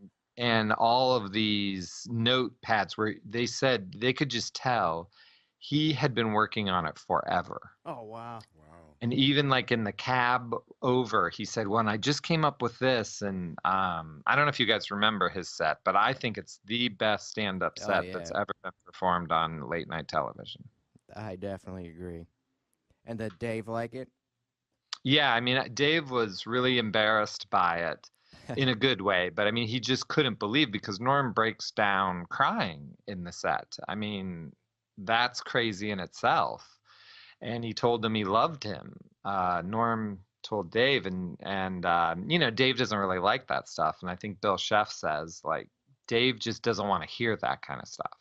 all of these notepads where they said they could just tell he had been working on it forever. Oh, wow. And even like in the cab over, he said, when I just came up with this, and I don't know if you guys remember his set, but I think it's the best stand-up set that's ever been performed on late night television. I definitely agree. And did Dave like it? Yeah, I mean, Dave was really embarrassed by it in a good way, but I mean, he just couldn't believe, because Norm breaks down crying in the set. I mean, that's crazy in itself. And he told him he loved him. Norm told Dave, and you know, Dave doesn't really like that stuff. And I think Bill Sheff says, like, Dave just doesn't want to hear that kind of stuff.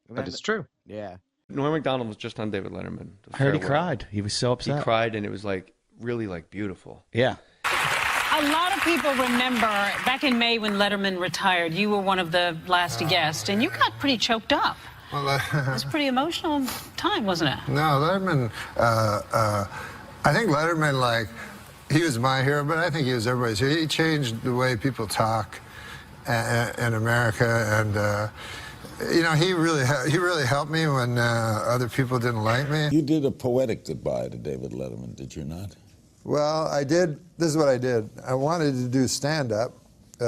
But it's true. Yeah. Norm Macdonald was just on David Letterman. I heard he cried. He was so upset. He cried, and it was like really like beautiful. Yeah. A lot of people remember back in May when Letterman retired, you were one of the last guests, and you got pretty choked up. Well, it was a pretty emotional time, wasn't it? No, Letterman, I think Letterman, like, he was my hero, but I think he was everybody's hero. He changed the way people talk in America, and, you know, he really helped me when other people didn't like me. You did a poetic goodbye to David Letterman, did you not? Well, I did. This is what I did. I wanted to do stand-up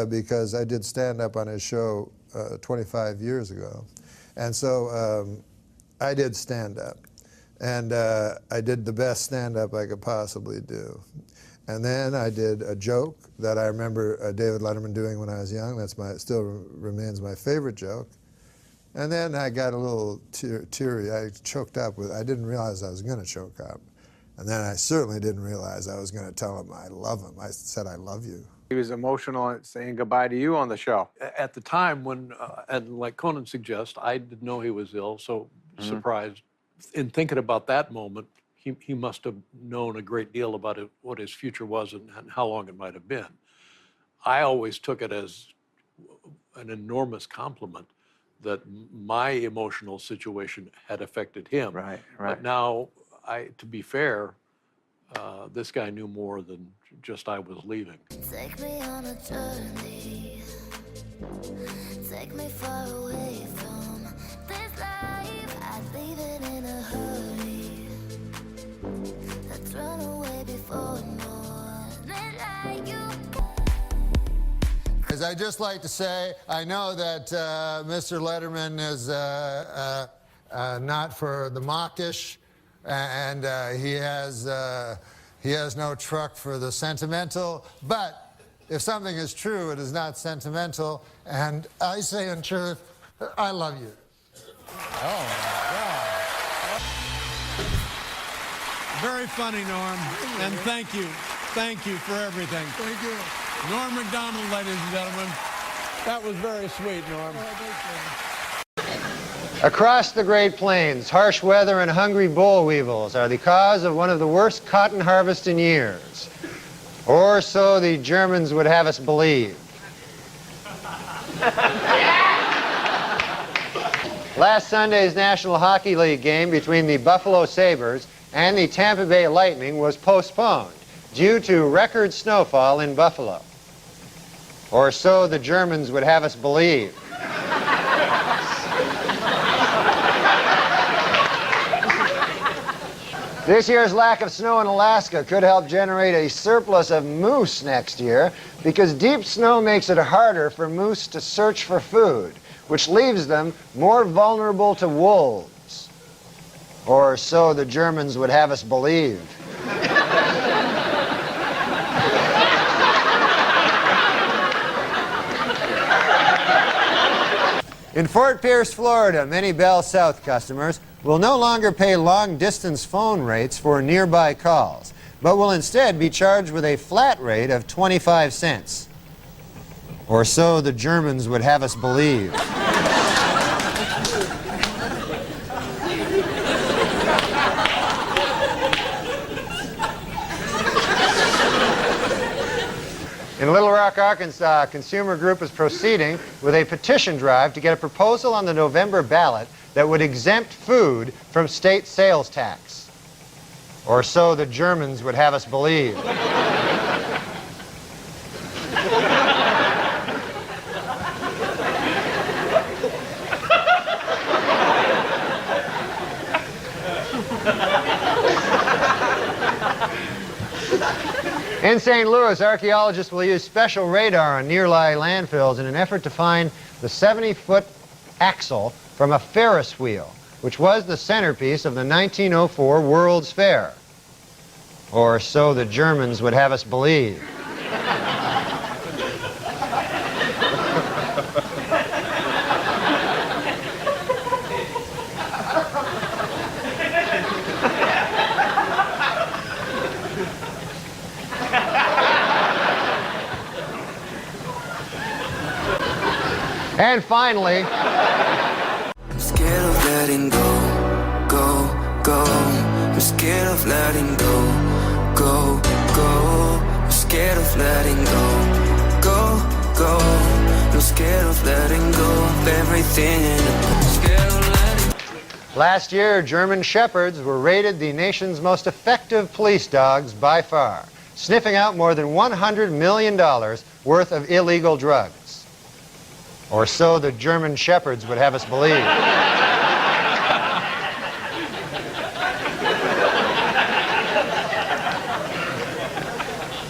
because I did stand-up on his show 25 years ago. And so I did stand-up, and I did the best stand-up I could possibly do. And then I did a joke that I remember David Letterman doing when I was young. That's still remains my favorite joke. And then I got a little teary. I choked up. I didn't realize I was going to choke up. And then I certainly didn't realize I was going to tell him I love him. I said, I love you. He was emotional at saying goodbye to you on the show. At the time when, and like Conan suggests, I didn't know he was ill, so surprised. In thinking about that moment, he must have known a great deal about what his future was and how long it might have been. I always took it as an enormous compliment that my emotional situation had affected him. Right. But now, to be fair, this guy knew more than just I was leaving. Take me on a journey. Take me far away from this life. I'd leave it in a hurry. Let's run away before morning light. You. As I'd just like to say, I know that Mr. Letterman is not for the mawkish, and he has no truck for the sentimental. But if something is true, it is not sentimental. And I say in truth, I love you. Oh, my God. Very funny, Norm. And thank you. Thank you for everything. Thank you. Norm MacDonald, ladies and gentlemen. That was very sweet, Norm. Across the Great Plains, harsh weather and hungry boll weevils are the cause of one of the worst cotton harvests in years. Or so the Germans would have us believe. Last Sunday's National Hockey League game between the Buffalo Sabres and the Tampa Bay Lightning was postponed due to record snowfall in Buffalo. Or so the Germans would have us believe. This year's lack of snow in Alaska could help generate a surplus of moose next year, because deep snow makes it harder for moose to search for food, which leaves them more vulnerable to wolves. Or so the Germans would have us believe. In Fort Pierce, Florida, many Bell South customers will no longer pay long-distance phone rates for nearby calls, but will instead be charged with a flat rate of 25 cents. Or so the Germans would have us believe. In Little Rock, Arkansas, a consumer group is proceeding with a petition drive to get a proposal on the November ballot that would exempt food from state sales tax. Or so the Germans would have us believe. In St. Louis, archaeologists will use special radar on nearby landfills in an effort to find the 70-foot axle from a Ferris wheel, which was the centerpiece of the 1904 World's Fair. Or so the Germans would have us believe. And finally, I'm scared of letting go, go. I'm scared of letting go, go. I'm scared of letting go. I'm scared of letting go of everything. I'm scared of letting go. Last year, German Shepherds were rated the nation's most effective police dogs by far, sniffing out more than $100 million worth of illegal drugs. Or so the German Shepherds would have us believe.